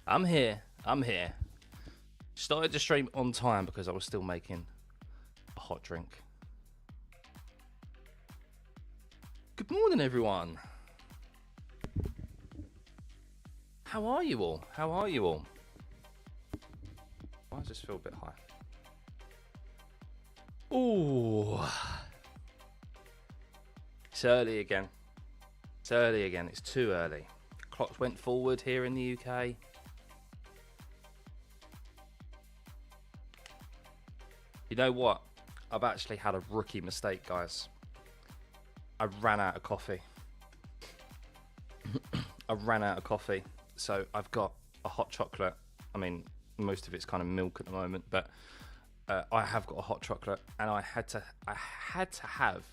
I'm here. Started the stream on time because I was still making a hot drink. Good morning, everyone. How are you all? Why does this feel a bit high? Ooh. It's early again. It's too early. Clocks went forward here in the UK. You know what? I've actually had a rookie mistake, guys. I ran out of coffee. So I've got a hot chocolate. I mean, most of it's kind of milk at the moment, but I have got a hot chocolate, and I had to have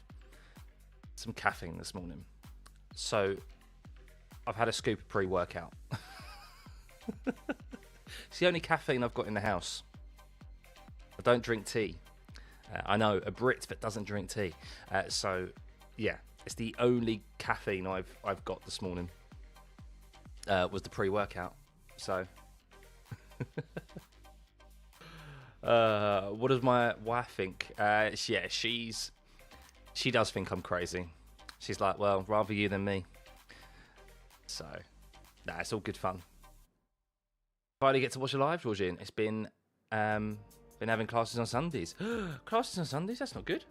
some caffeine this morning. So I've had a scoop of pre-workout. It's the only caffeine I've got in the house. I don't drink tea. I know, a Brit that doesn't drink tea. So yeah, it's the only caffeine I've got this morning. Was the pre-workout. So what does my wife think? She does think I'm crazy. She's like, well, rather you than me. So nah, it's all good fun. Finally get to watch a live, Georgine. It's been having classes on Sundays. Classes on Sundays? That's not good.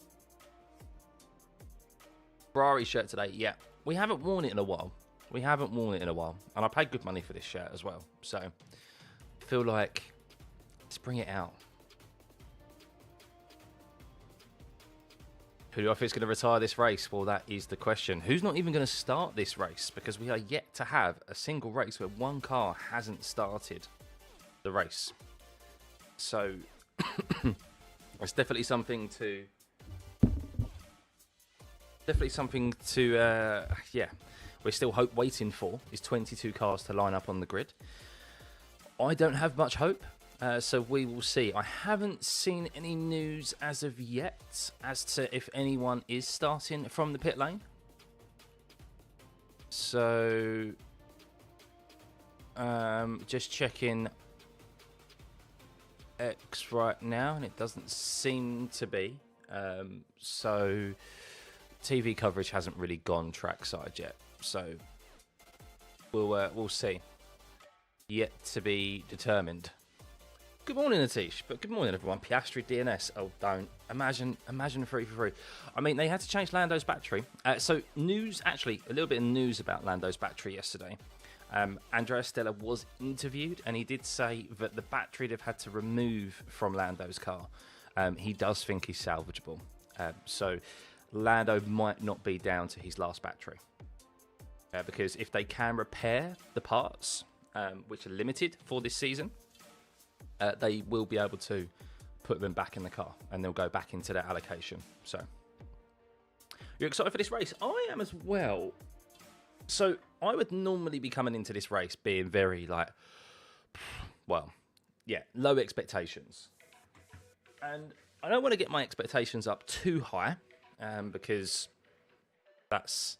Ferrari shirt today. Yeah, we haven't worn it in a while. And I paid good money for this shirt as well. So I feel like let's bring it out. Who do I think is going to retire this race? Well, that is the question. Who's not even going to start this race? Because we are yet to have a single race where one car hasn't started the race. So it's definitely something to yeah, we're still waiting for is 22 cars to line up on the grid. I don't have much hope, so we will see. I haven't seen any news as of yet as to if anyone is starting from the pit lane. So just checking X right now, and it doesn't seem to be. So TV coverage hasn't really gone trackside yet. So we'll see. Yet to be determined. Good morning, Atish. But good morning, everyone. Piastri DNS. Oh, don't imagine 3 for 3. I mean, they had to change Lando's battery. So news, actually, a little bit of news about Lando's battery yesterday. Andrea Stella was interviewed, and he did say that the battery they've had to remove from Lando's car, he does think is salvageable. So Lando might not be down to his last battery. Because if they can repair the parts, which are limited for this season, they will be able to put them back in the car, and they'll go back into their allocation. So you're excited for this race? I am as well. So I would normally be coming into this race being very low expectations. And I don't want to get my expectations up too high, because that's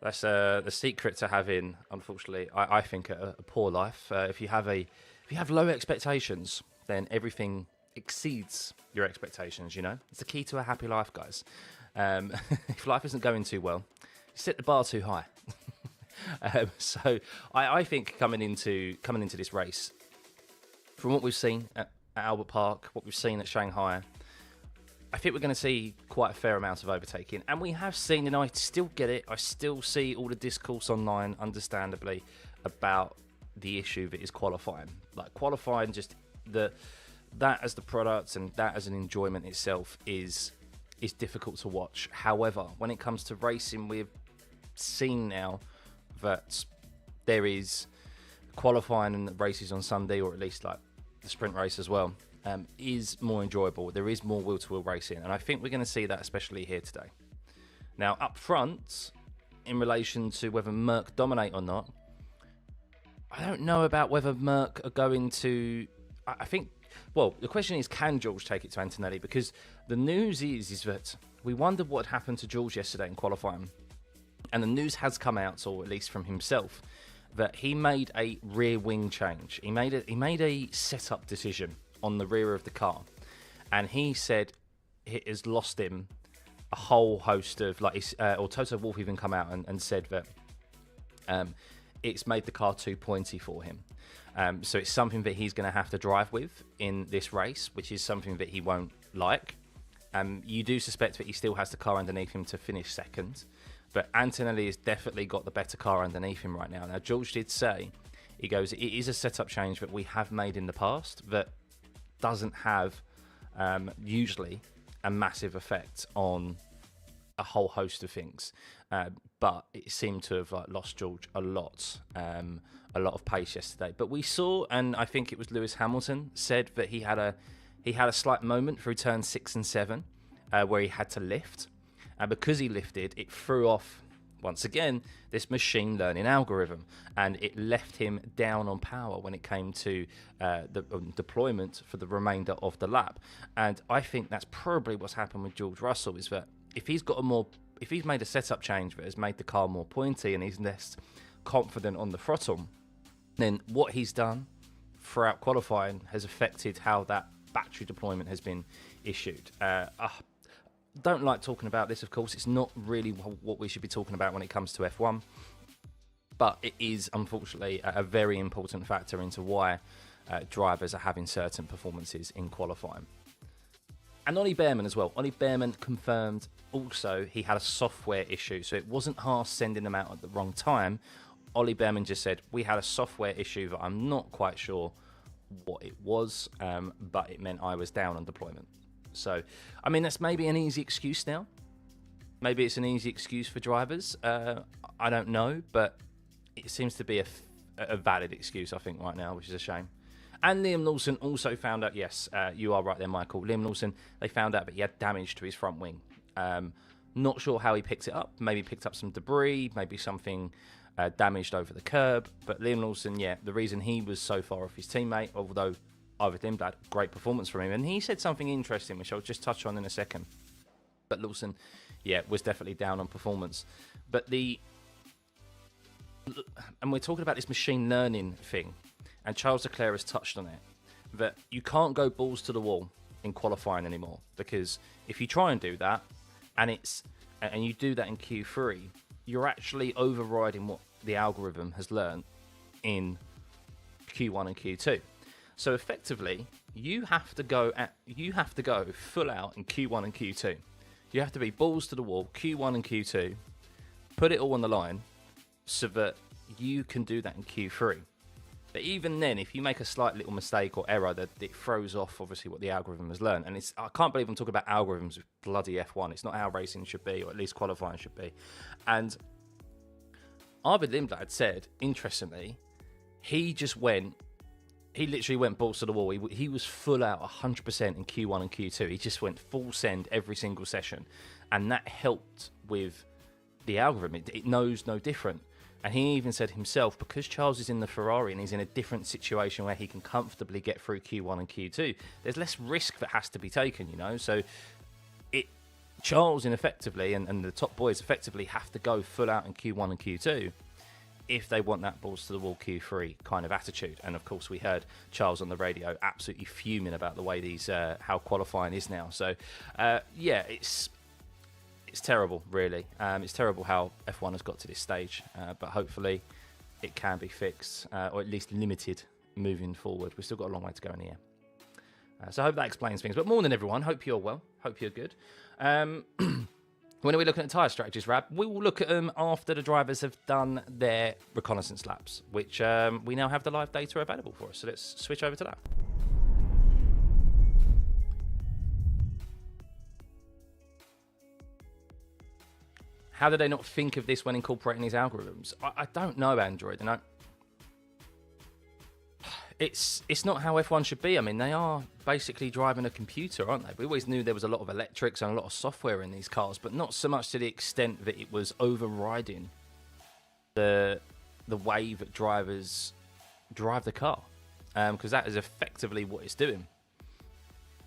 the secret to having, unfortunately, I think, a poor life. If you have low expectations, then everything exceeds your expectations. You know, it's the key to a happy life, guys. If life isn't going too well, you set the bar too high. So I think coming into this race, from what we've seen at Albert Park, what we've seen at Shanghai, I think we're going to see quite a fair amount of overtaking. And we have seen, and I still get it, I still see all the discourse online, understandably, about the issue that is qualifying. Like, qualifying, just that as the product and that as an enjoyment itself is difficult to watch. However, when it comes to racing, we've seen now that there is qualifying and races on Sunday, or at least like the sprint race as well, is more enjoyable. There is more wheel-to-wheel racing, and I think we're going to see that especially here today. Now, up front, in relation to whether Merc dominate or not, I don't know about whether Merc are going to... I think... Well, the question is, can George take it to Antonelli? Because the news is that we wondered what had happened to George yesterday in qualifying. And the news has come out, or at least from himself, that he made a rear wing change. He made a setup decision on the rear of the car, and he said it has lost him a whole host of, like, or Toto Wolff even come out and said that it's made the car too pointy for him. So it's something that he's going to have to drive with in this race, which is something that he won't like. You do suspect that he still has the car underneath him to finish second, but Antonelli has definitely got the better car underneath him right now. Now, George did say, he goes, it is a setup change that we have made in the past that doesn't have usually a massive effect on a whole host of things, but it seemed to have lost George a lot of pace yesterday. But we saw, and I think it was Lewis Hamilton said that he had a slight moment through turns 6 and 7 where he had to lift, and because he lifted, it threw off once again this machine learning algorithm, and it left him down on power when it came to the deployment for the remainder of the lap. And I think that's probably what's happened with George Russell, is that if he's made a setup change that has made the car more pointy and he's less confident on the throttle, then what he's done throughout qualifying has affected how that battery deployment has been issued. Don't like talking about this, of course. It's not really what we should be talking about when it comes to F1, but it is unfortunately a very important factor into why drivers are having certain performances in qualifying. And Ollie Behrman as well. Ollie Behrman confirmed also he had a software issue, so it wasn't Haas sending them out at the wrong time. Ollie Behrman just said, we had a software issue that I'm not quite sure what it was, but it meant I was down on deployment. So, I mean, that's maybe an easy excuse now. Maybe it's an easy excuse for drivers. I don't know, but it seems to be a valid excuse, I think, right now, which is a shame. And Liam Lawson also found out, yes, you are right there, Michael. Liam Lawson, they found out that he had damage to his front wing. Not sure how he picked it up. Maybe picked up some debris, maybe something damaged over the curb. But Liam Lawson, yeah, the reason he was so far off his teammate, although Arvid Lindblad, great performance from him. And he said something interesting, which I'll just touch on in a second. But Lawson, yeah, was definitely down on performance. But and we're talking about this machine learning thing, and Charles Leclerc has touched on it, that you can't go balls to the wall in qualifying anymore, because if you try and do that, and you do that in Q3, you're actually overriding what the algorithm has learned in Q1 and Q2. So effectively, you have to go full out in Q1 and Q2. You have to be balls to the wall, Q1 and Q2, put it all on the line, so that you can do that in Q3. But even then, if you make a slight little mistake or error, that it throws off obviously what the algorithm has learned. And I can't believe I'm talking about algorithms with bloody F1. It's not how racing should be, or at least qualifying should be. And Arvid Lindblad said, interestingly, he literally went balls to the wall. He was full out 100% in Q1 and Q2. He just went full send every single session. And that helped with the algorithm. It knows no different. And he even said himself, because Charles is in the Ferrari and he's in a different situation where he can comfortably get through Q1 and Q2, there's less risk that has to be taken, you know? So Charles, effectively, and the top boys effectively have to go full out in Q1 and Q2 if they want that balls to the wall Q3 kind of attitude. And of course, we heard Charles on the radio absolutely fuming about the way how qualifying is now. So, yeah, it's terrible, really. It's terrible how F1 has got to this stage, but hopefully it can be fixed, or at least limited moving forward. We've still got a long way to go in the year. So I hope that explains things. But more than everyone, hope you're well. Hope you're good. When are we looking at tyre strategies, Rab? We will look at them after the drivers have done their reconnaissance laps, which we now have the live data available for us. So let's switch over to that. How did they not think of this when incorporating these algorithms? I don't know, Android. And it's not how F1 should be. I mean, they are basically driving a computer, aren't they? We always knew there was a lot of electrics and a lot of software in these cars, but not so much to the extent that it was overriding the way that drivers drive the car, because that is effectively what it's doing.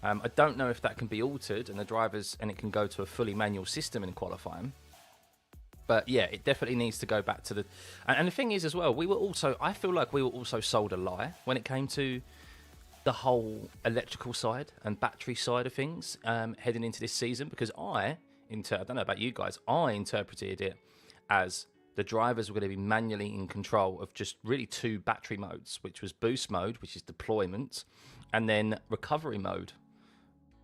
I don't know if that can be altered and it can go to a fully manual system in qualifying. But yeah, it definitely needs to go back to the... And the thing is as well, I feel like we were also sold a lie when it came to the whole electrical side and battery side of things heading into this season, because I don't know about you guys, I interpreted it as the drivers were going to be manually in control of just really 2 battery modes, which was boost mode, which is deployment, and then recovery mode.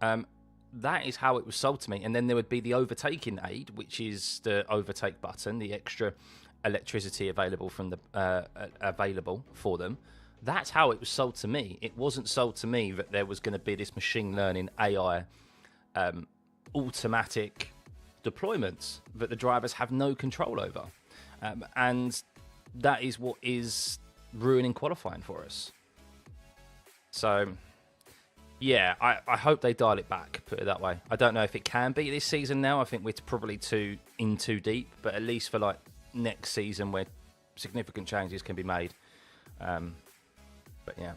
That is how it was sold to me. And then there would be the overtaking aid, which is the overtake button, the extra electricity available from the available for them. That's how it was sold to me. It wasn't sold to me that there was going to be this machine learning AI automatic deployments that the drivers have no control over. And that is what is ruining qualifying for us. So, yeah, I hope they dial it back, put it that way. I don't know if it can be this season now. I think we're probably too deep, but at least for like next season where significant changes can be made. But yeah.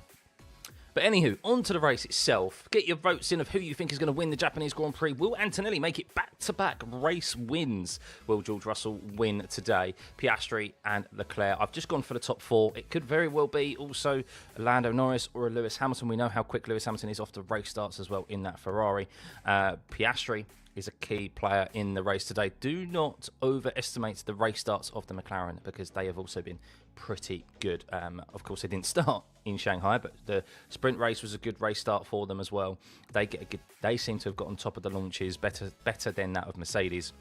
But anywho, on to the race itself. Get your votes in of who you think is going to win the Japanese Grand Prix. Will Antonelli make it back-to-back race wins? Will George Russell win today? Piastri and Leclerc. I've just gone for the top 4. It could very well be also a Lando Norris or a Lewis Hamilton. We know how quick Lewis Hamilton is off the race starts as well in that Ferrari. Piastri is a key player in the race today. Do not overestimate the race starts of the McLaren, because they have also been pretty good. Of course, they didn't start in Shanghai, but the sprint race was a good race start for them as well. They seem to have got on top of the launches better than that of Mercedes.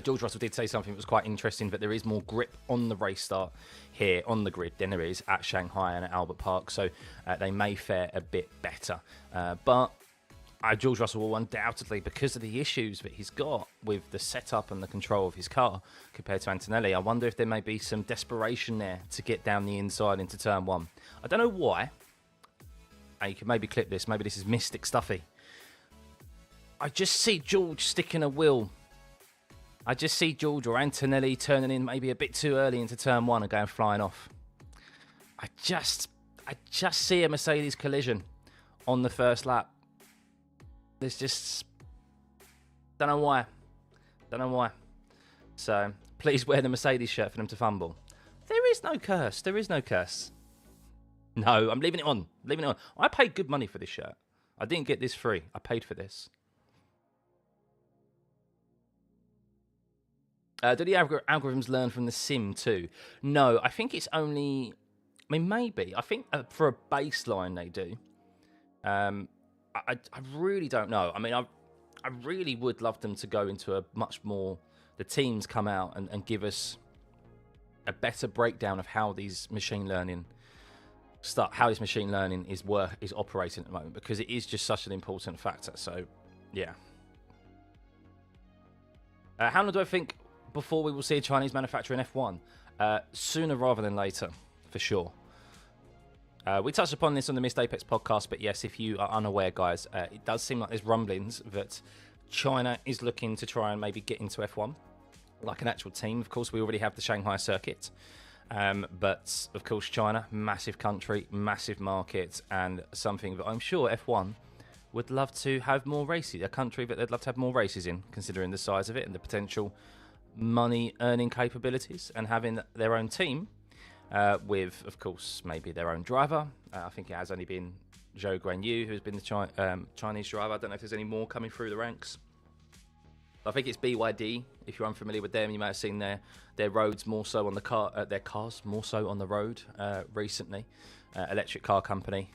George Russell did say something that was quite interesting, that there is more grip on the race start here on the grid than there is at Shanghai and at Albert Park, so they may fare a bit better. But George Russell will undoubtedly, because of the issues that he's got with the setup and the control of his car compared to Antonelli, I wonder if there may be some desperation there to get down the inside into turn 1. I don't know why. You can maybe clip this. Maybe this is Mystic Stuffey. I just see George sticking a wheel. I just see George or Antonelli turning in maybe a bit too early into turn 1 and going flying off. I just see a Mercedes collision on the first lap. There's just... Don't know why. So, please wear the Mercedes shirt for them to fumble. There is no curse. No, I'm leaving it on. I paid good money for this shirt. I didn't get this free. I paid for this. Do the algorithms learn from the sim too? No, I think it's only... I mean, maybe. I think for a baseline they do. I really don't know. I mean, I really would love them to go into a much more... The teams come out and give us a better breakdown of how these machine learning is operating at the moment, because it is just such an important factor. So, yeah. How long do I think before we will see a Chinese manufacturer in F1? Sooner rather than later, for sure. We touched upon this on the Missed Apex podcast, but yes, if you are unaware, guys, it does seem like there's rumblings that China is looking to try and maybe get into F1, like an actual team. Of course, we already have the Shanghai circuit, but of course, China, massive country, massive market, and something that I'm sure F1 would love to have more races, a country that they'd love to have more races in, considering the size of it and the potential money-earning capabilities, and having their own team. With, of course, maybe their own driver. I think it has only been Zhou Guanyu who's been the Chinese driver. I don't know if there's any more coming through the ranks. I think it's BYD. If you're unfamiliar with them, you may have seen their roads more so on the their cars more so on the road recently. Electric car company.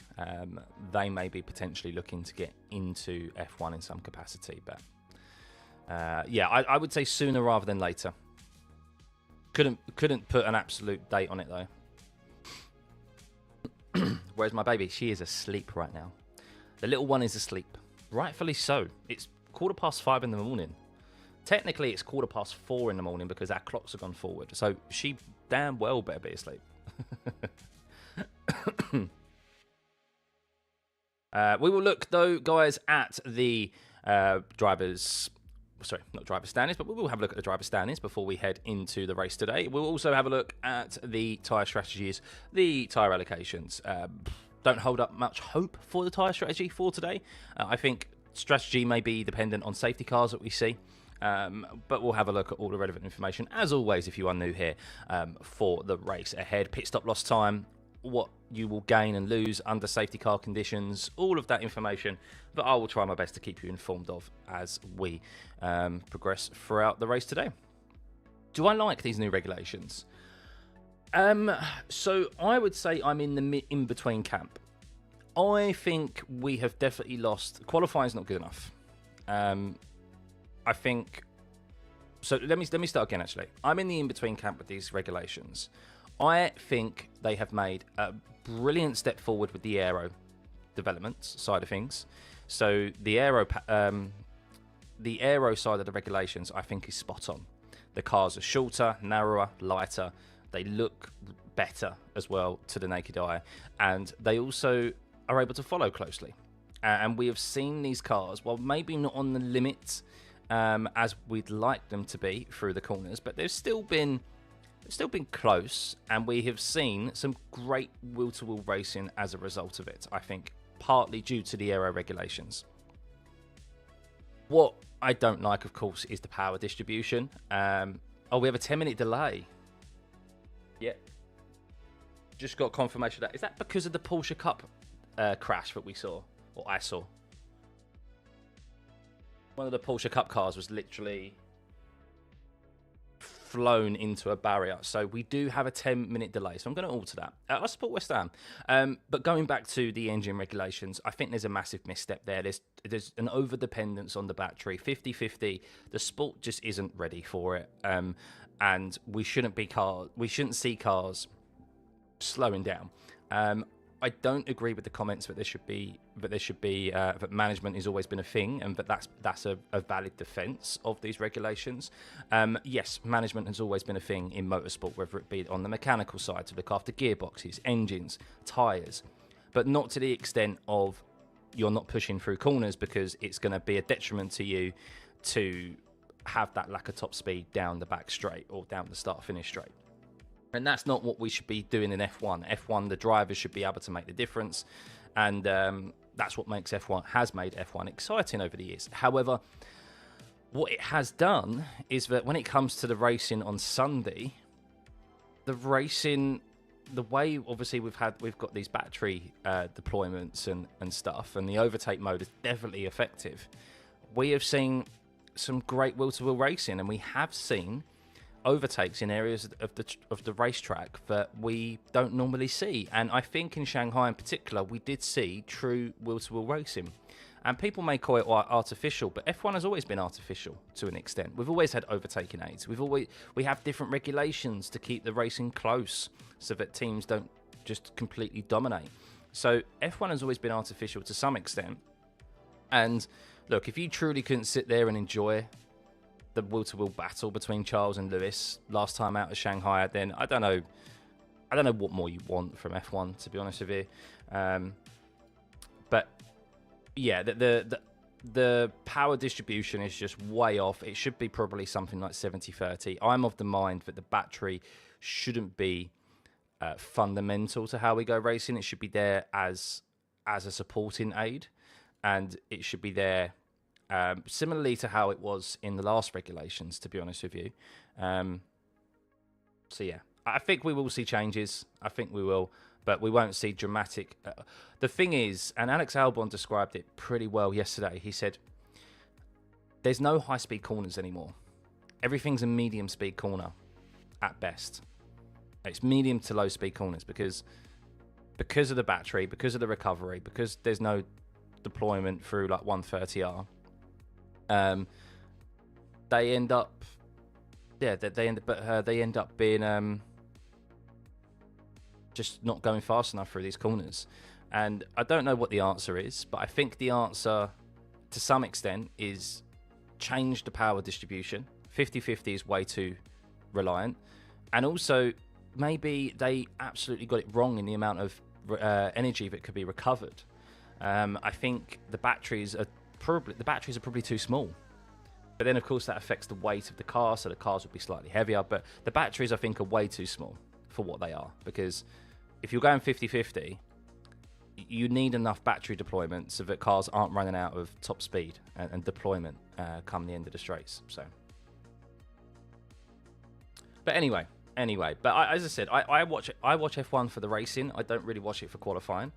They may be potentially looking to get into F1 in some capacity, but yeah, I would say sooner rather than later. Couldn't put an absolute date on it though. Where's my baby? She is asleep right now. The little one is asleep. Rightfully so. It's 5:15 in the morning. Technically, it's 4:15 in the morning because our clocks have gone forward. So she damn well better be asleep. We will look though, guys, at the drivers. Sorry, not driver standings, but we will have a look at the driver standings before we head into the race today. We'll also have a look at the tyre strategies, the tyre allocations. Don't hold up much hope for the tyre strategy for today. I think strategy may be dependent on safety cars that we see. But we'll have a look at all the relevant information, as always, if you are new here, for the race ahead. Pit stop loss time, what you will gain and lose under safety car conditions, all of that information that I will try my best to keep you informed of as we progress throughout the race today. Do I like these new regulations? So I would say I'm in the in-between camp. I think we have definitely lost. Qualifying is not good enough. I think. So let me start again. Actually, I'm in the in-between camp with these regulations. I think they have made a brilliant step forward with the aero development side of things. So the aero side of the regulations, I think, is spot on. The cars are shorter, narrower, lighter. They look better as well to the naked eye, and they also are able to follow closely. And we have seen these cars, well, maybe not on the limit as we'd like them to be through the corners, but they've still been close, and we have seen some great wheel-to-wheel racing as a result of it. I think partly due to the aero regulations. What I don't like, of course, is the power distribution. Oh, we have a 10-minute delay. Yeah. Just got confirmation of that. Is that because of the Porsche Cup crash that we saw? Or I saw? One of the Porsche Cup cars was literally flown into a barrier. So we do have a 10-minute delay. So I'm going to alter that. I support West Ham. But going back to the engine regulations, I think there's a massive misstep there. There's an over-dependence on the battery. 50-50. The sport just isn't ready for it. And we shouldn't see cars slowing down. I don't agree with the comments that that management has always been a thing, and that's a valid defence of these regulations. Yes, management has always been a thing in motorsport, whether it be on the mechanical side to look after gearboxes, engines, tyres, but not to the extent of you're not pushing through corners because it's going to be a detriment to you to have that lack of top speed down the back straight or down the start-finish straight. And that's not what we should be doing in F1. F1, the drivers should be able to make the difference. And that's what has made F1 exciting over the years. However, what it has done is that when it comes to the racing on Sunday, the way, obviously, we've got these battery deployments and stuff, and the overtake mode is definitely effective. We have seen some great wheel-to-wheel racing, and we have seen overtakes in areas of the racetrack that we don't normally see. And I think in Shanghai in particular, we did see true wheel-to-wheel racing. And people may call it artificial, but F1 has always been artificial to an extent. We've always had overtaking aids. We have different regulations to keep the racing close so that teams don't just completely dominate. So F1 has always been artificial to some extent. And look, if you truly couldn't sit there and enjoy the wheel-to-wheel battle between Charles and Lewis last time out of Shanghai, then I don't know what more you want from F1, to be honest with you. But yeah, the power distribution is just way off. It should be probably something like 70-30. I'm of the mind that the battery shouldn't be fundamental to how we go racing. It should be there as a supporting aid, and it should be there similarly to how it was in the last regulations, to be honest with you. So yeah, I think we will see changes. I think we will, but we won't see dramatic. The thing is, and Alex Albon described it pretty well yesterday. He said, there's no high-speed corners anymore. Everything's a medium-speed corner at best. It's medium to low-speed corners because of the battery, because of the recovery, because there's no deployment through like 130R. They end up being just not going fast enough through these corners. And I don't know what the answer is, but I think the answer to some extent is change the power distribution. 50-50 is way too reliant. And also, maybe they absolutely got it wrong in the amount of energy that could be recovered. I think the batteries are probably too small. But then, of course, that affects the weight of the car, so the cars would be slightly heavier. But the batteries, I think, are way too small for what they are. Because if you're going 50-50, you need enough battery deployment so that cars aren't running out of top speed and deployment come the end of the straights. So, but anyway, but as I said, I watch F1 for the racing. I don't really watch it for qualifying,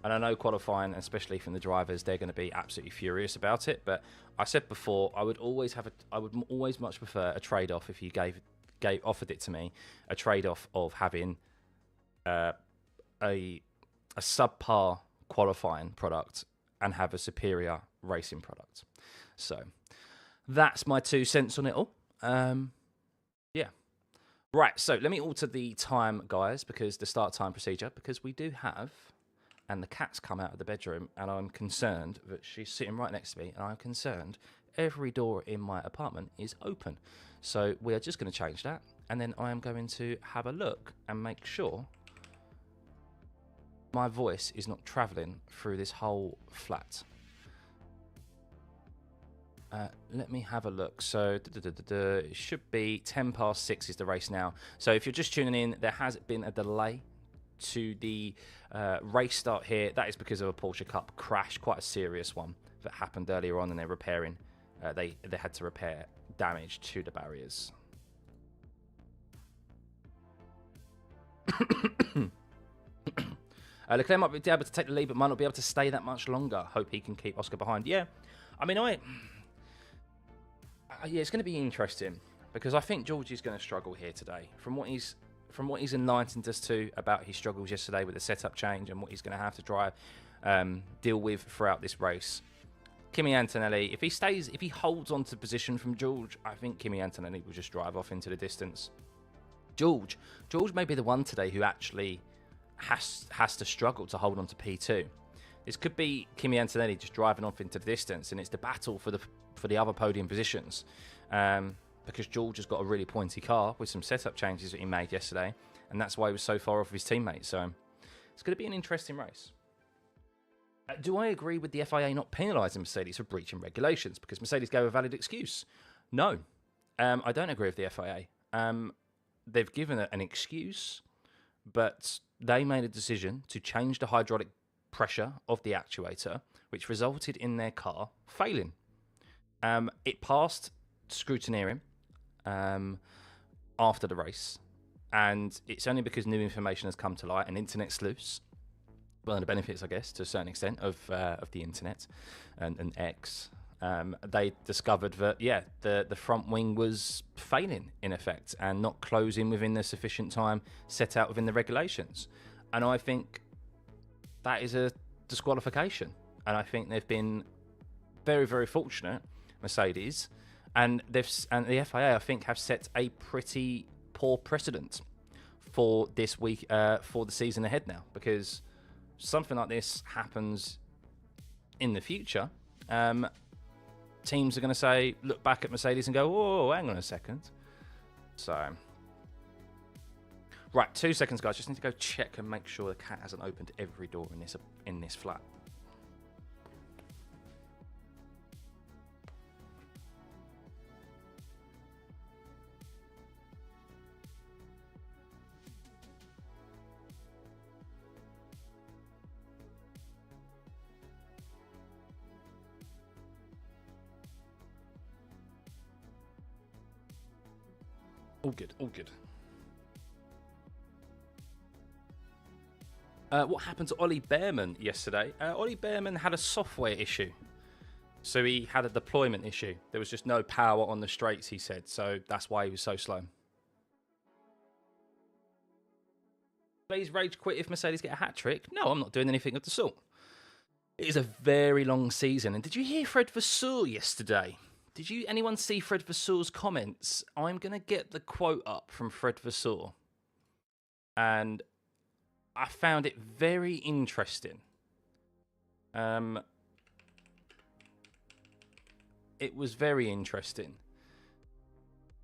and I know qualifying, especially from the drivers, they're going to be absolutely furious about it. But I said before, I would always much prefer a trade-off if you offered it to me, a trade-off of having a subpar qualifying product and have a superior racing product. So that's my 2 cents on it all. Yeah. Right, so let me alter the time, guys, because the start time procedure, because we do have, and the cat's come out of the bedroom, and I'm concerned that she's sitting right next to me, and I'm concerned every door in my apartment is open. So we are just going to change that, and then I am going to have a look and make sure my voice is not travelling through this whole flat. Let me have a look. So it should be 10 past 6 is the race now. So if you're just tuning in, there has been a delay to the race start here. That is because of a Porsche Cup crash, quite a serious one that happened earlier on, and they're repairing. They had to repair damage to the barriers. Leclerc might be able to take the lead, but might not be able to stay that much longer. Hope he can keep Oscar behind. Yeah, I mean, yeah, it's going to be interesting because I think George is going to struggle here today. From what he's enlightened us to about his struggles yesterday with the setup change and what he's going to have to deal with throughout this race. Kimi Antonelli, if he holds on to position from George, I think Kimi Antonelli will just drive off into the distance. George may be the one today who actually has to struggle to hold on to P2. This could be Kimi Antonelli just driving off into the distance, and it's the battle for the other podium positions. Because George has got a really pointy car with some setup changes that he made yesterday, and that's why he was so far off his teammates. So it's going to be an interesting race. Do I agree with the FIA not penalising Mercedes for breaching regulations because Mercedes gave a valid excuse? No, I don't agree with the FIA. They've given an excuse, but they made a decision to change the hydraulic pressure of the actuator, which resulted in their car failing. It passed scrutineering after the race, and it's only because new information has come to light and internet sleuths, well, the benefits, I guess, to a certain extent of the internet and X, they discovered that, yeah, the front wing was failing, in effect, and not closing within the sufficient time set out within the regulations. And I think that is a disqualification. And I think they've been very, very fortunate, Mercedes, and the FIA, I think, have set a pretty poor precedent for this week, for the season ahead now, because something like this happens in the future. Teams are going to look back at Mercedes and go, "Whoa, hang on a second." So, right, 2 seconds, guys. Just need to go check and make sure the cat hasn't opened every door in this flat. All good, all good. What happened to Ollie Behrman yesterday? Ollie Behrman had a software issue. So he had a deployment issue. There was just no power on the straights, he said. So that's why he was so slow. Please rage quit if Mercedes get a hat-trick. No, I'm not doing anything of the sort. It is a very long season. And did you hear Fred Vasseur yesterday? Did anyone see Fred Vasseur's comments? I'm going to get the quote up from Fred Vasseur. And I found it very interesting. It was very interesting.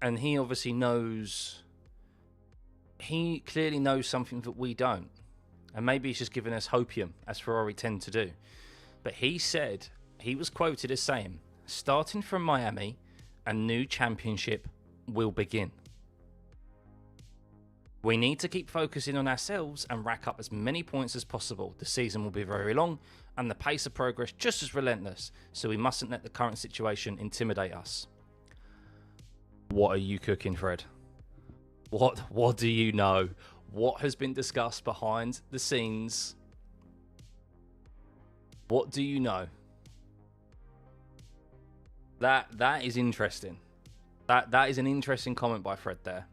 And he obviously knows... He clearly knows something that we don't. And maybe he's just giving us hopium, as Ferrari tend to do. But he said, he was quoted as saying, "Starting from Miami, a new championship will begin." We need to keep focusing on ourselves and rack up as many points as possible. The season will be very long and the pace of progress just as relentless, so we mustn't let the current situation intimidate us. What are you cooking, Fred? What do you know? What has been discussed behind the scenes? What do you know? That is interesting. That is an interesting comment by Fred there.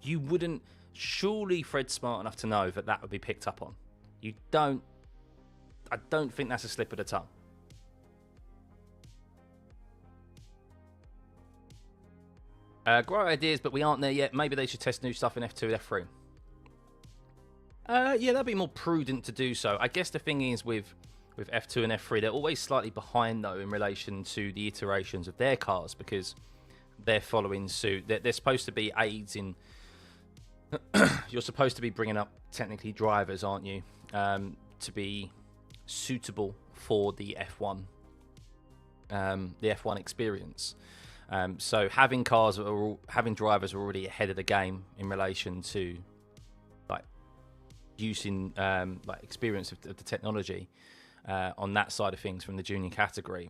You wouldn't... Surely Fred's smart enough to know that would be picked up on. You don't... I don't think that's a slip of the tongue. Great ideas, but we aren't there yet. Maybe they should test new stuff in F2 and F3. Yeah, that'd be more prudent to do so. I guess the thing is with F2 and F3, they're always slightly behind, though, in relation to the iterations of their cars, because they're following suit. They're supposed to be aids in... You're supposed to be bringing up, technically, drivers, aren't you? To be suitable for the F1 experience. So having cars that are having drivers are already ahead of the game in relation to like using like experience of the technology on that side of things from the junior category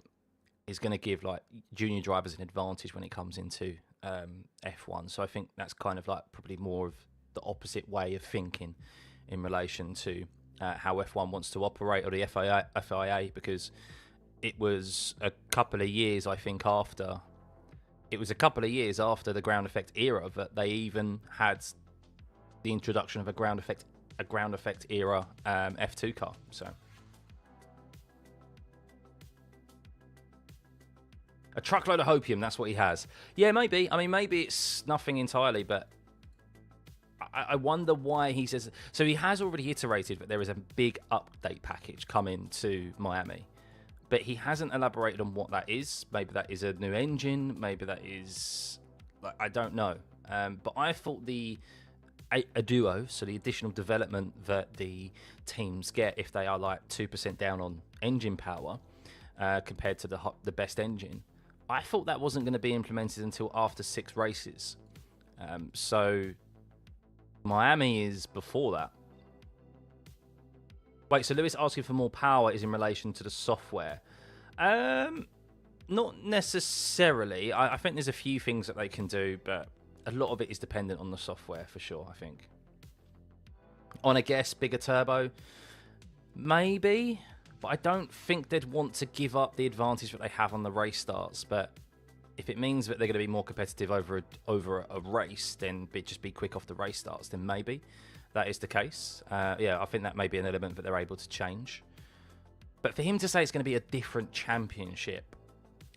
is going to give like junior drivers an advantage when it comes into F1. So I think that's kind of like probably more of the opposite way of thinking in relation to how F1 wants to operate, or the FIA, because it was a couple of years, I think, after. It was a couple of years after the ground effect era that they even had the introduction of a ground effect era F2 car. So a truckload of hopium, that's what he has. Yeah, maybe. I mean, maybe it's nothing entirely, but I wonder why he says... So he has already iterated that there is a big update package coming to Miami, but he hasn't elaborated on what that is. Maybe that is a new engine. Maybe that is... I don't know. But I thought a duo, so the additional development that the teams get if they are like 2% down on engine power compared to the best engine, I thought that wasn't going to be implemented until after 6 races. So Miami is before that. Wait, so Lewis asking for more power is in relation to the software? Not necessarily. I think there's a few things that they can do, but a lot of it is dependent on the software for sure, I think. On a guess, bigger turbo? Maybe, but I don't think they'd want to give up the advantage that they have on the race starts. But if it means that they're going to be more competitive over a race, then just be quick off the race starts, then maybe that is the case. Yeah, I think that may be an element that they're able to change. But for him to say it's going to be a different championship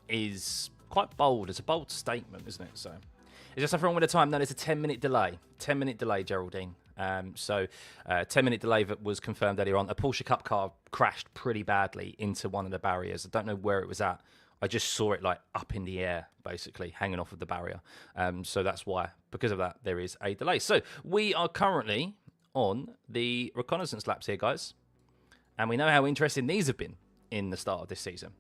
is quite bold. It's a bold statement, isn't it? So, is there something wrong with the time? No, there's a 10-minute delay. 10-minute delay, Geraldine. 10-minute delay that was confirmed earlier on. A Porsche Cup car crashed pretty badly into one of the barriers. I don't know where it was at. I just saw it like up in the air, basically, hanging off of the barrier. So that's why, because of that, there is a delay. So we are currently on the reconnaissance laps here, guys. And we know how interesting these have been in the start of this season.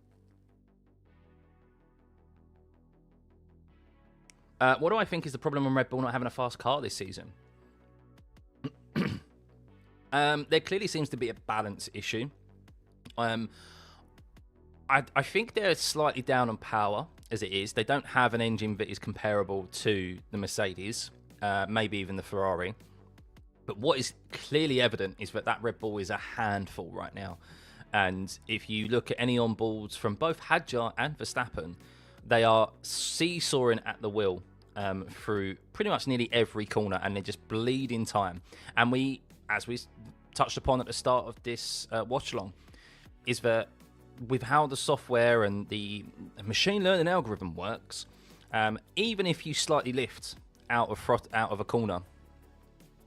What do I think is the problem on Red Bull not having a fast car this season? There clearly seems to be a balance issue. I think they're slightly down on power as it is. They don't have an engine that is comparable to the Mercedes, maybe even the Ferrari. But what is clearly evident is that Red Bull is a handful right now. And if you look at any onboards from both Hadjar and Verstappen, they are seesawing at the wheel through pretty much nearly every corner, and they're just bleeding time. And we, as we touched upon at the start of this watch-along, is that with how the software and the machine learning algorithm works, even if you slightly lift out of a corner,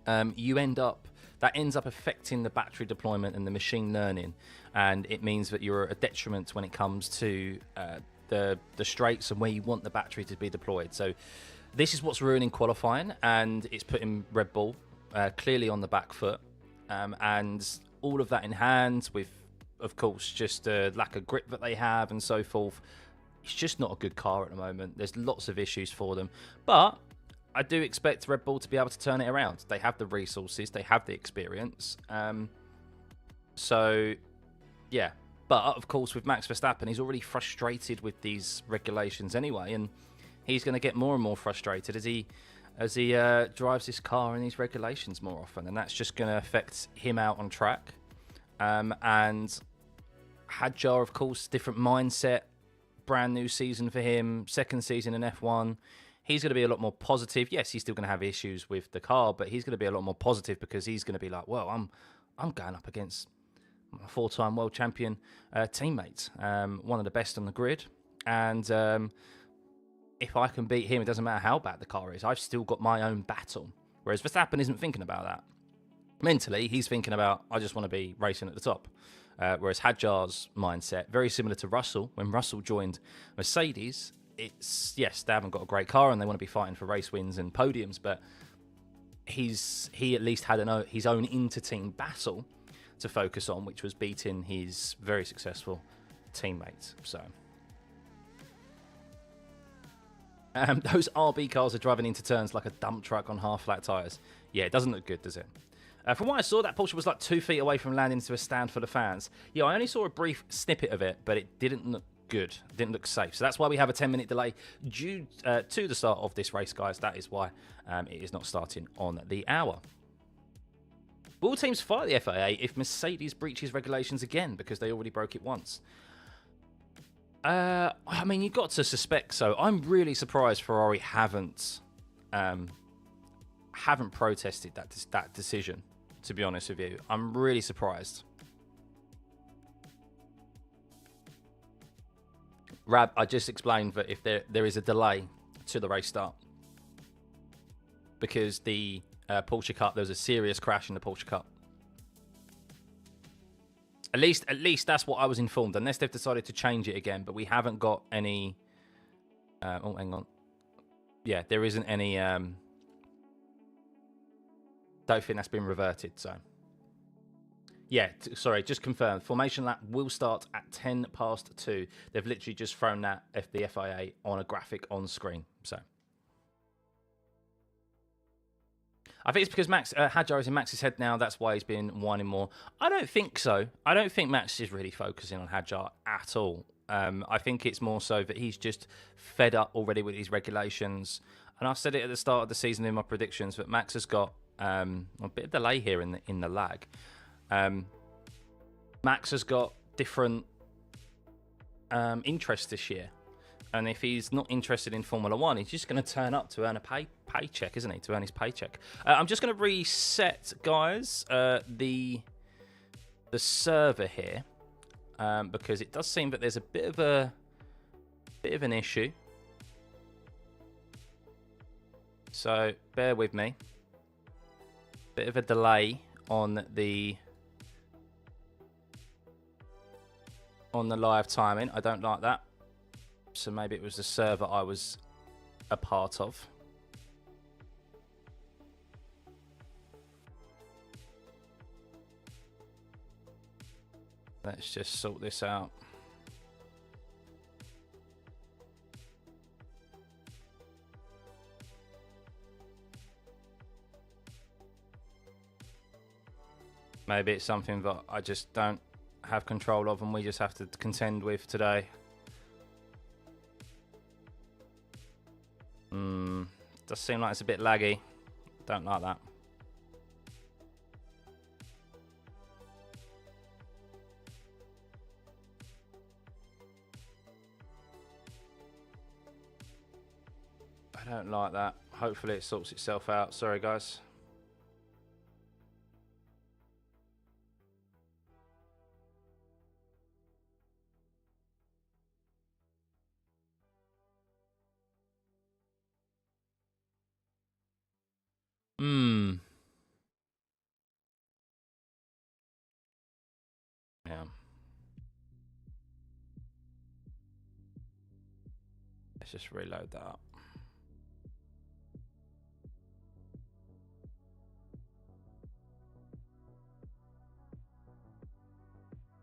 that ends up affecting the battery deployment and the machine learning, and it means that you're a detriment when it comes to the straights and where you want the battery to be deployed. So this is what's ruining qualifying, and it's putting Red Bull clearly on the back foot, and all of that in hand with, of course, just a lack of grip that they have and so forth. It's just not a good car at the moment. There's lots of issues for them. But I do expect Red Bull to be able to turn it around. They have the resources, they have the experience. So, yeah. But, of course, with Max Verstappen, he's already frustrated with these regulations anyway, and he's going to get more and more frustrated as he drives this car and these regulations more often, and that's just going to affect him out on track. And Hadjar, of course, different mindset, brand new season for him, second season in F1. He's going to be a lot more positive. Yes, he's still going to have issues with the car, but he's going to be a lot more positive because he's going to be like, well, I'm going up against a four-time world champion teammate, one of the best on the grid, and if I can beat him, it doesn't matter how bad the car is. I've still got my own battle. Whereas Verstappen isn't thinking about that. Mentally, he's thinking about, I just want to be racing at the top. Whereas Hadjar's mindset, very similar to Russell. When Russell joined Mercedes, it's, yes, they haven't got a great car and they want to be fighting for race wins and podiums, but he at least had his own inter-team battle to focus on, which was beating his very successful teammates. So those RB cars are driving into turns like a dump truck on half-flat tyres. Yeah, it doesn't look good, does it? From what I saw, that Porsche was like 2 feet away from landing into a stand full of fans. Yeah, I only saw a brief snippet of it, but it didn't look good. It didn't look safe. So that's why we have a 10-minute delay due to the start of this race, guys. That is why it is not starting on the hour. Will teams fight the FIA if Mercedes breaches regulations again because they already broke it once? I mean, you've got to suspect so. I'm really surprised Ferrari haven't protested that decision, to be honest with you. I'm really surprised. Rab, I just explained that if there is a delay to the race start because the Porsche Cup, there was a serious crash in the Porsche Cup. At least that's what I was informed, unless they've decided to change it again. But we haven't got any. Oh, hang on. Yeah, there isn't any. Don't think that's been reverted. So, yeah, sorry, just confirmed. Formation lap will start at 2:10. They've literally just thrown that the FIA on a graphic on screen. So, I think it's because Hadjar is in Max's head now. That's why he's been whining more. I don't think so. I don't think Max is really focusing on Hadjar at all. I think it's more so that he's just fed up already with these regulations. And I said it at the start of the season in my predictions that Max has got a bit of delay here in the lag. Max has got different interests this year. And if he's not interested in Formula One, he's just going to turn up to earn a paycheck, isn't he? To earn his paycheck. I'm just going to reset, guys, the server here because it does seem that there's a bit of an issue. So bear with me. Bit of a delay on the live timing. I don't like that. So maybe it was the server I was a part of. Let's just sort this out. Maybe it's something that I just don't have control of and we just have to contend with today. Does seem like it's a bit laggy. Don't like that. I don't like that. Hopefully it sorts itself out. Sorry, guys. Yeah. Let's just reload that up.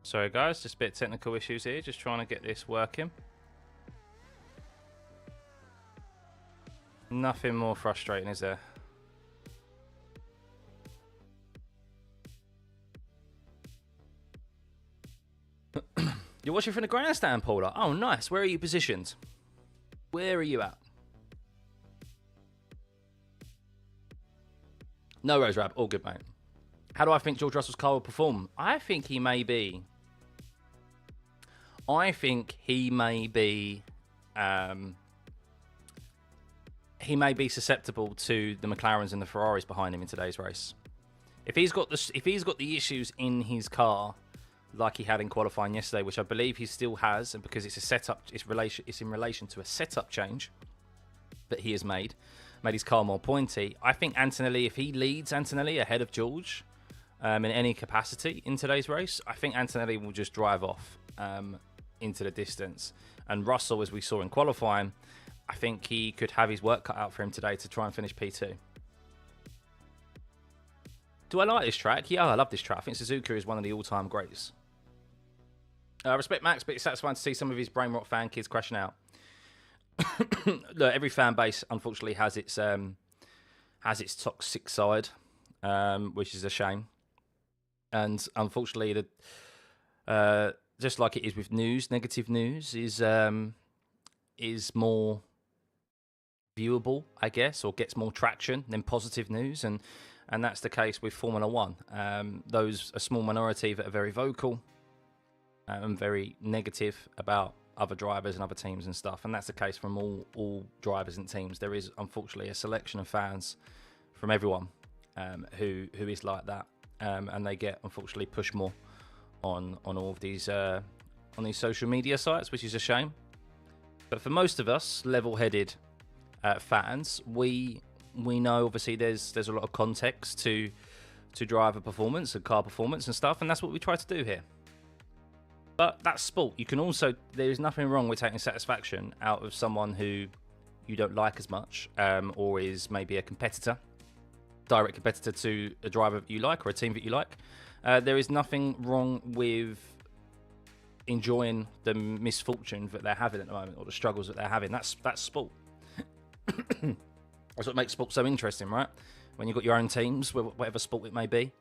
Sorry guys, just a bit of technical issues here, just trying to get this working. Nothing more frustrating, is there? You're watching from the grandstand, Paula. Oh, nice. Where are you positioned? Where are you at? No worries, Rab. All good, mate. How do I think George Russell's car will perform? I think he may be. He may be susceptible to the McLarens and the Ferraris behind him in today's race. If he's got the issues in his car like he had in qualifying yesterday, which I believe he still has, and because it's a setup, it's in relation to a setup change that he has made his car more pointy. I think Antonelli, if he leads Antonelli ahead of George in any capacity in today's race, I think Antonelli will just drive off into the distance. And Russell, as we saw in qualifying, I think he could have his work cut out for him today to try and finish P2. Do I like this track? Yeah, I love this track. I think Suzuka is one of the all-time greats. Respect Max, but it's satisfying to see some of his brain rot fan kids crashing out. Look, every fan base, unfortunately, has its toxic side, which is a shame. And unfortunately, just like it is with news, negative news is more viewable, I guess, or gets more traction than positive news, and that's the case with Formula One. Those a small minority that are very vocal and very negative about other drivers and other teams and stuff, and that's the case from all drivers and teams. There is unfortunately a selection of fans from everyone who is like that, and they get unfortunately pushed more on all of these on these social media sites, which is a shame. But for most of us level-headed fans, we know obviously there's a lot of context to driver performance and car performance and stuff, and that's what we try to do here. But that's sport. You can also, there is nothing wrong with taking satisfaction out of someone who you don't like as much, or is maybe a competitor, direct competitor to a driver that you like or a team that you like. There is nothing wrong with enjoying the misfortune that they're having at the moment, or the struggles that they're having. That's sport. That's what makes sport so interesting, right? When you've got your own teams, whatever sport it may be.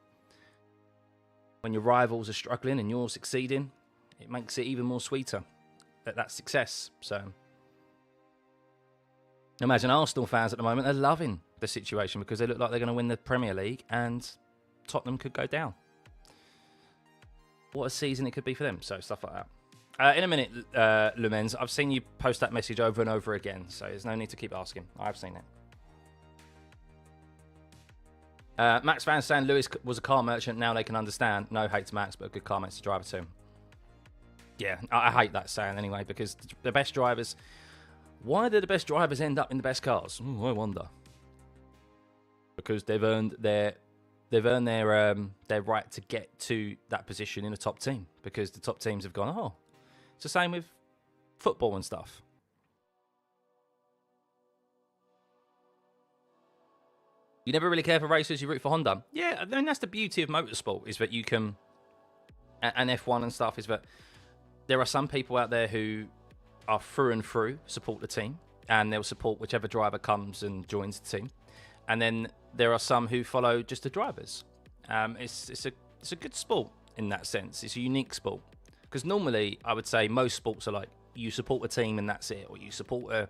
When your rivals are struggling and you're succeeding, it makes it even more sweeter, that success. So imagine Arsenal fans at the moment are loving the situation because they look like they're going to win the Premier League and Tottenham could go down. What a season it could be for them. So stuff like that. In a minute, Lumens, I've seen you post that message over and over again, so there's no need to keep asking. I've seen it. Max Van saying Lewis was a car merchant. Now they can understand. No hate to Max, but a good car mate's a driver too. Yeah, I hate that saying anyway, because the best drivers... Why do the best drivers end up in the best cars? Ooh, I wonder. Because they've earned their right to get to that position in a top team, because the top teams have gone, oh, it's the same with football and stuff. You never really care for racers, you root for Honda. Yeah, I mean, that's the beauty of motorsport, is that you can, and F1 and stuff, is that there are some people out there who are through and through support the team, and they'll support whichever driver comes and joins the team. And then there are some who follow just the drivers. It's a good sport in that sense. It's a unique sport, because normally I would say most sports are like you support a team and that's it, or you support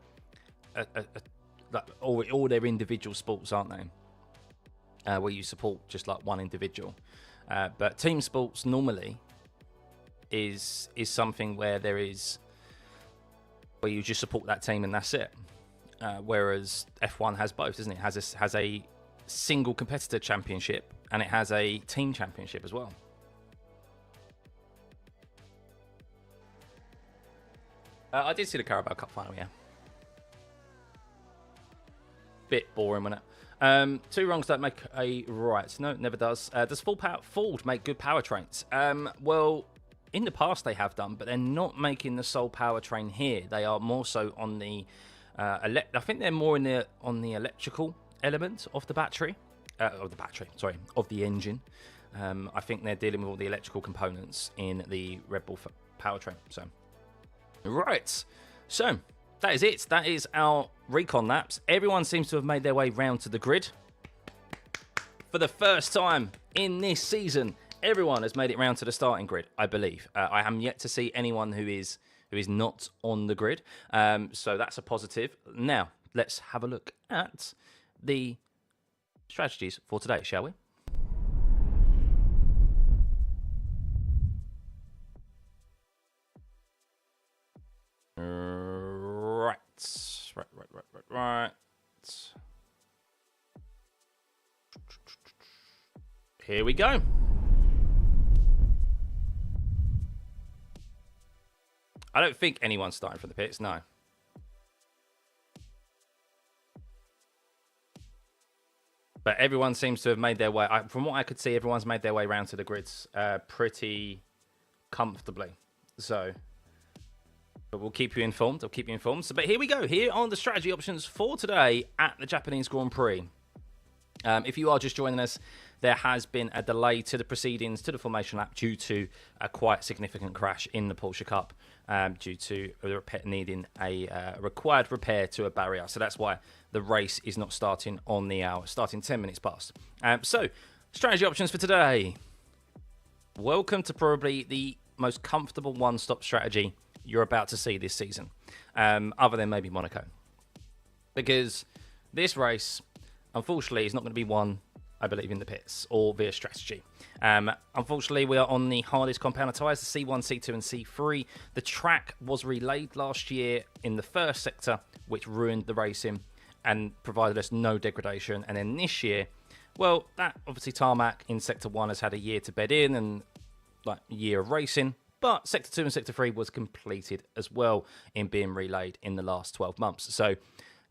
all their individual sports, aren't they? Where you support just like one individual. But team sports normally is something where you just support that team and that's it. Whereas F1 has both, doesn't it? It has a single competitor championship and it has a team championship as well. I did see the Carabao Cup final, yeah. Bit boring, wasn't it? Two wrongs don't make a right. No, it never does. Does Ford make good powertrains? Well, in the past they have done, but they're not making the sole powertrain here. They are more so on the I think they're more on the electrical element of the battery, of the engine. I think they're dealing with all the electrical components in the Red Bull powertrain. So, right. So, that is it. That is our recon laps. Everyone seems to have made their way round to the grid. For the first time in this season, everyone has made it round to the starting grid, I believe. I am yet to see anyone who is not on the grid. So that's a positive. Now, let's have a look at the strategies for today, shall we? Right. Here we go. I don't think anyone's starting from the pits, no. But everyone seems to have made their way. From what I could see, everyone's made their way around to the grids pretty comfortably. So, but we'll keep you informed. I'll keep you informed. So, but here we go. Here are the strategy options for today at the Japanese Grand Prix. If you are just joining us, there has been a delay to the proceedings, to the formation lap, due to a quite significant crash in the Porsche Cup, due to needing a required repair to a barrier. So that's why the race is not starting on the hour, starting 10 minutes past. So, strategy options for today. Welcome to probably the most comfortable one-stop strategy you're about to see this season, other than maybe Monaco. Because this race, unfortunately, is not going to be won, I believe, in the pits or via strategy. Unfortunately, we are on the hardest compound of tyres, the C1, C2 and C3. The track was relayed last year in the first sector, which ruined the racing and provided us no degradation. And then this year, well, that obviously tarmac in Sector 1 has had a year to bed in and like a year of racing. But Sector 2 and Sector 3 was completed as well in being relayed in the last 12 months. So,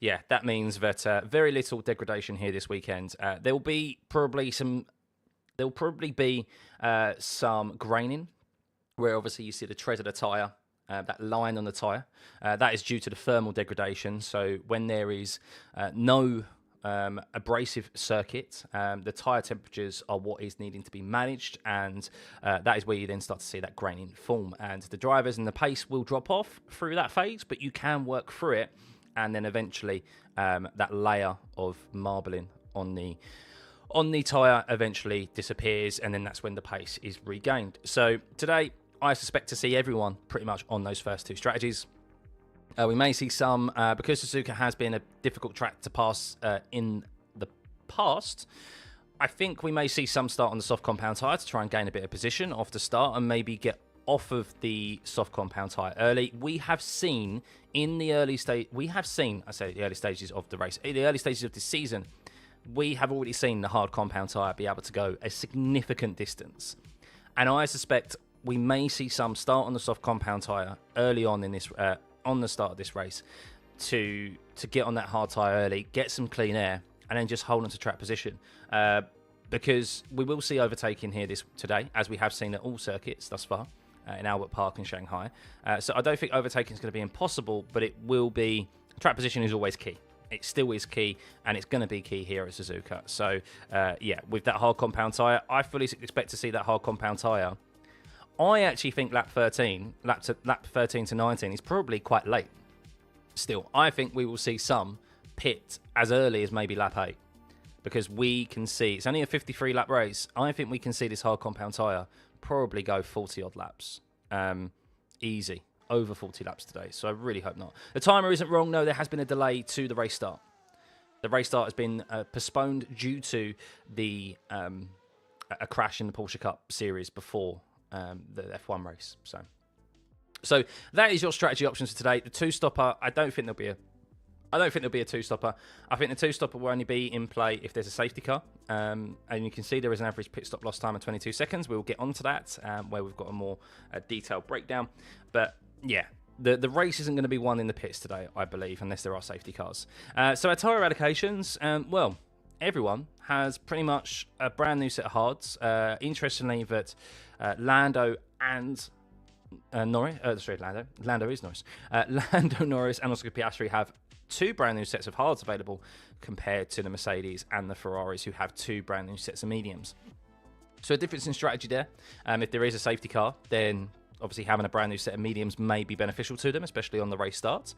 yeah, that means that very little degradation here this weekend. There'll probably be some graining, where obviously you see the tread of the tyre, that line on the tyre. That is due to the thermal degradation. So when there is no abrasive circuit, the tyre temperatures are what is needing to be managed, and that is where you then start to see that graining form. And the drivers and the pace will drop off through that phase, but you can work through it. And then eventually that layer of marbling on the tyre eventually disappears, and then that's when the pace is regained. So today, I suspect to see everyone pretty much on those first two strategies. We may see some, because Suzuka has been a difficult track to pass in the past, I think we may see some start on the soft compound tyre to try and gain a bit of position off the start and maybe get off of the soft compound tyre early. We have seen in the early stage, I say the early stages of the race, in the early stages of this season, we have already seen the hard compound tyre be able to go a significant distance. And I suspect we may see some start on the soft compound tyre early on in this, on the start of this race to get on that hard tyre early, get some clean air, and then just hold on to track position. Because we will see overtaking here today, as we have seen at all circuits thus far. In Albert Park and Shanghai. So I don't think overtaking is going to be impossible, but it will be. Track position is always key. It still is key, and it's going to be key here at Suzuka. So, yeah, with that hard compound tyre, I fully expect to see that hard compound tyre. I actually think lap 13 to 19 is probably quite late. Still, I think we will see some pit as early as maybe lap 8. Because we can see, it's only a 53 lap race, I think we can see this hard compound tyre probably go 40 odd laps. Easy. Over 40 laps today. So I really hope not. The timer isn't wrong. No, there has been a delay to the race start. The race start has been postponed due to the a crash in the Porsche Cup series before the F1 race. So that is your strategy options for today. The two-stopper, I don't think there'll be a two-stopper. I think the two-stopper will only be in play if there's a safety car. And you can see there is an average pit stop loss time of 22 seconds. We'll get onto that where we've got a more detailed breakdown. But yeah, the race isn't going to be won in the pits today, I believe, unless there are safety cars. So our tyre allocations, well, everyone has pretty much a brand new set of hards. Interestingly, that Lando and Norris, Lando is Norris. Lando Norris and Oscar Piastri have two brand new sets of hards available compared to the Mercedes and the Ferraris, who have two brand new sets of mediums. So a difference in strategy there. If there is a safety car, then obviously having a brand new set of mediums may be beneficial to them, especially on the race starts.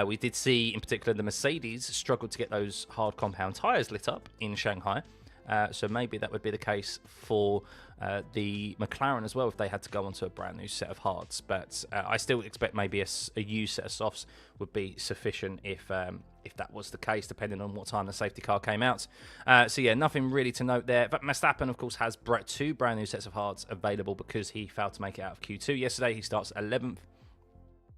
We did see, in particular, the Mercedes struggle to get those hard compound tyres lit up in Shanghai. So maybe that would be the case for the McLaren as well if they had to go onto a brand new set of hards. But I still expect maybe a used set of softs would be sufficient if that was the case, depending on what time the safety car came out. So yeah, nothing really to note there. But Verstappen, of course, has two brand new sets of hards available because he failed to make it out of Q2 yesterday. He starts 11th.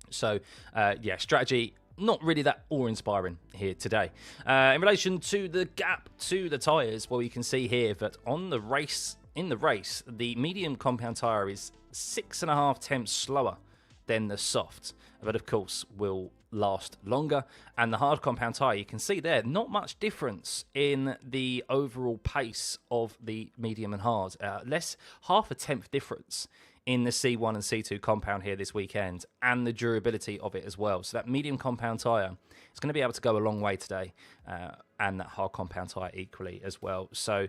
So yeah, strategy not really that awe-inspiring here today. In relation to the gap to the tyres, well, you can see here that in the race, the medium compound tyre is 6.5 tenths slower than the soft, but of course will last longer. And the hard compound tyre, you can see there, not much difference in the overall pace of the medium and hard. Less half a tenth difference in the C1 and C2 compound here this weekend, and the durability of it as well. So that medium compound tyre is going to be able to go a long way today, and that hard compound tyre equally as well. So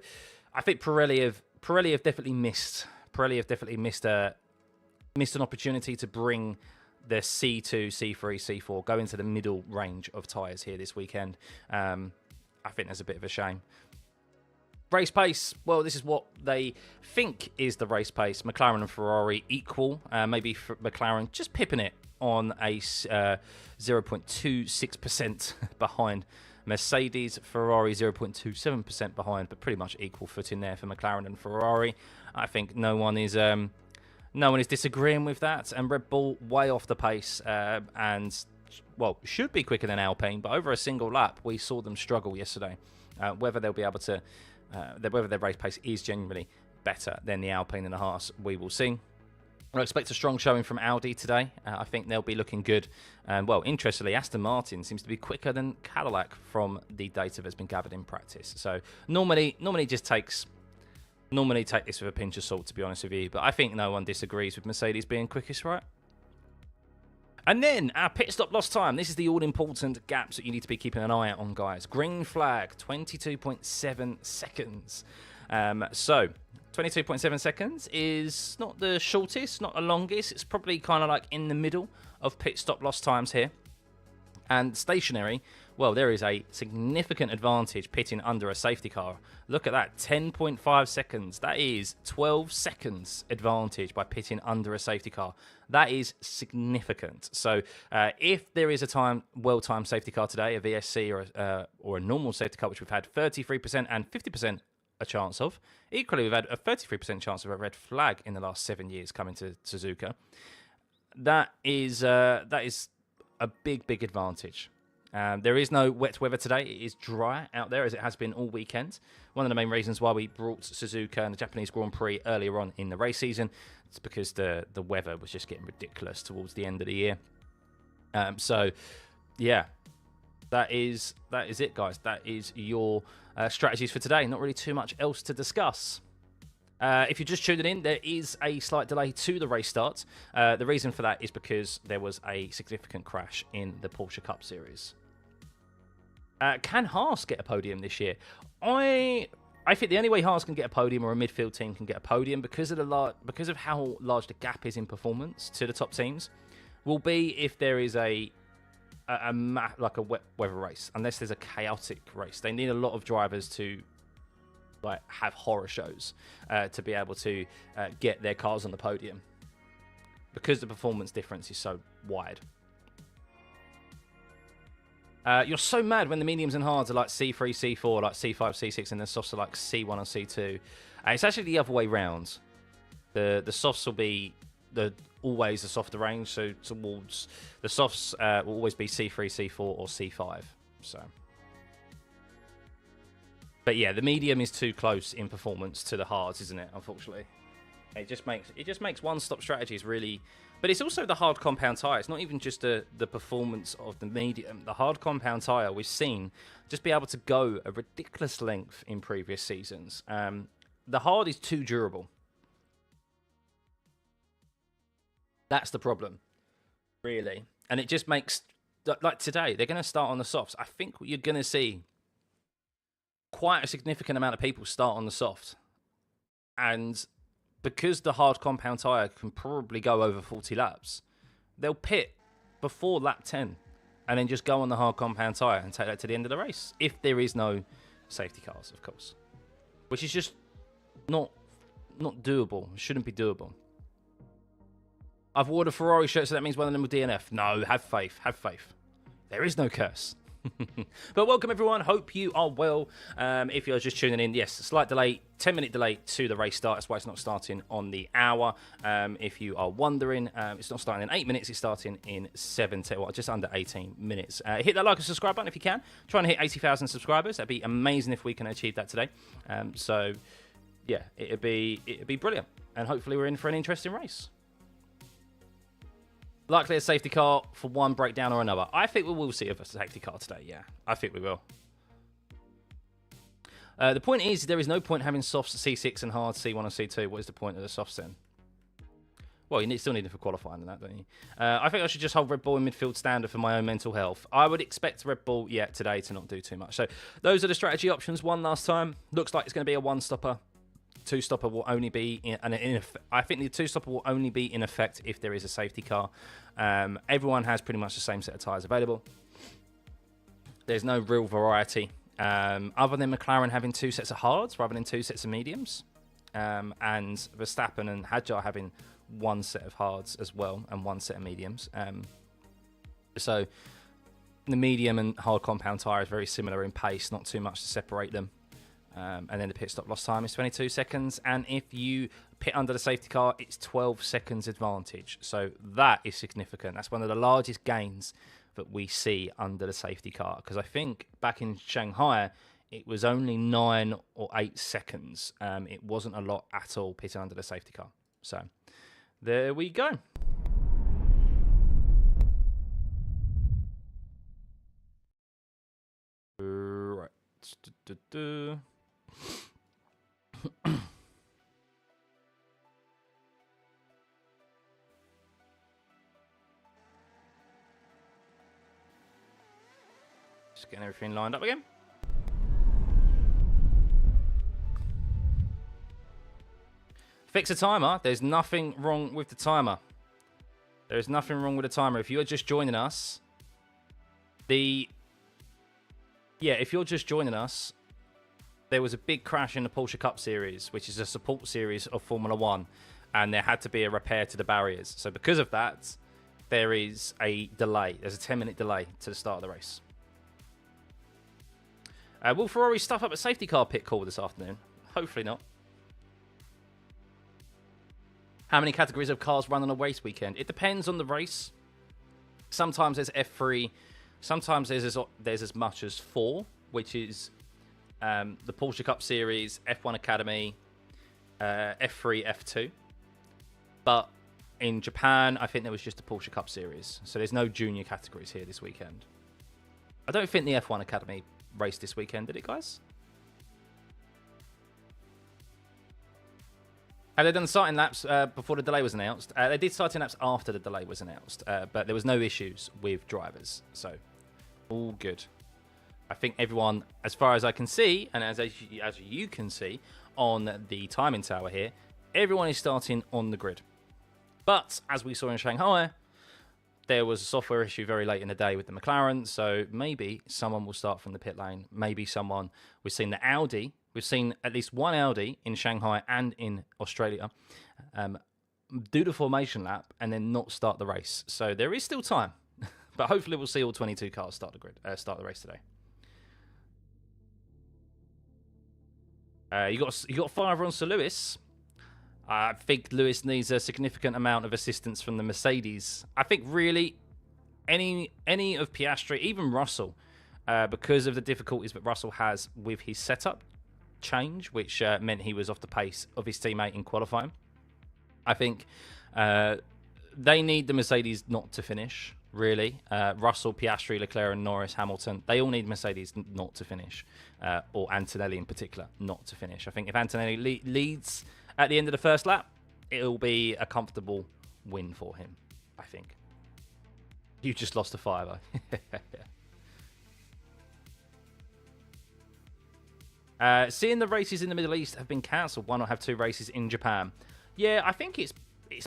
I think Pirelli have definitely missed an opportunity to bring the C2, C3, C4 go into the middle range of tyres here this weekend. I think there's a bit of a shame. Race pace, well, this is what they think is the race pace. McLaren and Ferrari equal. Maybe McLaren just pipping it on a 0.26% behind Mercedes. Ferrari 0.27% behind, but pretty much equal footing there for McLaren and Ferrari. I think no one is disagreeing with that. And Red Bull way off the pace, and well, should be quicker than Alpine, but over a single lap we saw them struggle yesterday. Whether they'll be able to whether their race pace is genuinely better than the Alpine and the Haas, we will see. I expect a strong showing from Audi today. I think they'll be looking good. Well, interestingly, Aston Martin seems to be quicker than Cadillac from the data that's been gathered in practice. So normally take this with a pinch of salt, to be honest with you. But I think no one disagrees with Mercedes being quickest, right? And then our pit stop lost time. This is the all-important gaps that you need to be keeping an eye out on, guys. Green flag, 22.7 seconds. So 22.7 seconds is not the shortest, not the longest. It's probably kind of like in the middle of pit stop lost times here. And stationary, well, there is a significant advantage pitting under a safety car. Look at that, 10.5 seconds. That is 12 seconds advantage by pitting under a safety car. That is significant. So if there is a well-timed safety car today, a VSC or a normal safety car, which we've had 33% and 50% a chance of, equally we've had a 33% chance of a red flag in the last 7 years coming to Suzuka. That is a big advantage. There is no wet weather today. It is dry out there, as it has been all weekend. One of the main reasons why we brought Suzuka and the Japanese Grand Prix earlier on in the race season is because the weather was just getting ridiculous towards the end of the year. So, yeah, that is it, guys. That is your strategies for today. Not really too much else to discuss. If you're just tuning in, there is a slight delay to the race start. The reason for that is because there was a significant crash in the Porsche Cup Series. Can Haas get a podium this year? I think the only way Haas can get a podium, or a midfield team can get a podium, because of how large the gap is in performance to the top teams, will be if there is like a wet weather race. Unless there's a chaotic race, they need a lot of drivers to have horror shows to be able to get their cars on the podium, because the performance difference is so wide. You're so mad when the mediums and hards are like C3, C4, like C5, C6, and the softs are like C1 or C2. It's actually the other way round. The softs will be always the softer range, so towards the softs will always be C3, C4, or C5. So. But yeah, the medium is too close in performance to the hards, isn't it? Unfortunately, it just makes one-stop strategies really. But it's also the hard compound tyre. It's not even just the performance of the medium. The hard compound tyre we've seen just be able to go a ridiculous length in previous seasons. The hard is too durable. That's the problem, really. And it just makes, like today, they're going to start on the softs. I think you're going to see quite a significant amount of people start on the soft. And because the hard compound tyre can probably go over 40 laps, they'll pit before lap 10 and then just go on the hard compound tyre and take that to the end of the race. If there is no safety cars, of course. Which is just not doable. Shouldn't be doable. I've worn a Ferrari shirt, so that means one of them will DNF. No, have faith. Have faith. There is no curse. But welcome, everyone. Hope you are well. If you're just tuning in, yes, a slight delay, 10-minute delay to the race start. That's why it's not starting on the hour. If you are wondering, it's not starting in 8 minutes. It's starting in 17, well, just under 18 minutes. Hit that like and subscribe button if you can. Trying to hit 80,000 subscribers. That'd be amazing if we can achieve that today. So, yeah, it'd be brilliant. And hopefully we're in for an interesting race. Likely a safety car for one breakdown or another. I think we will see a safety car today, yeah. I think we will. The point is, there is no point having softs C6 and hard C1 and C2. What is the point of the softs then? Well, you still need them for qualifying and that, don't you? I think I should just hold Red Bull in midfield standard for my own mental health. I would expect Red Bull, yeah, today to not do too much. So those are the strategy options. One last time. Looks like it's going to be a one-stopper. Two-stopper will only be I think the two-stopper will only be in effect if there is a safety car. Everyone has pretty much the same set of tyres available. There's no real variety other than McLaren having two sets of hards rather than two sets of mediums, and Verstappen and Hadjar having one set of hards as well and one set of mediums. So the medium and hard compound tyre is very similar in pace, not too much to separate them. And then the pit stop loss time is 22 seconds. And if you pit under the safety car, it's 12 seconds advantage. So that is significant. That's one of the largest gains that we see under the safety car. Because I think back in Shanghai, it was only 9 or 8 seconds. It wasn't a lot at all pitting under the safety car. So there we go. Right. Just getting everything lined up again. Fix a timer. There's nothing wrong with the timer. There is nothing wrong with the timer. If you're just joining us, if you're just joining us, there was a big crash in the Porsche Cup Series, which is a support series of Formula 1, and there had to be a repair to the barriers. So because of that, there is a delay. There's a 10-minute delay to the start of the race. Will Ferrari stuff up a safety car pit call this afternoon? Hopefully not. How many categories of cars run on a race weekend? It depends on the race. Sometimes there's F3. Sometimes there's as much as 4, which is the Porsche Cup Series, F1 Academy, F3, F2. But in Japan, I think there was just a Porsche Cup Series. So there's no junior categories here this weekend. I don't think the F1 Academy raced this weekend, did it, guys? Had they done starting laps before the delay was announced? They did starting laps after the delay was announced, but there was no issues with drivers. So all good. I think everyone, as far as I can see, and as you can see on the timing tower here, everyone is starting on the grid. But as we saw in Shanghai, there was a software issue very late in the day with the McLaren, so maybe someone will start from the pit lane. Maybe someone, we've seen the Audi, we've seen at least one Audi in Shanghai and in Australia do the formation lap and then not start the race. So there is still time, but hopefully we'll see all 22 cars start the race today. You got fire on Sir Lewis. I think Lewis needs a significant amount of assistance from the Mercedes. I think really any of Piastri, even Russell, because of the difficulties that Russell has with his setup change, which meant he was off the pace of his teammate in qualifying. I think they need the Mercedes not to finish, really. Russell, Piastri, Leclerc and Norris, Hamilton, they all need Mercedes not to finish, or Antonelli in particular not to finish. I think if Antonelli leads at the end of the first lap, it'll be a comfortable win for him, I think. You just lost a fire, though. Seeing the races in the Middle East have been cancelled, why not have 2 races in Japan? Yeah, I think it's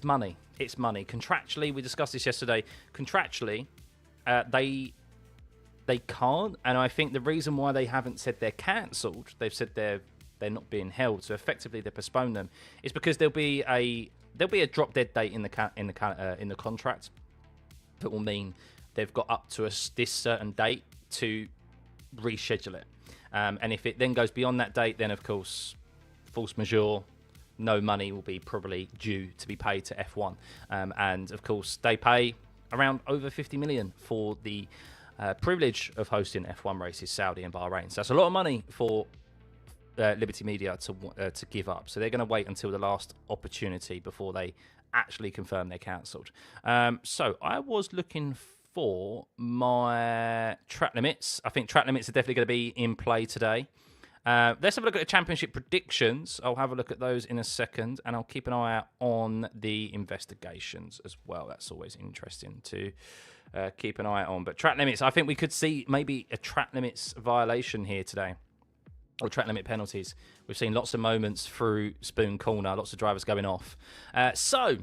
money. It's money. Contractually, we discussed this yesterday. Contractually, they can't, and I think the reason why they haven't said they're cancelled, they've said they're not being held, so effectively they postpone them, is because there'll be a drop dead date in the contract that will mean they've got up to this certain date to reschedule it, and if it then goes beyond that date, then of course force majeure, no money will be probably due to be paid to F1, and of course they pay around over 50 million for the privilege of hosting F1 races, Saudi and Bahrain. So that's a lot of money for Liberty Media to give up. So they're going to wait until the last opportunity before they actually confirm they're cancelled. So I was looking for my track limits. I think track limits are definitely going to be in play today. Let's have a look at the championship predictions. I'll have a look at those in a second, and I'll keep an eye out on the investigations as well. That's always interesting to keep an eye on. But track limits, I think we could see maybe a track limits violation here today, or track limit penalties. We've seen lots of moments through Spoon Corner, lots of drivers going off. So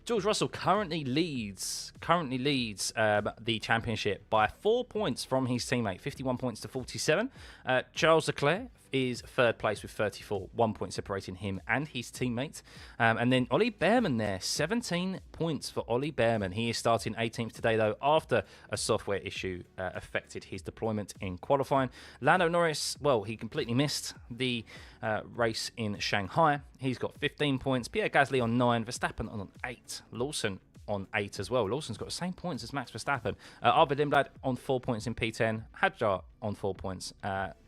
George Russell currently leads the championship by 4 points from his teammate, 51 points to 47. Charles Leclerc is third place with 34, 1 point separating him and his teammate. And then Ollie Behrman there, 17 points for Ollie Behrman. He is starting 18th today, though, after a software issue affected his deployment in qualifying. Lando Norris, well, he completely missed the race in Shanghai. He's got 15 points. Pierre Gasly on 9, Verstappen on 8, Lawson on 8 as well. Lawson's got the same points as Max Verstappen. Arvid Lindblad on 4 points in P10. Hadjar on 4 points.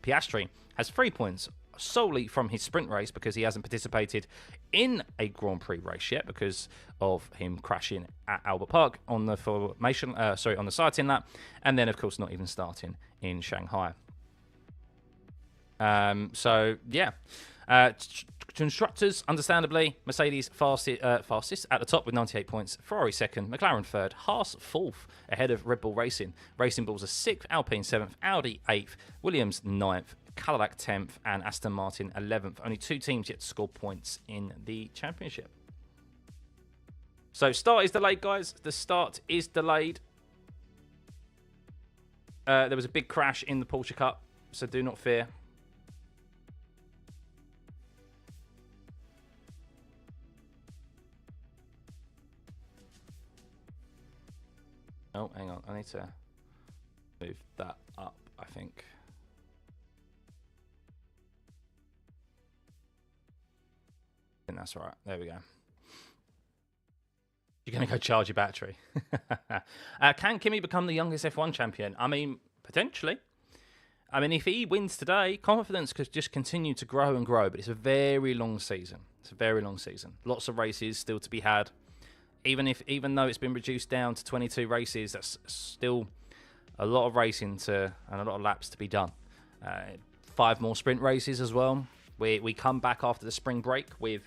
Piastri has 3 points solely from his sprint race because he hasn't participated in a Grand Prix race yet because of him crashing at Albert Park on the on the sighting lap, and then of course not even starting in Shanghai. So yeah. Constructors, understandably, Mercedes fastest at the top with 98 points, Ferrari second, McLaren third, Haas fourth ahead of Red Bull Racing. Racing Bulls are sixth, Alpine seventh, Audi eighth, Williams ninth, Cadillac 10th, and Aston Martin 11th. Only 2 teams yet to score points in the championship. So start is delayed, guys. The start is delayed. There was a big crash in the Porsche Cup, so do not fear. Oh, hang on. I need to move that up, I think. I think that's right. There we go. You're going to go charge your battery. Can Kimi become the youngest F1 champion? I mean, potentially. I mean, if he wins today, confidence could just continue to grow and grow, but it's a very long season. It's a very long season. Lots of races still to be had. Even though it's been reduced down to 22 races, that's still a lot of racing and a lot of laps to be done. 5 more sprint races as well. We come back after the spring break with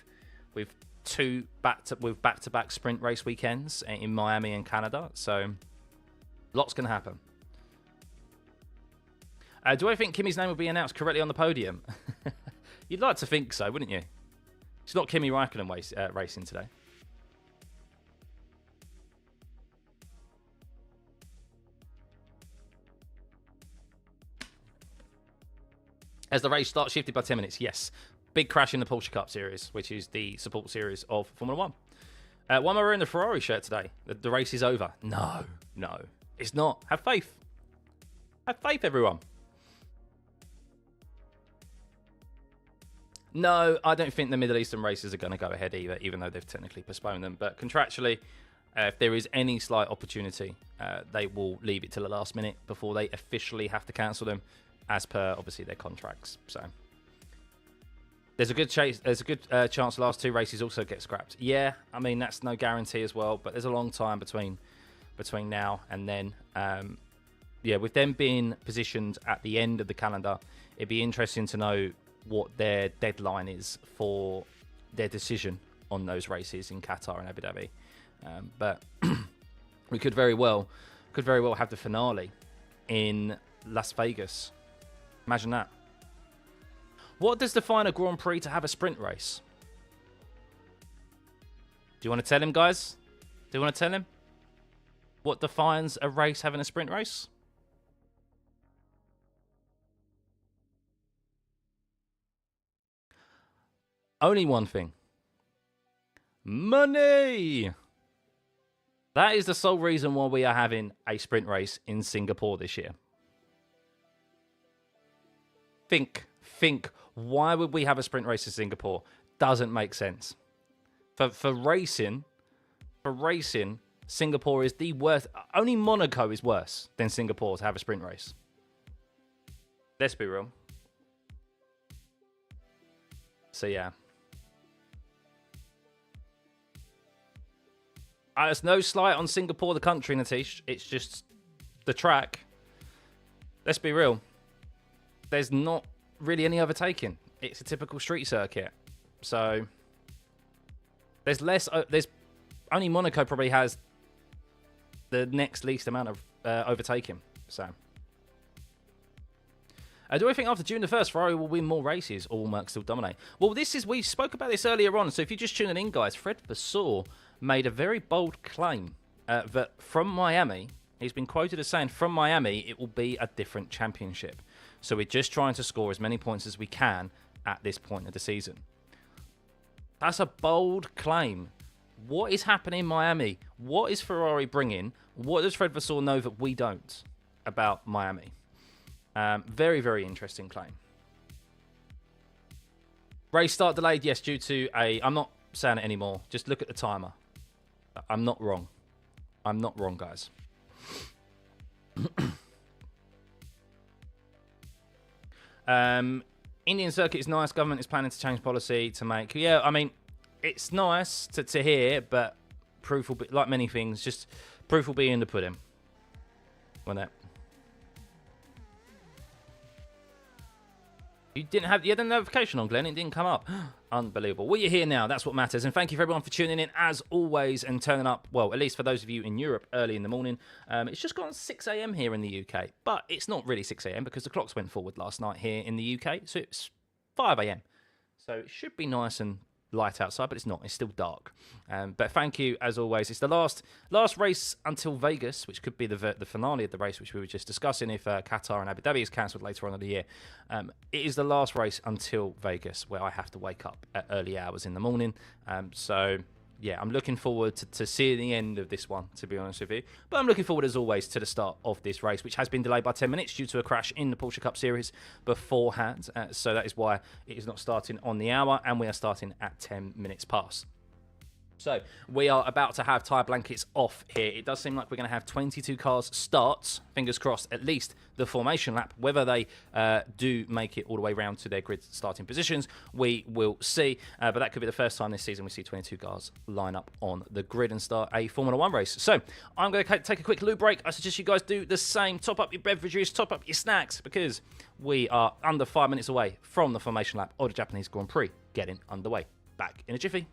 2 back-to-back sprint race weekends in Miami and Canada. So lots can happen. Do I think Kimi's name will be announced correctly on the podium? You'd like to think so, wouldn't you? It's not Kimi Raikkonen racing today. As the race starts, shifted by 10 minutes, yes. Big crash in the Porsche Cup Series, which is the support series of Formula 1. Why am I wearing the Ferrari shirt today? The race is over. No, it's not. Have faith. Have faith, everyone. No, I don't think the Middle Eastern races are going to go ahead either, even though they've technically postponed them. But contractually, if there is any slight opportunity, they will leave it till the last minute before they officially have to cancel them, as per obviously their contracts. So there's a good chance the last 2 races also get scrapped. Yeah, I mean that's no guarantee as well, but there's a long time between now and then. Yeah, with them being positioned at the end of the calendar, it'd be interesting to know what their deadline is for their decision on those races in Qatar and Abu Dhabi. But we could very well have the finale in Las Vegas. Imagine that. What does define a Grand Prix to have a sprint race? you want to tell him, guys? Do you want to tell him what defines a race having a sprint race? Only one thing. Money! That is the sole reason why we are having a sprint race in Singapore this year. Think. Why would we have a sprint race in Singapore? Doesn't make sense. For racing, Singapore is the worst. Only Monaco is worse than Singapore to have a sprint race. Let's be real. So yeah. There's no slight on Singapore, the country, Natish. It's just the track. Let's be real. There's not really any overtaking. It's a typical street circuit. So there's less. There's only Monaco probably has the next least amount of overtaking. So do I think after June the 1st, Ferrari will win more races or will Merc still dominate? Well, we spoke about this earlier on. So if you're just tuning in, guys, Fred Vasseur made a very bold claim that from Miami, he's been quoted as saying, from Miami, it will be a different championship. So we're just trying to score as many points as we can at this point of the season. That's a bold claim. What is happening in Miami? What is Ferrari bringing? What does Fred Vasseur know that we don't about Miami? Very, very interesting claim. Race start delayed, yes, due to a... I'm not saying it anymore. Just look at the timer. I'm not wrong. I'm not wrong, guys. Indian circuit is nice. Government is planning to change policy to make... Yeah, I mean, it's nice to hear, but proof will be... Like many things, just proof will be in the pudding. Won't it? You had a notification on, Glenn. It didn't come up. Unbelievable. Well, you're here now. That's what matters. And thank you for everyone for tuning in, as always, and turning up, well, at least for those of you in Europe, early in the morning. It's just gone 6 a.m. here in the UK. But it's not really 6 a.m. because the clocks went forward last night here in the UK. So it's 5 a.m. So it should be nice and light outside, but it's not. It's still dark. But thank you, as always. It's the last race until Vegas, which could be the finale of the race, which we were just discussing if Qatar and Abu Dhabi is cancelled later on in the year. It is the last race until Vegas, where I have to wake up at early hours in the morning. So, yeah, I'm looking forward to seeing the end of this one, to be honest with you. But I'm looking forward, as always, to the start of this race, which has been delayed by 10 minutes due to a crash in the Porsche Cup Series beforehand. So that is why it is not starting on the hour, and we are starting at 10 minutes past. So we are about to have tyre blankets off here. It does seem like we're going to have 22 cars start, fingers crossed, at least the formation lap. Whether they do make it all the way round to their grid starting positions, we will see. But that could be the first time this season we see 22 cars line up on the grid and start a Formula 1 race. So I'm going to take a quick loo break. I suggest you guys do the same. Top up your beverages, top up your snacks, because we are under 5 minutes away from the formation lap of the Japanese Grand Prix getting underway. Back in a jiffy.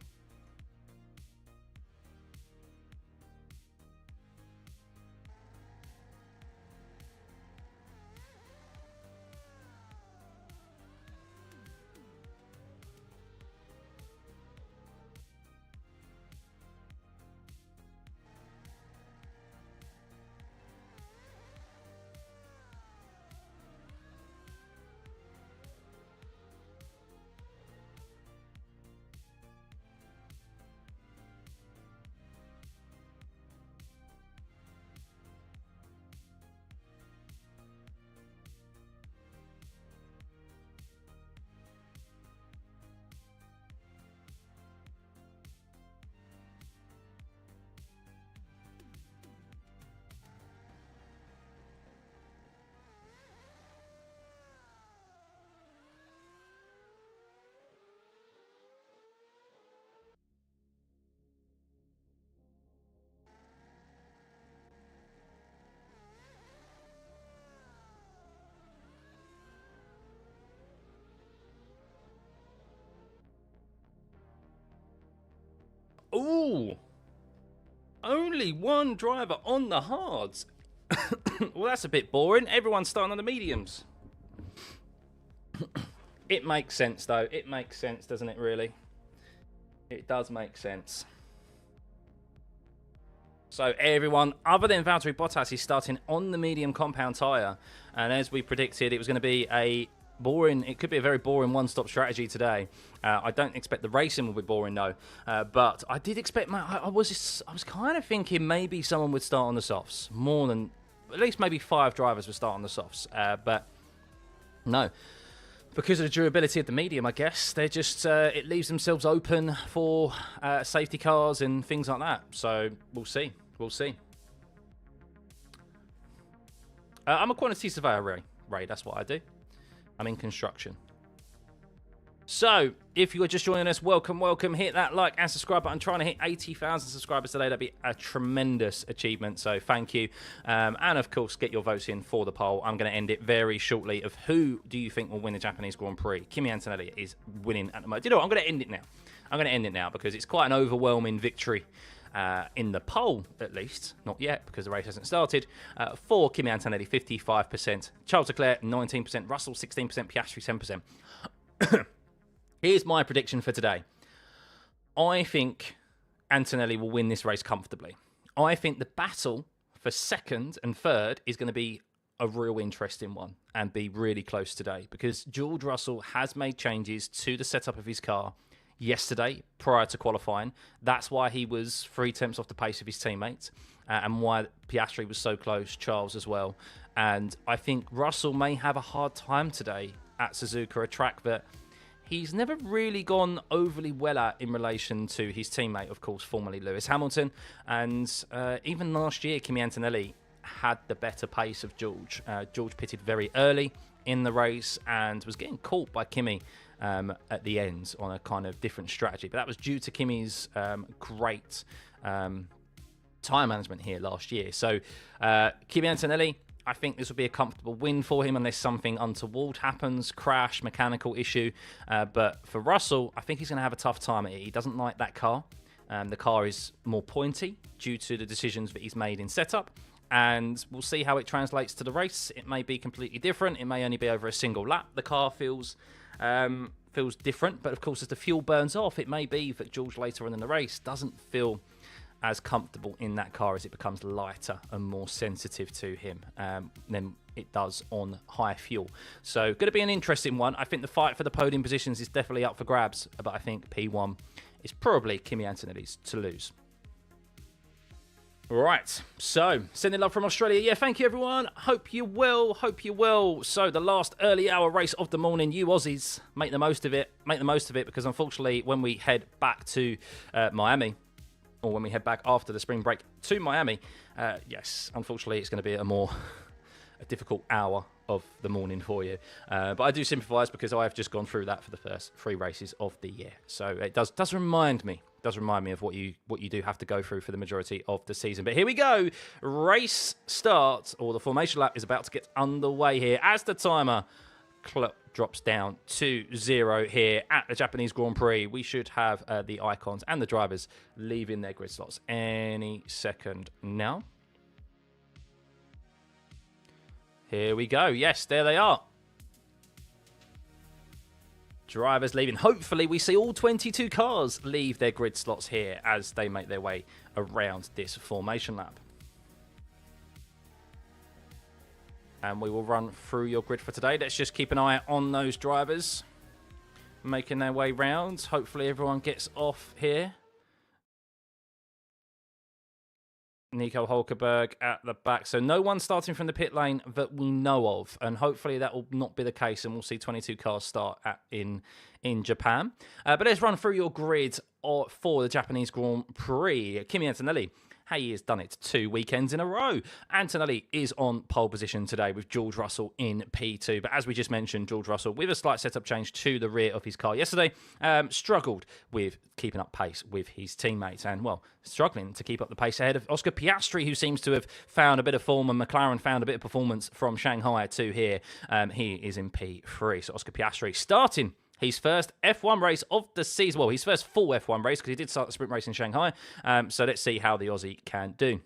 Ooh, only one driver on the hards. Well, that's a bit boring. Everyone's starting on the mediums. It makes sense, though. It makes sense, doesn't it, really? It does make sense. So everyone other than Valtteri Bottas is starting on the medium compound tyre. And as we predicted, it was going to be a boring, it could be a very boring one-stop strategy today. I don't expect the racing will be boring though. But I did expect, I was kind of thinking maybe someone would start on the softs. More than, at least maybe 5 drivers would start on the softs. But no. Because of the durability of the medium, I guess, they're just, it leaves themselves open for safety cars and things like that. So we'll see. We'll see. I'm a quantity surveyor, Ray. That's what I do. I'm in construction. So, if you are just joining us, welcome, welcome. Hit that like and subscribe button. Trying to hit 80,000 subscribers today. That'd be a tremendous achievement. So, thank you. And, of course, get your votes in for the poll. I'm going to end it very shortly of who do you think will win the Japanese Grand Prix. Kimi Antonelli is winning at the moment. You know what? I'm going to end it now. I'm going to end it now because it's quite an overwhelming victory. In the poll, at least, not yet because the race hasn't started, for Kimi Antonelli, 55%, Charles Leclerc, 19%, Russell, 16%, Piastri, 7%. Here's my prediction for today. I think Antonelli will win this race comfortably. I think the battle for second and third is going to be a real interesting one and be really close today because George Russell has made changes to the setup of his car yesterday prior to qualifying. That's why he was 3 tenths off the pace of his teammates and why Piastri was so close, Charles as well. And I think Russell may have a hard time today at Suzuka, a track that he's never really gone overly well at in relation to his teammate, of course, formerly Lewis Hamilton. And even last year, Kimi Antonelli had the better pace of George. George pitted very early in the race and was getting caught by Kimi at the end on a kind of different strategy. But that was due to Kimi's great tyre management here last year. So Kimi Antonelli, I think this will be a comfortable win for him unless something untoward happens, crash, mechanical issue. But for Russell, I think he's going to have a tough time at it. He doesn't like that car. The car is more pointy due to the decisions that he's made in setup. And we'll see how it translates to the race. It may be completely different. It may only be over a single lap. The car feels different, but of course as the fuel burns off, it may be that George later on in the race doesn't feel as comfortable in that car as it becomes lighter and more sensitive to him than it does on high fuel. So going to be an interesting one. I think the fight for the podium positions is definitely up for grabs, but I think P1 is probably Kimi Antonelli's to lose. Right, so sending love from Australia. Yeah, thank you everyone. Hope you will. Hope you will. So the last early hour race of the morning, you Aussies, make the most of it. Make the most of it because unfortunately when we head back to Miami, or when we head back after the spring break to Miami, yes, unfortunately it's going to be a difficult hour of the morning for you. But I do sympathise because I have just gone through that for the first 3 races of the year. So it does remind me of what you do have to go through for the majority of the season. But here we go. Race start, or the formation lap is about to get underway here as the timer clock drops down to 0 here at the Japanese Grand Prix. We should have the icons and the drivers leaving their grid slots any second now. Here we go. Yes, there they are. Drivers leaving. Hopefully we see all 22 cars leave their grid slots here as they make their way around this formation lap. And we will run through your grid for today. Let's just keep an eye on those drivers making their way round. Hopefully everyone gets off here. Nico Hulkenberg at the back. So no one starting from the pit lane that we know of. And hopefully that will not be the case. And we'll see 22 cars start in Japan. But let's run through your grid for the Japanese Grand Prix. Kimi Antonelli. He has done it 2 weekends in a row. Antonelli is on pole position today with George Russell in P2. But as we just mentioned, George Russell, with a slight setup change to the rear of his car yesterday, struggled with keeping up pace with his teammates and, well, struggling to keep up the pace ahead of Oscar Piastri, who seems to have found a bit of form, and McLaren found a bit of performance from Shanghai to here. He is in P3. So Oscar Piastri starting his first F1 race of the season. Well, his first full F1 race because he did start the sprint race in Shanghai. So let's see how the Aussie can do.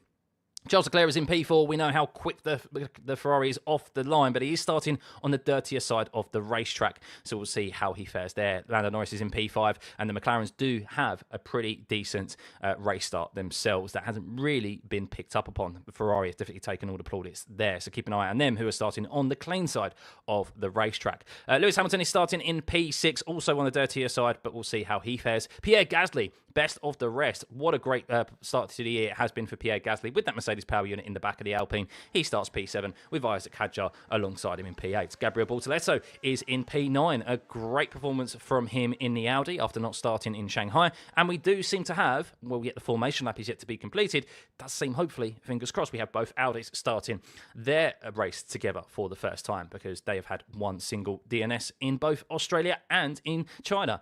Charles Leclerc is in P4. We know how quick the Ferrari is off the line, but he is starting on the dirtier side of the racetrack. So we'll see how he fares there. Lando Norris is in P5, and the McLarens do have a pretty decent race start themselves. That hasn't really been picked up upon. The Ferrari has definitely taken all the plaudits there, so keep an eye on them, who are starting on the clean side of the racetrack. Lewis Hamilton is starting in P6, also on the dirtier side, but we'll see how he fares. Pierre Gasly, best of the rest. What a great start to the year it has been for Pierre Gasly with that Mercedes power unit in the back of the Alpine. He starts P7 with Isaac Hadjar alongside him in P8. Gabriel Bortoleto is in P9. A great performance from him in the Audi after not starting in Shanghai. And we do seem to have, well, yet the formation lap is yet to be completed. Does seem, hopefully, fingers crossed, we have both Audis starting their race together for the first time, because they have had one single DNS in both Australia and in China.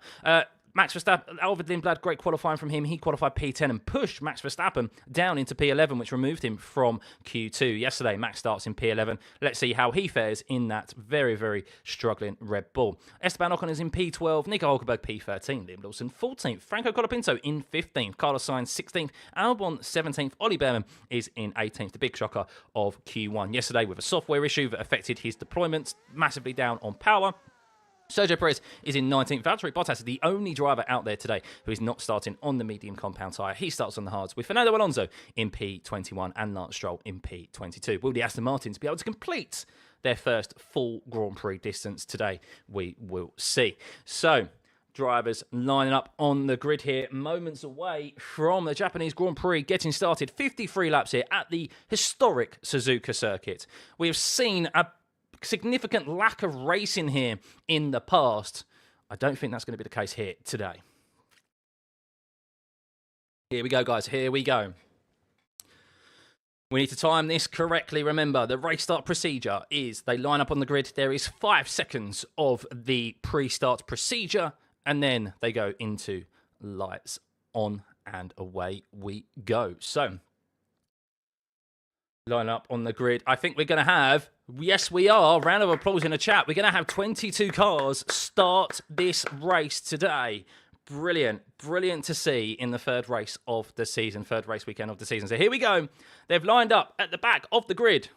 Max Verstappen, Alfred Lindblad, great qualifying from him. He qualified P10 and pushed Max Verstappen down into P11, which removed him from Q2. Yesterday, Max starts in P11. Let's see how he fares in that very, very struggling Red Bull. Esteban Ocon is in P12. Nico Hulkenberg, P13. Liam Lawson, 14th. Franco Colapinto in 15th. Carlos Sainz, 16th. Albon, 17th. Ollie Behrman is in 18th. The big shocker of Q1. Yesterday, with a software issue that affected his deployments, massively down on power. Sergio Perez is in 19th. Valtteri Bottas is the only driver out there today who is not starting on the medium compound tyre. He starts on the hards, with Fernando Alonso in P21 and Lance Stroll in P22. Will the Aston Martins be able to complete their first full Grand Prix distance today? We will see. So, drivers lining up on the grid here, moments away from the Japanese Grand Prix getting started. 53 laps here at the historic Suzuka circuit. We have seen a significant lack of racing here in the past. I don't think that's going to be the case here today. Here we go, guys. Here we go. We need to time this correctly. Remember, the race start procedure is they line up on the grid. There is 5 seconds of the pre-start procedure, and then they go into lights on, and away we go. So, line up on the grid. I think we're going to have, yes we are, round of applause in the chat. We're going to have 22 cars start this race today. Brilliant. Brilliant to see in the third race of the season, third race weekend of the season. So here we go. They've lined up at the back of the grid.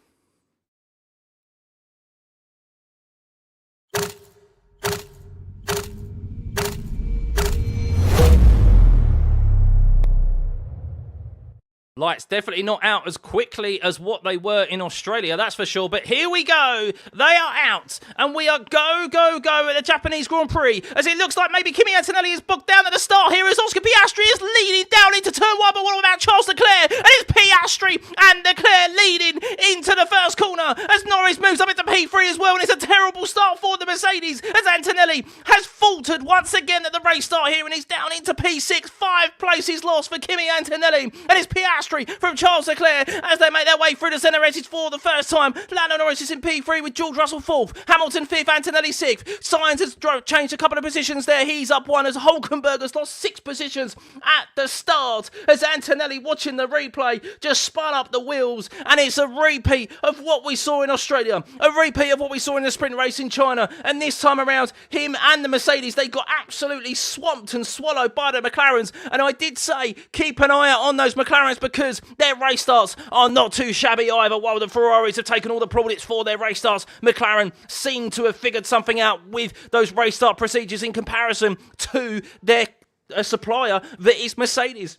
Lights definitely not out as quickly as what they were in Australia, that's for sure. But here we go. They are out. And we are go, go, go at the Japanese Grand Prix. As it looks like maybe Kimi Antonelli is bogged down at the start here as Oscar Piastri is leading down into turn 1. But what about Charles Leclerc? And it's Piastri and Leclerc leading into the first corner as Norris moves up into P3 as well. And it's a terrible start for the Mercedes as Antonelli has faltered once again at the race start here. And he's down into P6. 5 places lost for Kimi Antonelli. And it's Piastri from Charles Leclerc as they make their way through the centre edges for the first time. Lando Norris is in P3 with George Russell 4th, Hamilton 5th, Antonelli 6th. Sainz has changed a couple of positions there. He's up 1 as Hulkenberg has lost 6 positions at the start as Antonelli, watching the replay, just spun up the wheels, and it's a repeat of what we saw in Australia, a repeat of what we saw in the sprint race in China, and this time around him and the Mercedes, they got absolutely swamped and swallowed by the McLarens. And I did say keep an eye out on those McLarens because their race starts are not too shabby either. While the Ferraris have taken all the plaudits for their race starts, McLaren seem to have figured something out with those race start procedures in comparison to their supplier, that is Mercedes.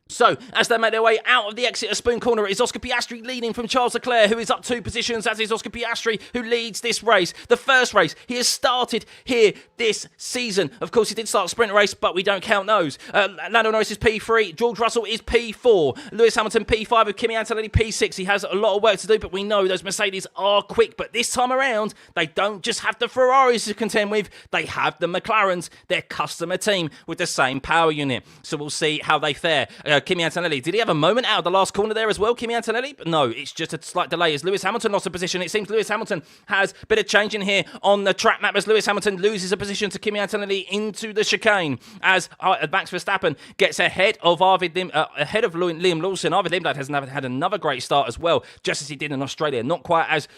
So, as they make their way out of the exit of Spoon Corner, it is Oscar Piastri leading from Charles Leclerc, who is up 2 positions, as is Oscar Piastri, who leads this race. The first race he has started here this season. Of course, he did start a sprint race, but we don't count those. Lando Norris is P3, George Russell is P4, Lewis Hamilton P5 with Kimi Antonelli P6. He has a lot of work to do, but we know those Mercedes are quick. But this time around, they don't just have the Ferraris to contend with, they have the McLarens, their customer team, with the same power unit. So we'll see how they fare. Kimi Antonelli, did he have a moment out of the last corner there as well, Kimi Antonelli? But no, it's just a slight delay as Lewis Hamilton lost a position. It seems Lewis Hamilton has a bit of change in here on the track map as Lewis Hamilton loses a position to Kimi Antonelli into the chicane as Max Verstappen gets ahead of Liam Lawson. Arvid Lindblad has had another great start as well, just as he did in Australia. Not quite as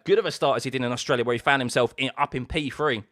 good of a start as he did in Australia, where he found himself up in P3.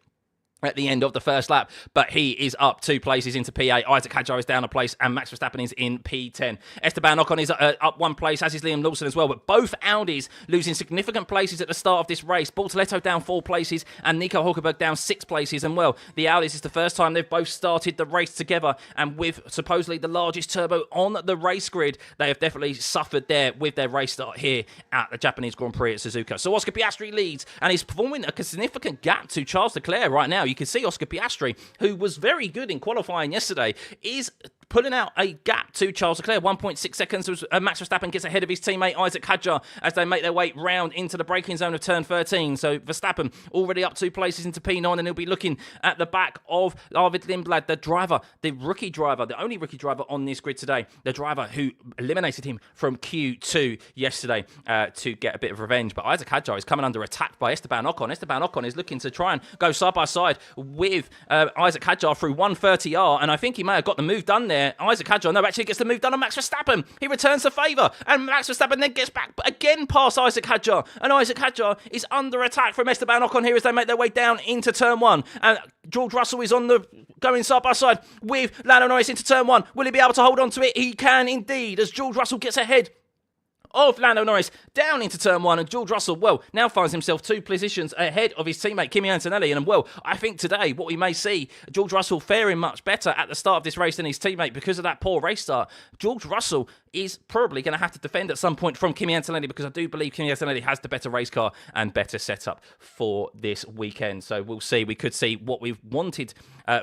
at the end of the first lap, but he is up 2 places into P8. Isaac Hadjar is down a place, and Max Verstappen is in P10. Esteban Ocon is up 1 place, as is Liam Lawson as well, but both Audis losing significant places at the start of this race. Bortoletto down 4 places, and Nico Hulkenberg down 6 places, and well, the Audis is the first time they've both started the race together, and with supposedly the largest turbo on the race grid, they have definitely suffered there with their race start here at the Japanese Grand Prix at Suzuka. So Oscar Piastri leads, and he's performing a significant gap to Charles Leclerc right now. You can see Oscar Piastri, who was very good in qualifying yesterday, is pulling out a gap to Charles Leclerc. 1.6 seconds as Max Verstappen gets ahead of his teammate Isaac Hadjar as they make their way round into the braking zone of turn 13. So Verstappen already up 2 places into P9, and he'll be looking at the back of Arvid Lindblad, the driver, the rookie driver, the only rookie driver on this grid today, the driver who eliminated him from Q2 yesterday to get a bit of revenge. But Isaac Hadjar is coming under attack by Esteban Ocon. Esteban Ocon is looking to try and go side by side with Isaac Hadjar through 130R, and I think he may have got the move done there. Isaac Hadjar, no, actually gets the move done on Max Verstappen. He returns the favour, and Max Verstappen then gets back again past Isaac Hadjar, and Isaac Hadjar is under attack from Esteban Ocon here as they make their way down into turn 1, and George Russell is on the going side by side with Lando Norris into turn 1. Will he be able to hold on to it? He can indeed, as George Russell gets ahead of Lando Norris down into turn 1, and George Russell, well, now finds himself 2 positions ahead of his teammate Kimi Antonelli, and well, I think today what we may see, George Russell faring much better at the start of this race than his teammate because of that poor race start. George Russell is probably going to have to defend at some point from Kimi Antonelli, because I do believe Kimi Antonelli has the better race car and better setup for this weekend. So we'll see. We could see what we've wanted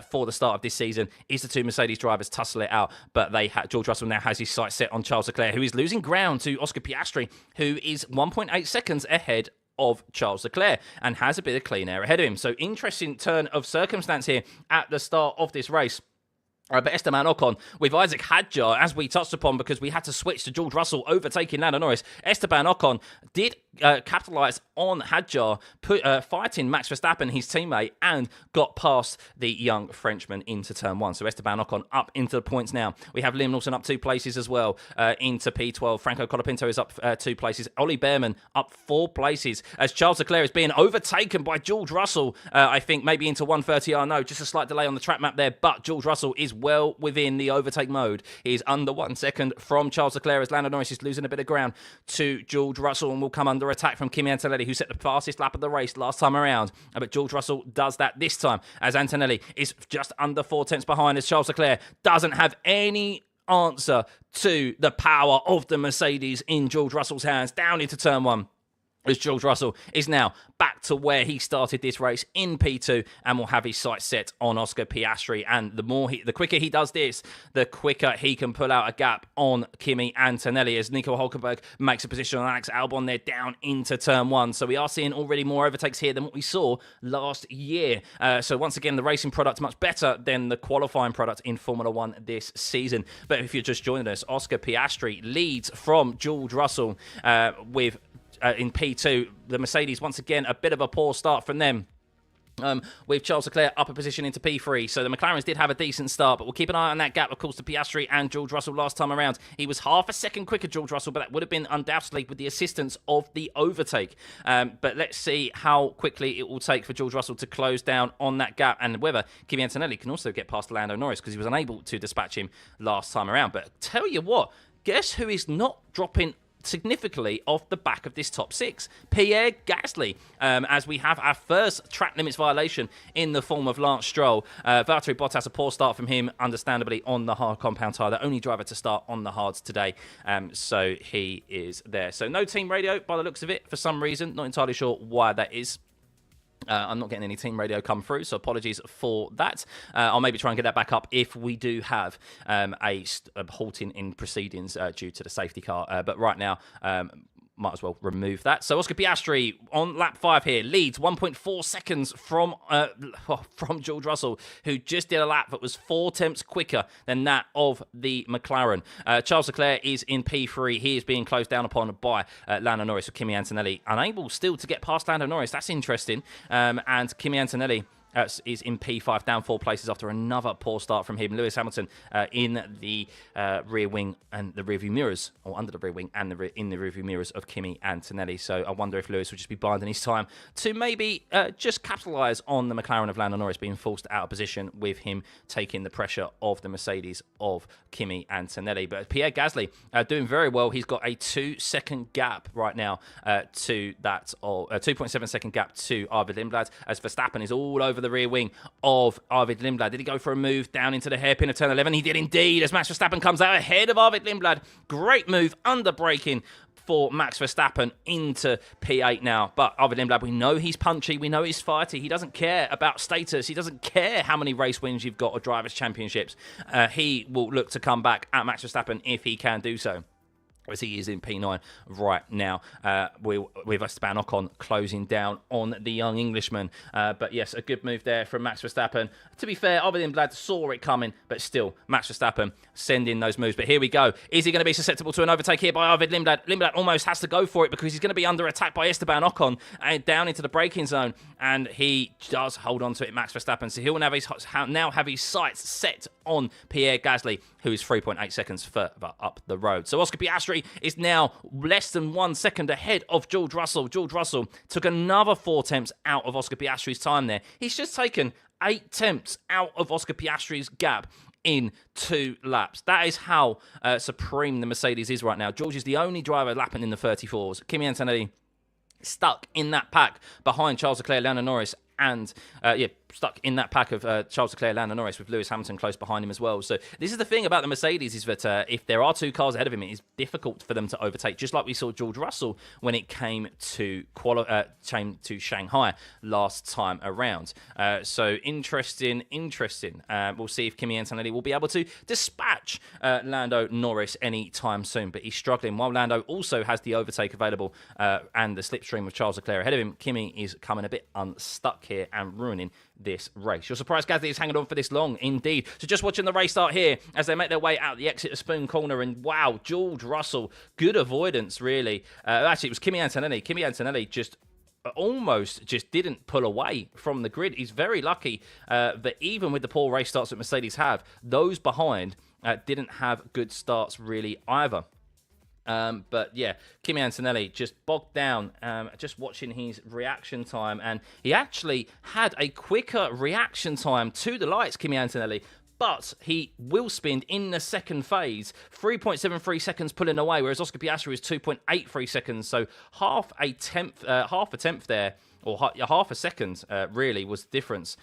for the start of this season is the 2 Mercedes drivers tussle it out, but George Russell now has his sights set on Charles Leclerc, who is losing ground to Oscar Piastri, who is 1.8 seconds ahead of Charles Leclerc and has a bit of clean air ahead of him. So interesting turn of circumstance here at the start of this race. But Esteban Ocon with Isaac Hadjar, as we touched upon, because we had to switch to George Russell overtaking Lando Norris. Esteban Ocon did capitalise on Hadjar, fighting Max Verstappen, his teammate, and got past the young Frenchman into turn 1. So Esteban Ocon up into the points now. We have Liam Lawson up 2 places as well into P12. Franco Colapinto is up 2 places. Ollie Behrman up 4 places as Charles Leclerc is being overtaken by George Russell. I think maybe into 130R. No, just a slight delay on the track map there, but George Russell is well within the overtake mode. He is under 1 second from Charles Leclerc as Lando Norris is losing a bit of ground to George Russell and will come under attack from Kimi Antonelli, who set the fastest lap of the race last time around. But George Russell does that this time as Antonelli is just under 4 tenths behind as Charles Leclerc doesn't have any answer to the power of the Mercedes in George Russell's hands down into turn 1. As George Russell is now back to where he started this race in P2 and will have his sights set on Oscar Piastri. And the quicker he does this, the quicker he can pull out a gap on Kimi Antonelli as Nico Hulkenberg makes a position on Alex Albon there down into turn 1. So we are seeing already more overtakes here than what we saw last year. So once again, the racing product much better than the qualifying product in Formula 1 this season. But if you're just joining us, Oscar Piastri leads from George Russell with in P2. The Mercedes, once again, a bit of a poor start from them. With Charles Leclerc up a position into P3. So the McLarens did have a decent start, but we'll keep an eye on that gap, of course, to Piastri and George Russell last time around. He was half a second quicker, George Russell, but that would have been undoubtedly with the assistance of the overtake. But let's see how quickly it will take for George Russell to close down on that gap and whether Kimi Antonelli can also get past Lando Norris because he was unable to dispatch him last time around. But tell you what, guess who is not dropping significantly off the back of this top 6? Pierre Gasly, as we have our first track limits violation in the form of Lance Stroll. Valtteri Bottas, a poor start from him, understandably, on the hard compound tyre, the only driver to start on the hards today, so he is there. So no team radio by the looks of it for some reason, not entirely sure why that is. I'm not getting any team radio come through, so apologies for that. I'll maybe try and get that back up if we do have a halting in proceedings due to the safety car. But right now, might as well remove that. So Oscar Piastri on lap 5 here leads 1.4 seconds from George Russell, who just did a lap that was 4 tenths quicker than that of the McLaren. Charles Leclerc is in P3. He is being closed down upon by Lando Norris with Kimi Antonelli unable still to get past Lando Norris. That's interesting. And Kimi Antonelli is in P5, down 4 places after another poor start from him. Lewis Hamilton in the rear wing and the rearview mirrors, or under the rear wing and in the rearview mirrors of Kimi Antonelli. So I wonder if Lewis would just be biding his time to maybe just capitalise on the McLaren of Lando Norris being forced out of position, with him taking the pressure of the Mercedes of Kimi Antonelli. But Pierre Gasly doing very well. He's got a 2-second gap right now to that, or a 2.7-second gap to Arvid Lindblad, as Verstappen is all over the rear wing of Arvid Lindblad. Did he go for a move down into the hairpin of turn 11? He did indeed, as Max Verstappen comes out ahead of Arvid Lindblad. Great move, under braking for Max Verstappen into P8 now. But Arvid Lindblad, we know he's punchy, we know he's fighty. He doesn't care about status. He doesn't care how many race wins you've got or drivers' championships. He will look to come back at Max Verstappen if he can do so, as he is in P9 right now, with Esteban Ocon closing down on the young Englishman. But yes, a good move there from Max Verstappen. To be fair, Arvid Lindblad saw it coming, but still, Max Verstappen sending those moves. But here we go. Is he going to be susceptible to an overtake here by Arvid Lindblad? Lindblad almost has to go for it, because he's going to be under attack by Esteban Ocon and down into the braking zone. And he does hold on to it, Max Verstappen. So he'll now have his sights set on Pierre Gasly, who is 3.8 seconds further up the road. So Oscar Piastri is now less than 1 second ahead of George Russell. George Russell took another 4 tenths out of Oscar Piastri's time there. He's just taken 8 tenths out of Oscar Piastri's gap in 2 laps. That is how supreme the Mercedes is right now. George is the only driver lapping in the 34s. Kimi Antonelli stuck in that pack behind Charles Leclerc, Lando Norris, and stuck in that pack of Charles Leclerc, Lando Norris, with Lewis Hamilton close behind him as well. So this is the thing about the Mercedes, is that if there are 2 cars ahead of him, it is difficult for them to overtake, just like we saw George Russell when it came to Shanghai last time around. So interesting. We'll see if Kimi Antonelli will be able to dispatch Lando Norris anytime soon, but he's struggling. While Lando also has the overtake available and the slipstream of Charles Leclerc ahead of him, Kimi is coming a bit unstuck here and ruining this race. You're surprised Gasly is hanging on for this long, indeed. So just watching the race start here as they make their way out the exit of Spoon Corner, and wow, George Russell, good avoidance, really. Actually, it was Kimi Antonelli. Kimi Antonelli just almost didn't pull away from the grid. He's very lucky that even with the poor race starts that Mercedes have, those behind didn't have good starts really either. But yeah, Kimi Antonelli just bogged down, just watching his reaction time, and he actually had a quicker reaction time to the lights, Kimi Antonelli, but he will spin in the second phase, 3.73 seconds pulling away, whereas Oscar Piastri was 2.83 seconds, so half a tenth there, or half a second, really, was the difference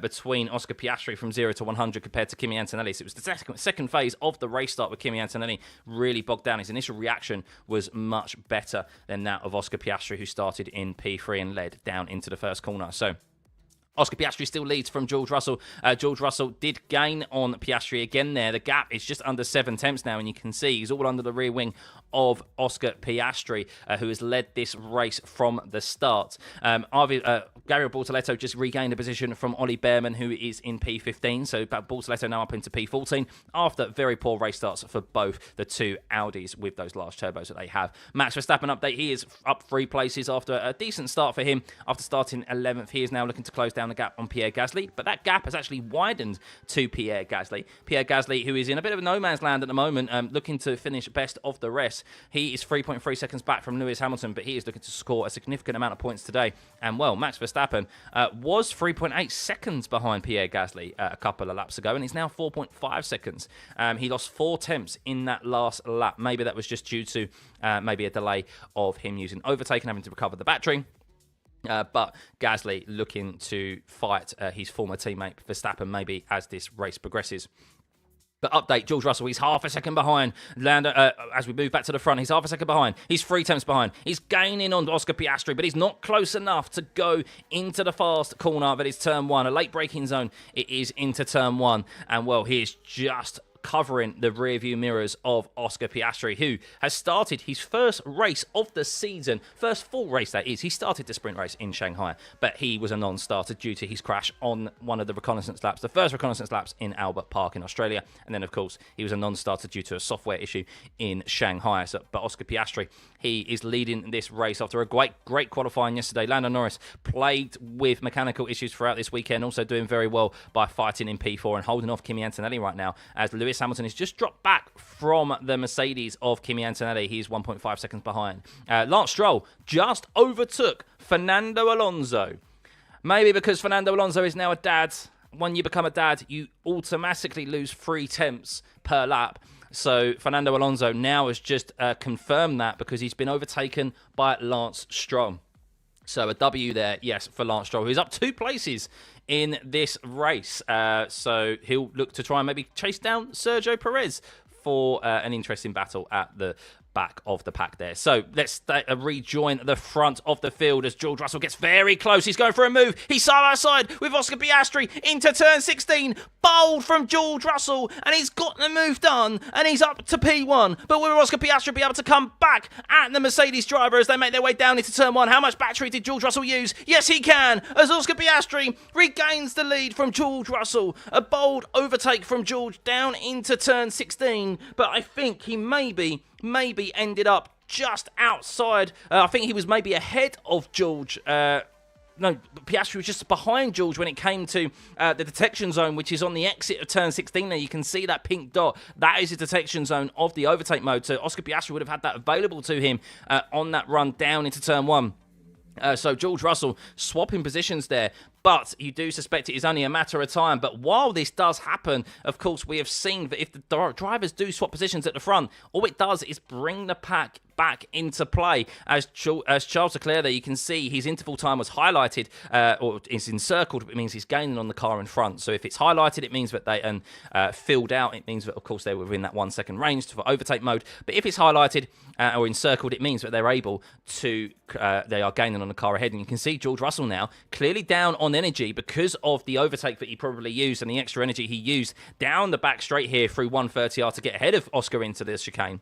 between Oscar Piastri from 0 to 100 compared to Kimi Antonelli. So it was the second phase of the race start with Kimi Antonelli really bogged down. His initial reaction was much better than that of Oscar Piastri, who started in P3 and led down into the first corner. So Oscar Piastri still leads from George Russell. George Russell did gain on Piastri again there. The gap is just under 7 tenths now, and you can see he's all under the rear wing of Oscar Piastri, who has led this race from the start. Gabriel Bortoleto just regained a position from Ollie Behrman, who is in P15. So Bortoleto now up into P14 after very poor race starts for both the 2 Audis with those large turbos that they have. Max Verstappen update. He is up 3 places after a decent start for him. After starting 11th, he is now looking to close down the gap on Pierre Gasly, but that gap has actually widened to Pierre Gasly. Pierre Gasly, who is in a bit of a no man's land at the moment, looking to finish best of the rest. He is 3.3 seconds back from Lewis Hamilton, but he is looking to score a significant amount of points today. And well, Max Verstappen was 3.8 seconds behind Pierre Gasly a couple of laps ago, and he's now 4.5 seconds. He lost 4 tenths in that last lap. Maybe that was just due to maybe a delay of him using overtake and having to recover the battery. But Gasly looking to fight his former teammate Verstappen maybe as this race progresses. But update, George Russell, he's half a second behind. Lando, as we move back to the front, he's half a second behind. He's 3 tenths behind. He's gaining on Oscar Piastri, but he's not close enough to go into the fast corner that is turn 1. A late braking zone, it is into turn 1. And well, he is just covering the rear view mirrors of Oscar Piastri, who has started his first race of the season, first full race that is. He started the sprint race in Shanghai, but he was a non-starter due to his crash on one of the reconnaissance laps, the first reconnaissance laps in Albert Park in Australia. And then, of course, he was a non-starter due to a software issue in Shanghai. But Oscar Piastri, he is leading this race after a great qualifying yesterday. Lando Norris plagued with mechanical issues throughout this weekend, also doing very well by fighting in P4 and holding off Kimi Antonelli right now, as Lewis Hamilton has just dropped back from the Mercedes of Kimi Antonelli. He's 1.5 seconds behind. Lance Stroll just overtook Fernando Alonso. Maybe because Fernando Alonso is now a dad. When you become a dad, you automatically lose 3 tenths per lap. So Fernando Alonso now has just confirmed that because he's been overtaken by Lance Stroll. So a W there, yes, for Lance Stroll, who's up 2 places in this race. So he'll look to try and maybe chase down Sergio Perez for an interesting battle at the back of the pack there. So let's rejoin the front of the field as George Russell gets very close. He's going for a move. He's side by side with Oscar Piastri into turn 16. Bold from George Russell, and he's got the move done, and he's up to P1. But will Oscar Piastri be able to come back at the Mercedes driver as they make their way down into turn 1? How much battery did George Russell use? Yes, he can, as Oscar Piastri regains the lead from George Russell. A bold overtake from George down into turn 16, but I think he maybe ended up just outside. I think he was maybe ahead of George. No, Piastri was just behind George when it came to the detection zone, which is on the exit of turn 16 there. You can see that pink dot. That is the detection zone of the overtake mode. So Oscar Piastri would have had that available to him on that run down into turn 1. So George Russell swapping positions there. But you do suspect it is only a matter of time. But while this does happen, of course, we have seen that if the drivers do swap positions at the front, all it does is bring the pack back into play. As Charles Leclerc there, you can see his interval time was highlighted, or is encircled. It means he's gaining on the car in front. So if it's highlighted, it means that they filled out. It means that, of course, they were within that 1 second range for overtake mode. But if it's highlighted or encircled, it means that they're able to, they are gaining on the car ahead. And you can see George Russell now clearly down on energy because of the overtake that he probably used and the extra energy he used down the back straight here through 130R to get ahead of Oscar into this chicane.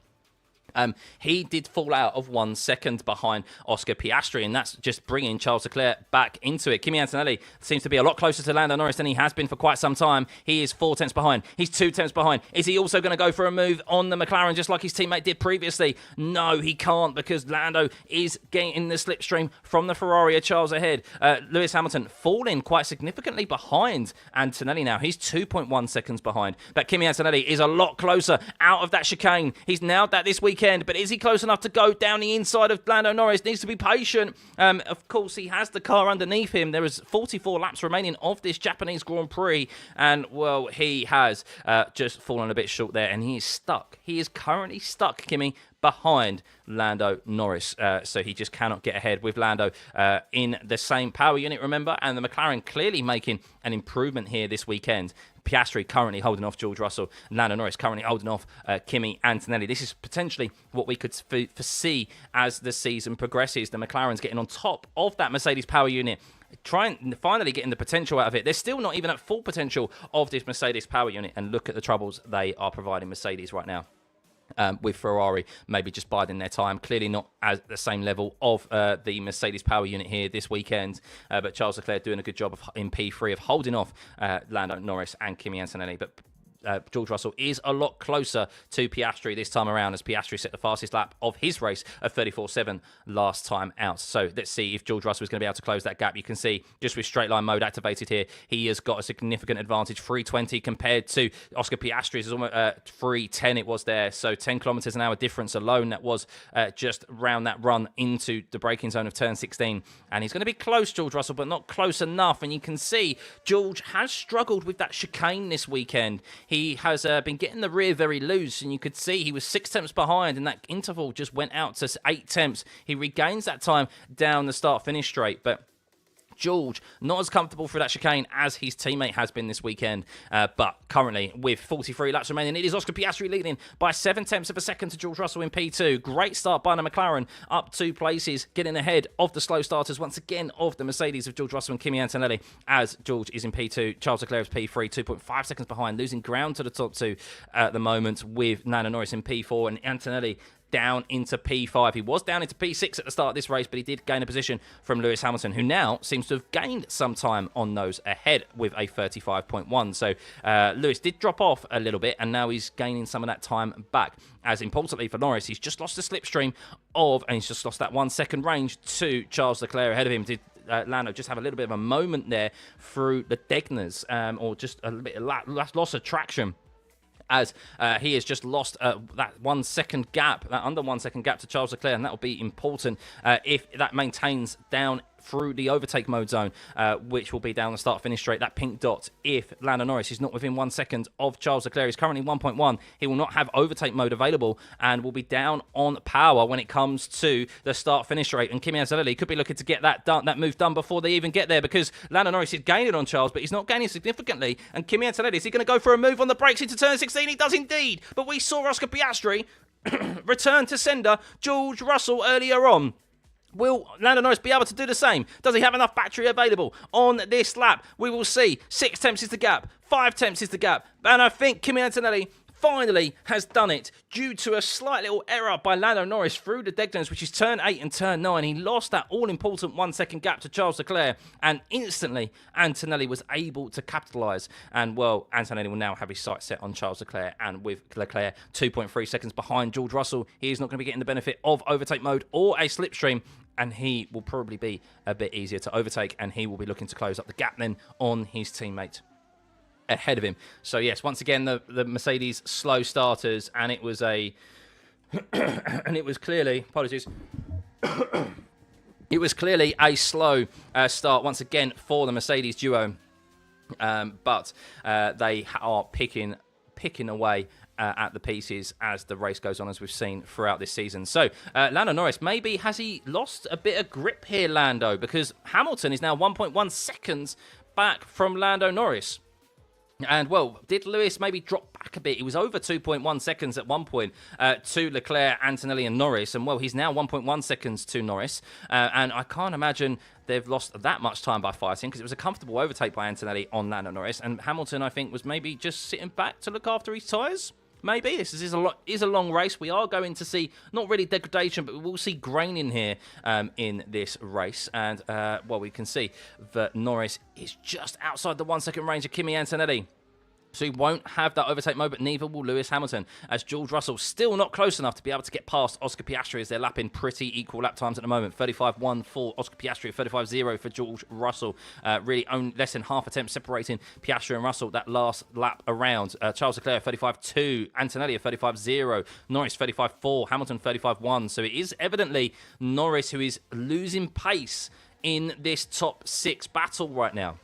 He did fall out of 1 second behind Oscar Piastri, and that's just bringing Charles Leclerc back into it. Kimi Antonelli seems to be a lot closer to Lando Norris than he has been for quite some time. He is 4 tenths behind. He's 2 tenths behind. Is he also going to go for a move on the McLaren just like his teammate did previously? No, he can't, because Lando is getting the slipstream from the Ferrari of Charles ahead. Lewis Hamilton falling quite significantly behind Antonelli now. He's 2.1 seconds behind. But Kimi Antonelli is a lot closer out of that chicane. He's nailed that this weekend. But is he close enough to go down the inside of Lando Norris? Needs to be patient. Of course, he has the car underneath him. There is 44 laps remaining of this Japanese Grand Prix. And, well, he has just fallen a bit short there. And he is stuck. He is currently stuck, Kimi, behind Lando Norris. So he just cannot get ahead with Lando in the same power unit, remember? And the McLaren clearly making an improvement here this weekend. Piastri currently holding off George Russell. Lando Norris currently holding off Kimi Antonelli. This is potentially what we could foresee as the season progresses. The McLaren's getting on top of that Mercedes power unit, trying finally getting the potential out of it. They're still not even at full potential of this Mercedes power unit. And look at the troubles they are providing Mercedes right now. With Ferrari maybe just biding their time. Clearly not at the same level of the Mercedes power unit here this weekend. But Charles Leclerc doing a good job in P3 of holding off Lando Norris and Kimi Antonelli. But George Russell is a lot closer to Piastri this time around, as Piastri set the fastest lap of his race of 34.7 last time out. So let's see if George Russell is going to be able to close that gap. You can see just with straight line mode activated here, he has got a significant advantage, 320 compared to Oscar Piastri's almost 310 it was there. So 10 kilometers an hour difference alone. That was just around that run into the braking zone of turn 16. And he's going to be close, George Russell, but not close enough. And you can see George has struggled with that chicane this weekend. He has been getting the rear very loose, and you could see he was 6 tenths behind, and that interval just went out to 8 tenths. He regains that time down the start-finish straight, but George, not as comfortable through that chicane as his teammate has been this weekend. But currently, with 43 laps remaining, it is Oscar Piastri leading by 7/10 of a second to George Russell in P2. Great start by the McLaren, up 2 places, getting ahead of the slow starters once again of the Mercedes of George Russell and Kimi Antonelli, as George is in P2. Charles Leclerc is P3, 2.5 seconds behind, losing ground to the top 2 at the moment, with Lando Norris in P4 and Antonelli down into P5. He was down into P6 at the start of this race, but he did gain a position from Lewis Hamilton, who now seems to have gained some time on those ahead with a 35.1. So Lewis did drop off a little bit, and now he's gaining some of that time back. As importantly for Norris, he's just lost the slipstream and he's just lost that 1 second range to Charles Leclerc ahead of him. Did Lando just have a little bit of a moment there through the Degners, or just a bit of loss of traction, as he has just lost that 1 second gap, that under 1 second gap to Charles Leclerc, and that will be important if that maintains down through the overtake mode zone, which will be down the start-finish straight, that pink dot, if Lando Norris is not within 1 second of Charles Leclerc. He's currently 1.1. He will not have overtake mode available and will be down on power when it comes to the start-finish rate. And Kimi Antonelli could be looking to get that move done before they even get there, because Lando Norris is gaining on Charles, but he's not gaining significantly. And Kimi Antonelli, is he going to go for a move on the brakes into turn 16? He does indeed. But we saw Oscar Piastri return to sender George Russell earlier on. Will Lando Norris be able to do the same? Does he have enough battery available on this lap? We will see. 6 tenths is the gap. 5 tenths is the gap. And I think Kimi Antonelli finally has done it due to a slight little error by Lando Norris through the Degners, which is turn 8 and turn 9. He lost that all-important 1 second gap to Charles Leclerc, and instantly Antonelli was able to capitalise. And, well, Antonelli will now have his sights set on Charles Leclerc, and with Leclerc 2.3 seconds behind George Russell, he is not going to be getting the benefit of overtake mode or a slipstream, and he will probably be a bit easier to overtake, and he will be looking to close up the gap then on his teammate ahead of him. So yes, once again, the Mercedes slow starters, and it was and it was clearly, apologies, it was clearly a slow start once again for the Mercedes duo, but they are picking away at the pieces as the race goes on, as we've seen throughout this season. So Lando Norris, maybe has he lost a bit of grip here, Lando, because Hamilton is now 1.1 seconds back from Lando Norris. And, well, did Lewis maybe drop back a bit? He was over 2.1 seconds at one point to Leclerc, Antonelli and Norris. And, well, he's now 1.1 seconds to Norris. And I can't imagine they've lost that much time by fighting, because it was a comfortable overtake by Antonelli on Lando Norris. And Hamilton, I think, was maybe just sitting back to look after his tyres. Maybe this is a long race. We are going to see not really degradation, but we will see graining here in this race. And well, we can see that Norris is just outside the 1 second range of Kimi Antonelli. So he won't have that overtake mode, but neither will Lewis Hamilton, as George Russell still not close enough to be able to get past Oscar Piastri, as they're lapping pretty equal lap times at the moment. 35.1 for Oscar Piastri, 35.0 for George Russell. Really only less than half a tenth separating Piastri and Russell that last lap around. Charles Leclerc 35.2, Antonelli 35.0, Norris 35.4, Hamilton 35.1. So it is evidently Norris who is losing pace in this top 6 battle right now.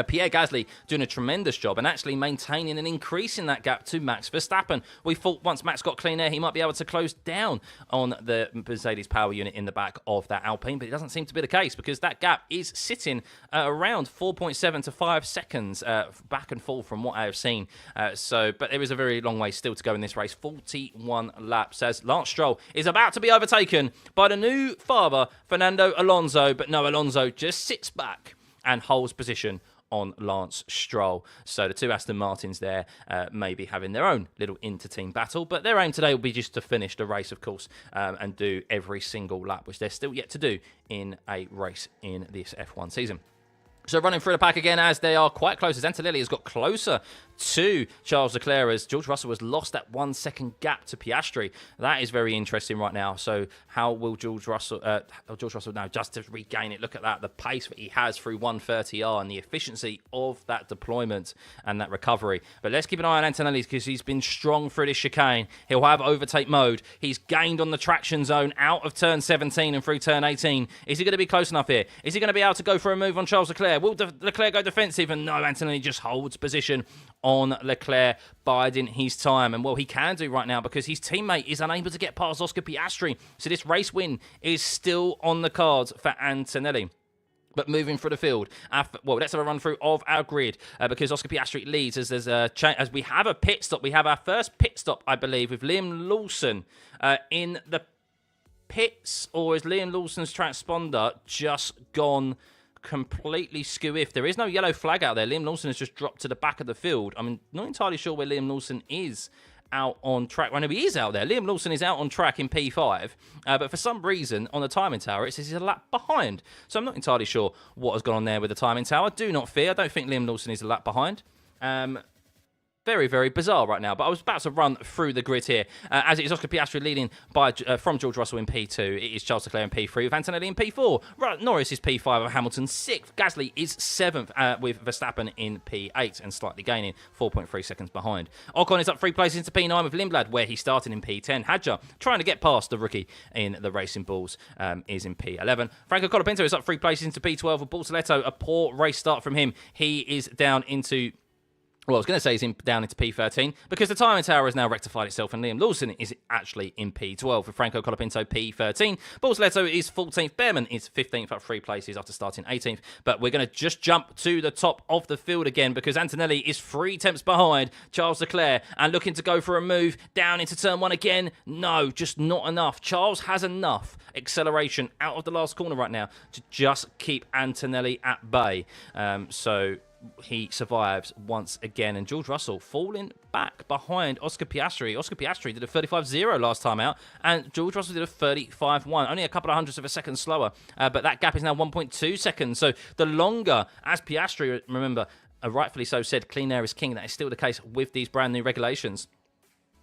Pierre Gasly doing a tremendous job and actually maintaining and increasing that gap to Max Verstappen. We thought once Max got clean air, he might be able to close down on the Mercedes power unit in the back of that Alpine, but it doesn't seem to be the case, because that gap is sitting around 4.7 to 5 seconds back and forth from what I have seen. But there is a very long way still to go in this race. 41 laps as Lance Stroll is about to be overtaken by the new father, Fernando Alonso, but no, Alonso just sits back and holds position on Lance Stroll. So the two Aston Martins there may be having their own little inter-team battle, but their aim today will be just to finish the race, of course, and do every single lap, which they're still yet to do in a race in this F1 season. So running through the pack again, as they are quite close, as Antonelli has got closer to Charles Leclerc, as George Russell has lost that 1 second gap to Piastri. That is very interesting right now. So how will George Russell now just to regain it? Look at that, the pace that he has through 130R and the efficiency of that deployment and that recovery. But let's keep an eye on Antonelli, because he's been strong through this chicane. He'll have overtake mode. He's gained on the traction zone out of turn 17 and through turn 18. Is he going to be close enough here? Is he going to be able to go for a move on Charles Leclerc? Will Leclerc go defensive? And no, Antonelli just holds position on Leclerc, biding his time. And, well, he can do right now, because his teammate is unable to get past Oscar Piastri. So this race win is still on the cards for Antonelli. But moving through the field, well, let's have a run through of our grid because Oscar Piastri leads as there's as we have a pit stop. We have our first pit stop, I believe, with Liam Lawson in the pits, or is Liam Lawson's transponder just gone completely skew-if? There is no yellow flag out there. Liam Lawson has just dropped to the back of the field. I'm not entirely sure where Liam Lawson is out on track. Well, no, he is out there. Liam Lawson is out on track in P5, but for some reason on the timing tower it says he's a lap behind. So I'm not entirely sure what has gone on there with the timing tower. Do not fear. I don't think Liam Lawson is a lap behind. Very, very bizarre right now. But I was about to run through the grid here. As it is Oscar Piastri leading by from George Russell in P2. It is Charles Leclerc in P3 with Antonelli in P4. Norris is P5 with Hamilton 6th. Gasly is 7th with Verstappen in P8 and slightly gaining 4.3 seconds behind. Ocon is up 3 places into P9 with Lindblad, where he started in P10. Hadjar trying to get past the rookie in the Racing Bulls is in P11. Franco Colapinto is up 3 places into P12 with Bortoletto. A poor race start from him. He is down into... Well, I was going to say he's down into P13 because the timing tower has now rectified itself and Liam Lawson is actually in P12 with Franco Colapinto P13. Bortoletto is 14th. Behrman is 15th up 3 places after starting 18th. But we're going to just jump to the top of the field again because Antonelli is 3 tenths behind Charles Leclerc and looking to go for a move down into turn 1 again. No, just not enough. Charles has enough acceleration out of the last corner right now to just keep Antonelli at bay. So he survives once again, and George Russell falling back behind Oscar Piastri. Oscar Piastri did a 35.0 last time out, and George Russell did a 35.1, only a couple of hundredths of a second slower, but that gap is now 1.2 seconds. So the longer, as Piastri, remember, rightfully so said, clean air is king. That is still the case with these brand new regulations.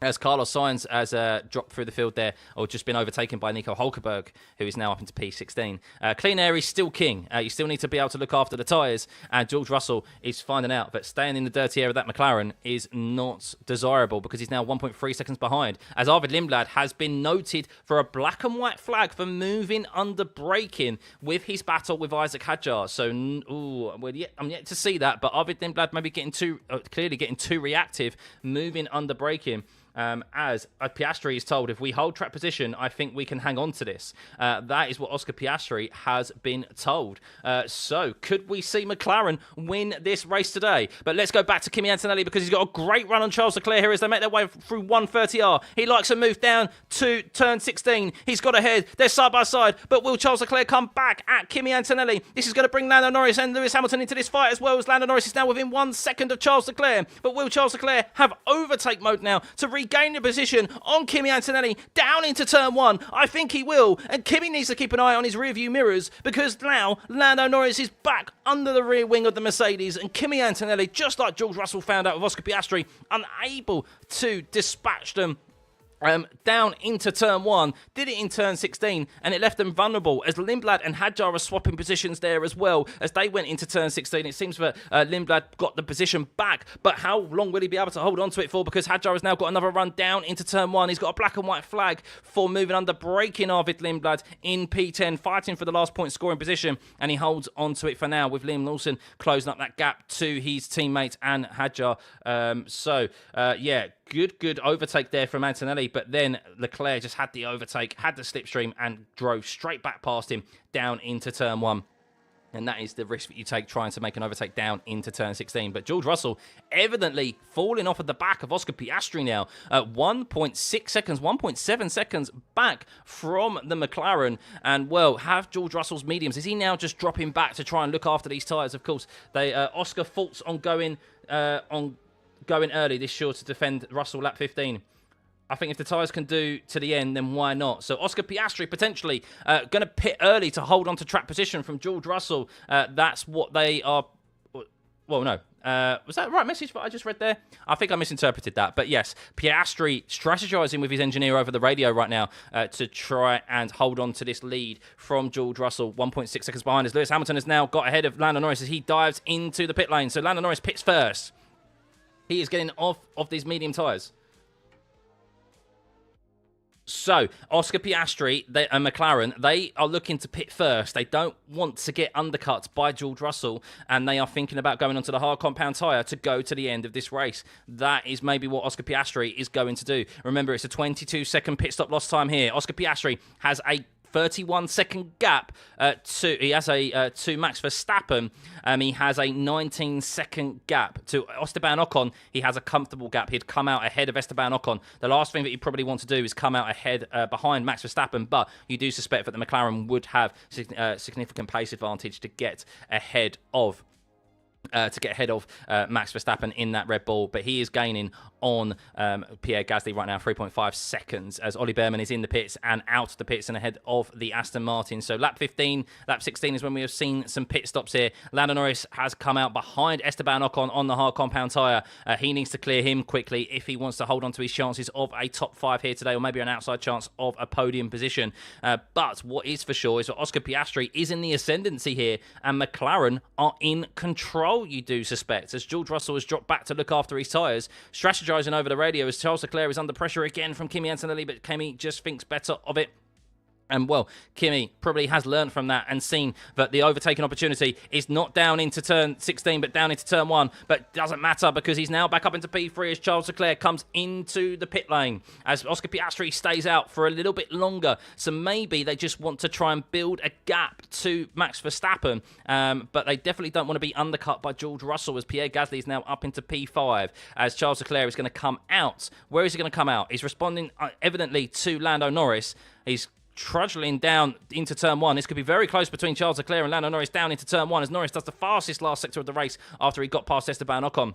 As Carlos Sainz has dropped through the field there, or just been overtaken by Nico Hulkenberg, who is now up into P16. Clean air is still king. You still need to be able to look after the tyres, and George Russell is finding out that staying in the dirty air of that McLaren is not desirable because he's now 1.3 seconds behind. As Arvid Lindblad has been noted for a black and white flag for moving under braking with his battle with Isaac Hadjar. So, I'm yet to see that, but Arvid Lindblad maybe clearly getting too reactive, moving under braking. As Piastri is told, if we hold track position, I think we can hang on to this. That is what Oscar Piastri has been told. So, could we see McLaren win this race today? But let's go back to Kimi Antonelli because he's got a great run on Charles Leclerc here as they make their way through 130R. He likes a move down to turn 16. He's got ahead. They're side by side. But will Charles Leclerc come back at Kimi Antonelli? This is going to bring Lando Norris and Lewis Hamilton into this fight as well, as Lando Norris is now within 1 second of Charles Leclerc. But will Charles Leclerc have overtake mode now to regain the position on Kimi Antonelli down into turn 1? I think he will, and Kimi needs to keep an eye on his rear view mirrors because now Lando Norris is back under the rear wing of the Mercedes, and Kimi Antonelli, just like George Russell found out with Oscar Piastri, unable to dispatch them down into turn 1, did it in turn 16, and it left them vulnerable as Lindblad and Hadjar are swapping positions there as well as they went into turn 16. It seems that Lindblad got the position back, but how long will he be able to hold on to it for, because Hadjar has now got another run down into turn 1. He's got a black and white flag for moving under braking Arvid Lindblad in P10, fighting for the last point scoring position, and he holds on to it for now with Liam Lawson closing up that gap to his teammate and Hadjar. Good overtake there from Antonelli, but then Leclerc just had the overtake, had the slipstream, and drove straight back past him down into turn 1. And that is the risk that you take trying to make an overtake down into turn 16. But George Russell evidently falling off at the back of Oscar Piastri now at 1.6 seconds, 1.7 seconds back from the McLaren. And, well, have George Russell's mediums, is he now just dropping back to try and look after these tyres? Of course, Oscar faults on going early, this sure to defend Russell lap 15. I think if the tyres can do to the end, then why not? So Oscar Piastri potentially going to pit early to hold on to track position from George Russell. That's what they are... Well, no. Was that the right message that I just read there? I think I misinterpreted that. But yes, Piastri strategizing with his engineer over the radio right now to try and hold on to this lead from George Russell. 1.6 seconds behind as Lewis Hamilton has now got ahead of Lando Norris as he dives into the pit lane. So Lando Norris pits first. He is getting off of these medium tyres. So, Oscar Piastri and McLaren, they are looking to pit first. They don't want to get undercut by George Russell, and they are thinking about going onto the hard compound tyre to go to the end of this race. That is maybe what Oscar Piastri is going to do. Remember, it's a 22-second pit stop loss time here. Oscar Piastri has a 31-second gap he has to Max Verstappen. He has a 19-second gap to Esteban Ocon. He has a comfortable gap. He'd come out ahead of Esteban Ocon. The last thing that you probably want to do is come out ahead behind Max Verstappen, but you do suspect that the McLaren would have significant pace advantage to get ahead of Max Verstappen in that Red Bull, but he is gaining on Pierre Gasly right now, 3.5 seconds, as Ollie Behrman is in the pits and out of the pits and ahead of the Aston Martin. So lap 16 is when we have seen some pit stops here. Lando Norris has come out behind Esteban Ocon on the hard compound tyre. He needs to clear him quickly if he wants to hold on to his chances of a top 5 here today, or maybe an outside chance of a podium position. But what is for sure is that Oscar Piastri is in the ascendancy here, and McLaren are in control, you do suspect, as George Russell has dropped back to look after his tyres, strategizing over the radio as Charles Leclerc is under pressure again from Kimi Antonelli, but Kimi just thinks better of it. And, well, Kimi probably has learned from that and seen that the overtaking opportunity is not down into turn 16, but down into turn 1. But doesn't matter, because he's now back up into P3 as Charles Leclerc comes into the pit lane, as Oscar Piastri stays out for a little bit longer. So maybe they just want to try and build a gap to Max Verstappen, but they definitely don't want to be undercut by George Russell, as Pierre Gasly is now up into P5, as Charles Leclerc is going to come out. Where is he going to come out? He's responding evidently to Lando Norris. He's trudging down into turn 1. This could be very close between Charles Leclerc and Lando Norris down into turn 1, as Norris does the fastest last sector of the race after he got past Esteban Ocon,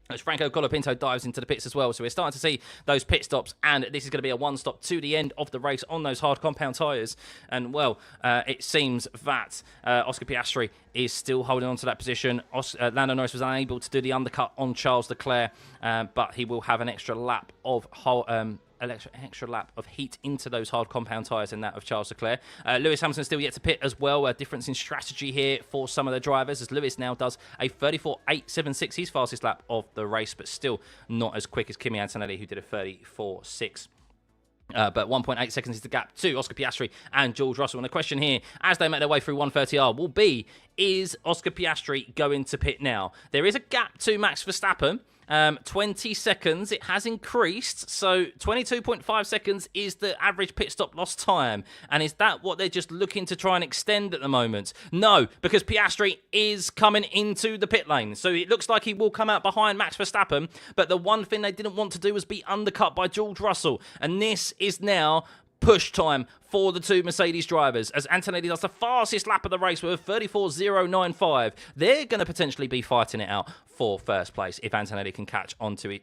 as Franco Colapinto dives into the pits as well. So we're starting to see those pit stops, and this is going to be a one stop to the end of the race on those hard compound tyres. And, well, it seems that Oscar Piastri is still holding on to that position. Lando Norris was unable to do the undercut on Charles Leclerc, but he will have an extra lap of heat into those hard compound tyres than that of Charles Leclerc. Lewis Hamilton still yet to pit as well. A difference in strategy here for some of the drivers, as Lewis now does a 34.876, his fastest lap of the race, but still not as quick as Kimi Antonelli, who did a 34.6. But 1.8 seconds is the gap to Oscar Piastri and George Russell. And the question here, as they make their way through 130R, will be, is Oscar Piastri going to pit now? There is a gap to Max Verstappen. 20 seconds, it has increased, so 22.5 seconds is the average pit stop lost time. And is that what they're just looking to try and extend at the moment? No, because Piastri is coming into the pit lane, so it looks like he will come out behind Max Verstappen, but the one thing they didn't want to do was be undercut by George Russell, and this is now push time for the two Mercedes drivers, as Antonelli does the fastest lap of the race with a 34.095. They're going to potentially be fighting it out for first place if Antonelli can catch up to his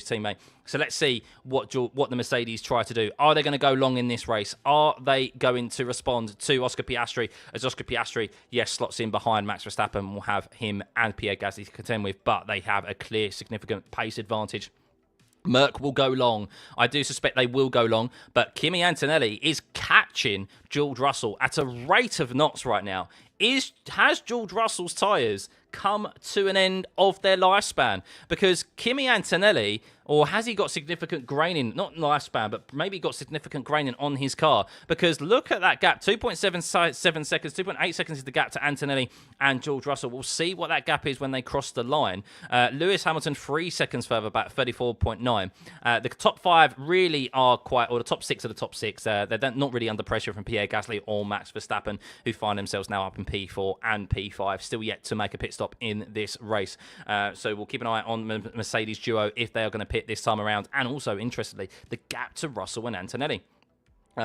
teammate. So let's see what the Mercedes try to do. Are they going to go long in this race? Are they going to respond to Oscar Piastri, as Oscar Piastri, yes, slots in behind Max Verstappen, will have him and Pierre Gasly to contend with, but they have a clear, significant pace advantage. Merck will go long. I do suspect they will go long, but Kimi Antonelli is catching George Russell at a rate of knots right now. Has George Russell's tyres come to an end of their lifespan? Because Kimi Antonelli, or has he got significant graining, not lifespan, but maybe got significant graining on his car? Because look at that gap, 2.77 seconds, 2.8 seconds is the gap to Antonelli and George Russell. We'll see what that gap is when they cross the line. Lewis Hamilton 3 seconds further back, 34.9. The top 5 really are quite, or the top 6 are the top 6. They're not really under pressure from Pierre Gasly or Max Verstappen, who find themselves now up in P4 and P5, still yet to make a pit stop in this race. So we'll keep an eye on the Mercedes duo if they are going to pit this time around, and also, interestingly, the gap to Russell and Antonelli.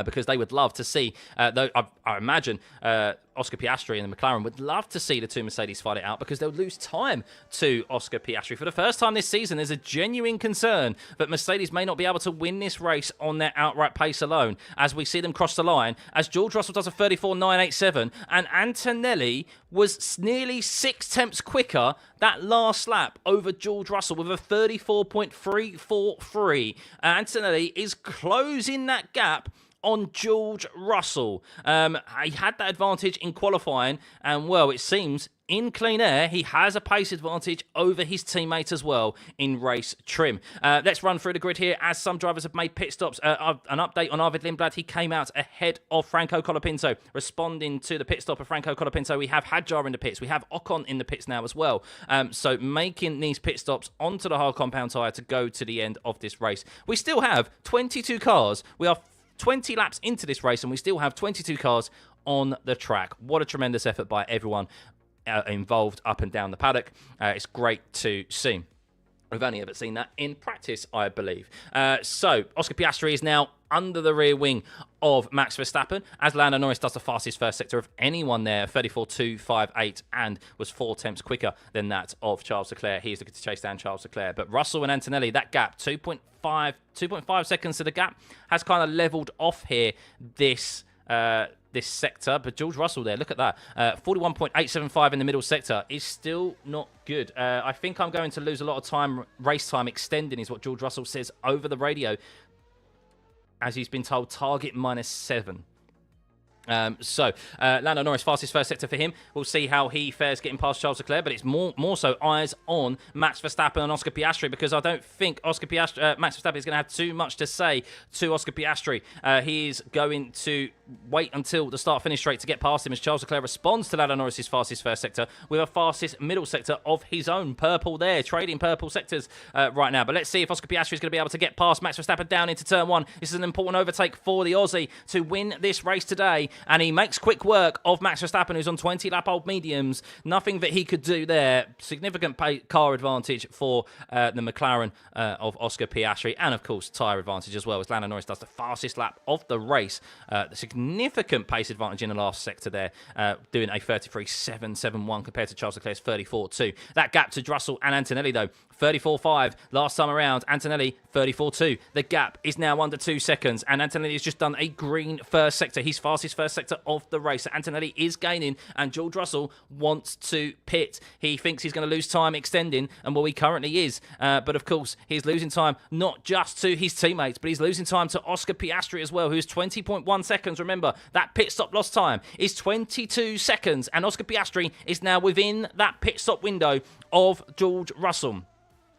Because they would love to see, though I imagine Oscar Piastri and the McLaren would love to see the two Mercedes fight it out, because they'll lose time to Oscar Piastri. For the first time this season, there's a genuine concern that Mercedes may not be able to win this race on their outright pace alone, as we see them cross the line, as George Russell does a 34.987, and Antonelli was nearly 6 tenths quicker that last lap over George Russell with a 34.343. Antonelli is closing that gap on George Russell. He had that advantage in qualifying, and, well, it seems in clean air, he has a pace advantage over his teammate as well in race trim. Let's run through the grid here, as some drivers have made pit stops. An update on Arvid Lindblad. He came out ahead of Franco Colapinto. Responding to the pit stop of Franco Colapinto, we have Hadjar in the pits. We have Ocon in the pits now as well. So making these pit stops onto the hard compound tyre to go to the end of this race. We still have 22 cars. We are 20 laps into this race, and we still have 22 cars on the track. What a tremendous effort by everyone involved up and down the paddock. It's great to see. We've only ever seen that in practice, I believe. So, Oscar Piastri is now under the rear wing of Max Verstappen, as Lando Norris does the fastest first sector of anyone there, 34.258, and was 4 tenths quicker than that of Charles Leclerc. He is looking to chase down Charles Leclerc. But Russell and Antonelli, that gap, 2.5 seconds to the gap, has kind of levelled off here this sector. But George Russell there, look at that. 41.875 in the middle sector is still not good. I think I'm going to lose a lot of time, race time extending is what George Russell says over the radio, as he's been told target -7. So, Lando Norris, fastest first sector for him. We'll see how he fares getting past Charles Leclerc, but it's more so eyes on Max Verstappen and Oscar Piastri, because I don't think Max Verstappen is going to have too much to say to Oscar Piastri. He is going to wait until the start-finish straight to get past him, as Charles Leclerc responds to Lando Norris's fastest first sector with a fastest middle sector of his own. Purple there, trading purple sectors right now. But let's see if Oscar Piastri is going to be able to get past Max Verstappen down into turn 1. This is an important overtake for the Aussie to win this race today. And he makes quick work of Max Verstappen, who's on 20-lap old mediums. Nothing that he could do there. Significant car advantage for the McLaren of Oscar Piastri. And, of course, tyre advantage as well, as Lando Norris does the fastest lap of the race. The significant pace advantage in the last sector there, doing a 33.771 compared to Charles Leclerc's 34.2. That gap to Russell and Antonelli, though, 34.5 last time around. Antonelli, 34.2. The gap is now under 2 seconds, and Antonelli has just done a green first sector, his fastest first sector of the race. So Antonelli is gaining, and George Russell wants to pit. He thinks he's going to lose time extending, and well, he currently is. But of course, he's losing time not just to his teammates, but he's losing time to Oscar Piastri as well, who's 20.1 seconds. Remember, that pit stop lost time is 22 seconds, and Oscar Piastri is now within that pit stop window of George Russell.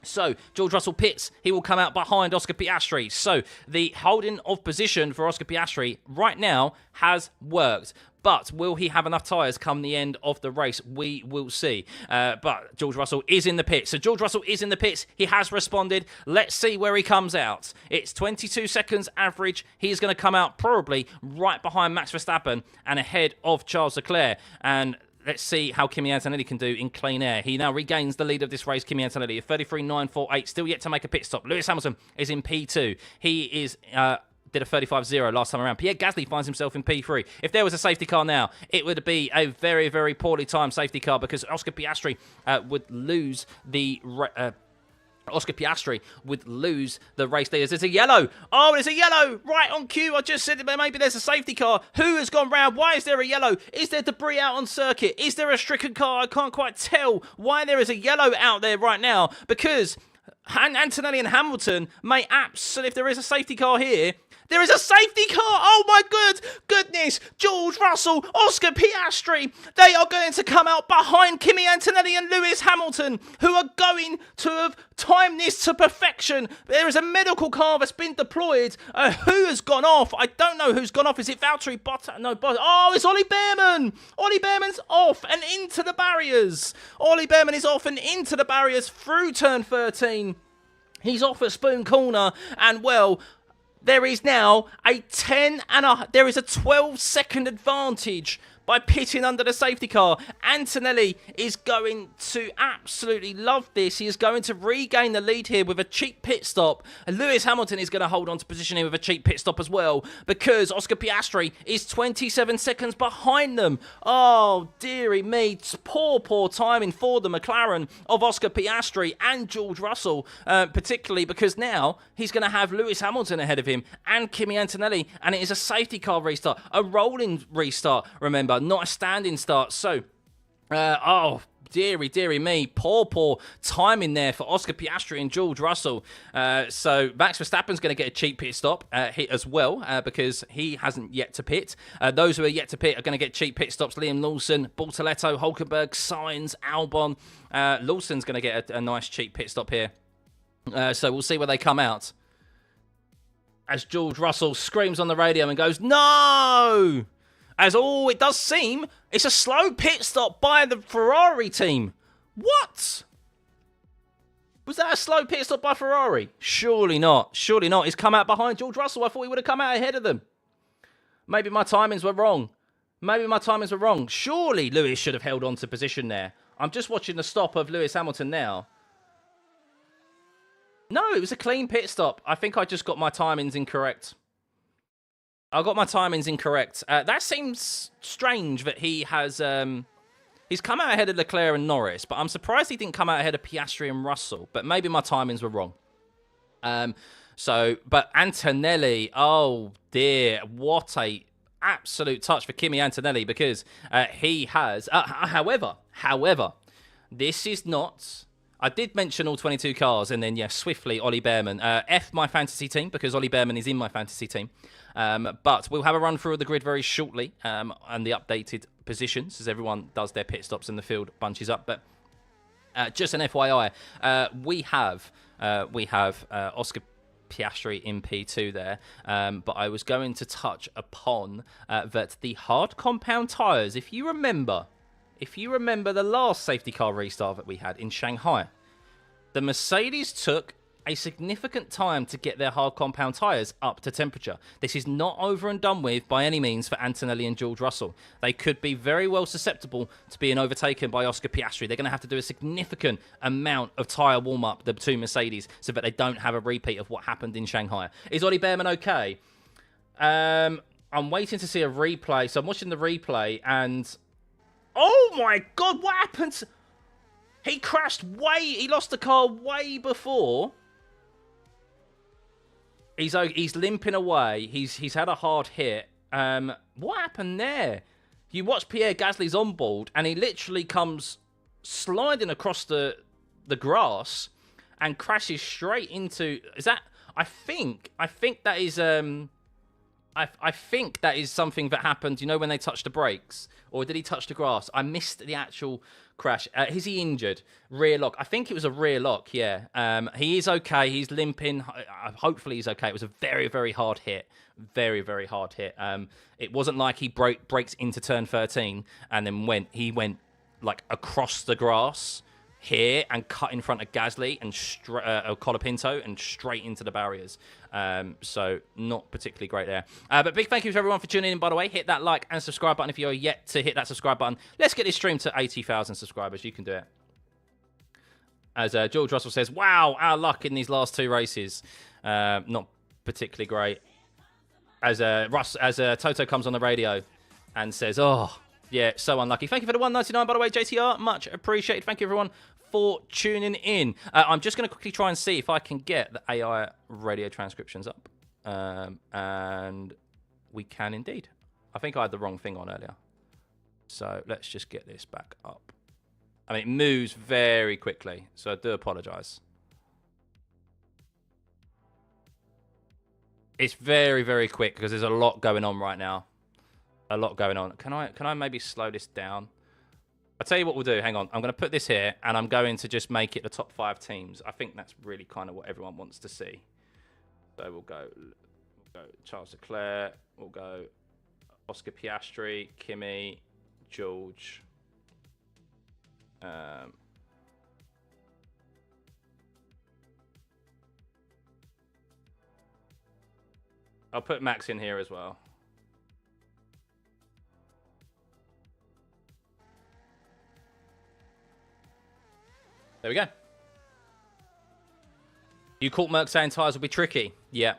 So, George Russell pits. He will come out behind Oscar Piastri. So, the holding of position for Oscar Piastri right now has worked. But will he have enough tyres come the end of the race? We will see. But George Russell is in the pits. So George Russell is in the pits. He has responded. Let's see where he comes out. It's 22 seconds average. He's going to come out probably right behind Max Verstappen and ahead of Charles Leclerc. And let's see how Kimi Antonelli can do in clean air. He now regains the lead of this race, Kimi Antonelli, at 33.948. Still yet to make a pit stop. Lewis Hamilton is in P2. He is... did a 35.0 last time around. Pierre Gasly finds himself in P3. If there was a safety car now, it would be a very, very poorly timed safety car, because Oscar Piastri would lose the... Oscar Piastri would lose the race leaders. There's a yellow. Oh, there's a yellow right on cue. I just said that maybe there's a safety car. Who has gone round? Why is there a yellow? Is there debris out on circuit? Is there a stricken car? I can't quite tell why there is a yellow out there right now, because Antonelli and Hamilton may absolutely, if there is a safety car here, there is a safety car. Oh my goodness. George Russell, Oscar Piastri, they are going to come out behind Kimi Antonelli and Lewis Hamilton, who are going to have timed this to perfection. There is a medical car that's been deployed. Who has gone off? I don't know who's gone off. Is it Valtteri Bottas? No, Bottas. Oh, it's Ollie Behrman. Ollie Behrman's off and into the barriers. Ollie Behrman is off and into the barriers through turn 13. He's off at Spoon Corner, and well, there is now a 12-second advantage by pitting under the safety car. Antonelli is going to absolutely love this. He is going to regain the lead here with a cheap pit stop. And Lewis Hamilton is going to hold on to position here with a cheap pit stop as well, because Oscar Piastri is 27 seconds behind them. Oh, dearie me. Poor timing for the McLaren of Oscar Piastri and George Russell, particularly because now he's going to have Lewis Hamilton ahead of him and Kimi Antonelli, and it is a safety car restart, a rolling restart, remember, not a standing start. So, oh, dearie me, poor timing there for Oscar Piastri and George Russell. So Max Verstappen's going to get a cheap pit stop hit as well, because he hasn't yet to pit. Those who are yet to pit are going to get cheap pit stops. Liam Lawson, Bortoletto, Hulkenberg, Sainz, Albon. Lawson's going to get a nice cheap pit stop here. So we'll see where they come out, as George Russell screams on the radio and goes, "No!" As all it does seem, it's a slow pit stop by the Ferrari team. What? Was that a slow pit stop by Ferrari? Surely not. Surely not. He's come out behind George Russell. I thought he would have come out ahead of them. Maybe my timings were wrong. Surely Lewis should have held on to position there. I'm just watching the stop of Lewis Hamilton now. No, it was a clean pit stop. I think I just got my timings incorrect. That seems strange that he has... He's come out ahead of Leclerc and Norris, but I'm surprised he didn't come out ahead of Piastri and Russell. But maybe my timings were wrong. But Antonelli, oh dear, what a absolute touch for Kimi Antonelli, because he has... However, this is not... I did mention all 22 cars, and then, yeah, swiftly, Ollie Behrman. F my fantasy team, because Ollie Behrman is in my fantasy team. But we'll have a run through of the grid very shortly, and the updated positions, as everyone does their pit stops and the field bunches up. But just an FYI, we have Oscar Piastri in P2 there, but I was going to touch upon that the hard compound tyres, if you remember the last safety car restart that we had in Shanghai, the Mercedes took a significant time to get their hard compound tyres up to temperature. This is not over and done with by any means for Antonelli and George Russell. They could be very well susceptible to being overtaken by Oscar Piastri. They're going to have to do a significant amount of tyre warm-up, the two Mercedes, so that they don't have a repeat of what happened in Shanghai. Is Ollie Behrman okay? I'm waiting to see a replay. So I'm watching the replay and... Oh my God, what happened? He crashed he lost the car way before. He's limping away. He's had a hard hit. What happened there? You watch Pierre Gasly's on board, and he literally comes sliding across the grass and crashes straight into... Is that... I think that is... I think that is something that happened, you know, when they touched the brakes. Or did he touch the grass? I missed the actual crash. Is he injured? Rear lock. I think it was a rear lock, yeah. He is okay. He's limping. Hopefully he's okay. It was a very, very hard hit. Very, very hard hit. It wasn't like he brakes into turn 13 and then he went like across the grass here and cut in front of Gasly and Colapinto and straight into the barriers. So not particularly great there. But big thank you to everyone for tuning in, by the way. Hit that like and subscribe button if you're yet to hit that subscribe button. Let's get this stream to 80,000 subscribers. You can do it. As George Russell says, wow, our luck in these last two races. Not particularly great. As Toto comes on the radio and says, oh, yeah, so unlucky. Thank you for the 199, by the way, JTR. Much appreciated. Thank you, everyone, for tuning in. I'm just going to quickly try and see if I can get the AI radio transcriptions up. And we can indeed. I think I had the wrong thing on earlier. So let's just get this back up. I mean, it moves very quickly, so I do apologise. It's very, very quick because there's a lot going on right now. A lot going on. Can I maybe slow this down? I'll tell you what we'll do. Hang on. I'm going to put this here, and I'm going to just make it the top 5 teams. I think that's really kind of what everyone wants to see. So we'll go Charles Leclerc. We'll go Oscar Piastri, Kimi, George. I'll put Max in here as well. There we go. You caught Merc saying tyres will be tricky. Yeah.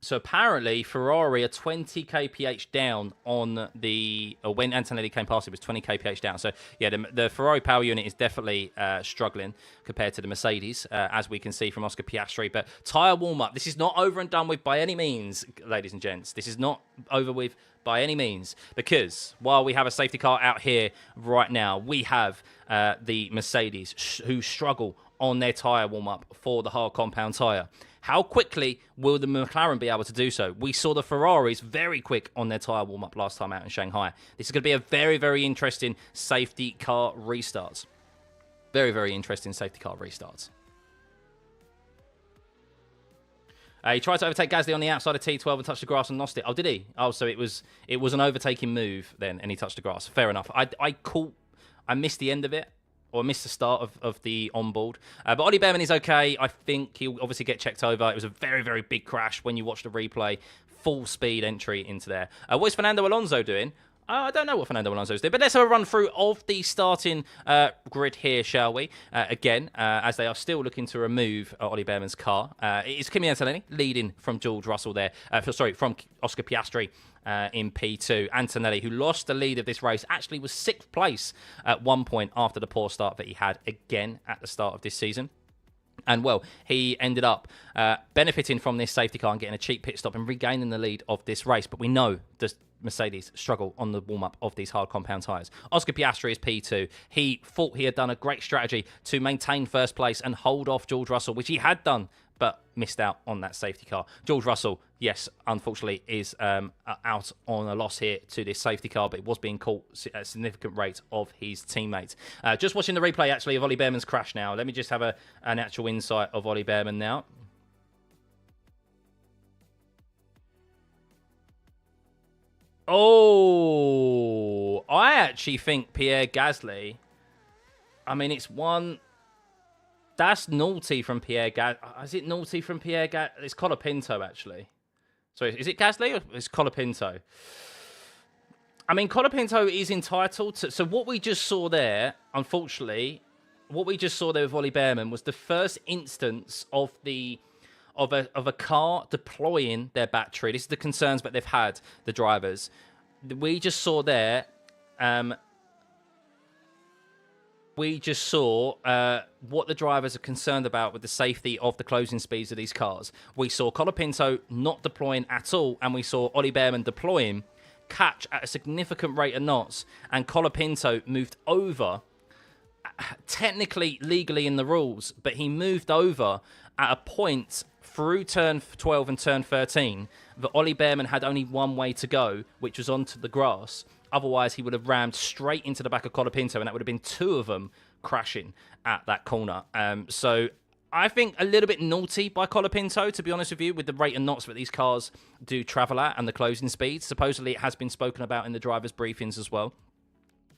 So apparently Ferrari are 20 kph down on the... when Antonelli came past, it was 20 kph down. So yeah, the Ferrari power unit is definitely struggling compared to the Mercedes, as we can see from Oscar Piastri. But tyre warm-up, this is not over and done with by any means, ladies and gents. This is not over with by any means, because while we have a safety car out here right now, we have the Mercedes who struggle on their tyre warm-up for the hard compound tyre. How quickly will the McLaren be able to do so? We saw the Ferraris very quick on their tyre warm-up last time out in Shanghai. This is going to be a very, very interesting safety car restart. Very, very interesting safety car restarts. He tried to overtake Gasly on the outside of T12 and touched the grass and lost it. Oh, did he? Oh, so it was an overtaking move then, and he touched the grass. Fair enough. I missed the end of it. or missed the start of the onboard. But Ollie Bearman is okay. I think he'll obviously get checked over. It was a very, very big crash when you watch the replay. Full speed entry into there. What is Fernando Alonso doing? I don't know what Fernando Alonso's doing, but let's have a run through of the starting grid here, shall we? Again, as they are still looking to remove Ollie Bearman's car. It is Kimi Antonelli leading from George Russell there. From Oscar Piastri in P2. Antonelli, who lost the lead of this race, actually was 6th place at one point after the poor start that he had again at the start of this season. And, well, he ended up benefiting from this safety car and getting a cheap pit stop and regaining the lead of this race. But we know the Mercedes struggle on the warm-up of these hard compound tyres. Oscar Piastri is P2. He thought he had done a great strategy to maintain first place and hold off George Russell, which he had done, but missed out on that safety car. George Russell, yes, unfortunately, is out on a loss here to this safety car, but it was being caught at a significant rate of his teammates. Just watching the replay, actually, of Ollie Bearman's crash now. Let me just have an actual insight of Ollie Bearman now. Oh, I actually think Pierre Gasly, I mean, it's one... That's naughty from Pierre Gasly. Is it naughty from Pierre Gasly? It's Colapinto, actually. Sorry, is it Gasly or it's Colapinto? I mean, Colapinto is entitled to... So what we just saw there, unfortunately, what we just saw there with Ollie Bearman was the first instance of a car deploying their battery. This is the concerns that they've had, the drivers. We just saw there... we just saw what the drivers are concerned about with the safety of the closing speeds of these cars. We saw Colapinto not deploying at all, and we saw Ollie Bearman deploying, catch at a significant rate of knots, and Colapinto moved over, technically legally in the rules, but he moved over at a point through turn 12 and turn 13 that Ollie Bearman had only one way to go, which was onto the grass. Otherwise, he would have rammed straight into the back of Colapinto, and that would have been two of them crashing at that corner. So I think a little bit naughty by Colapinto, to be honest with you, with the rate of knots that these cars do travel at and the closing speeds. Supposedly, it has been spoken about in the drivers' briefings as well.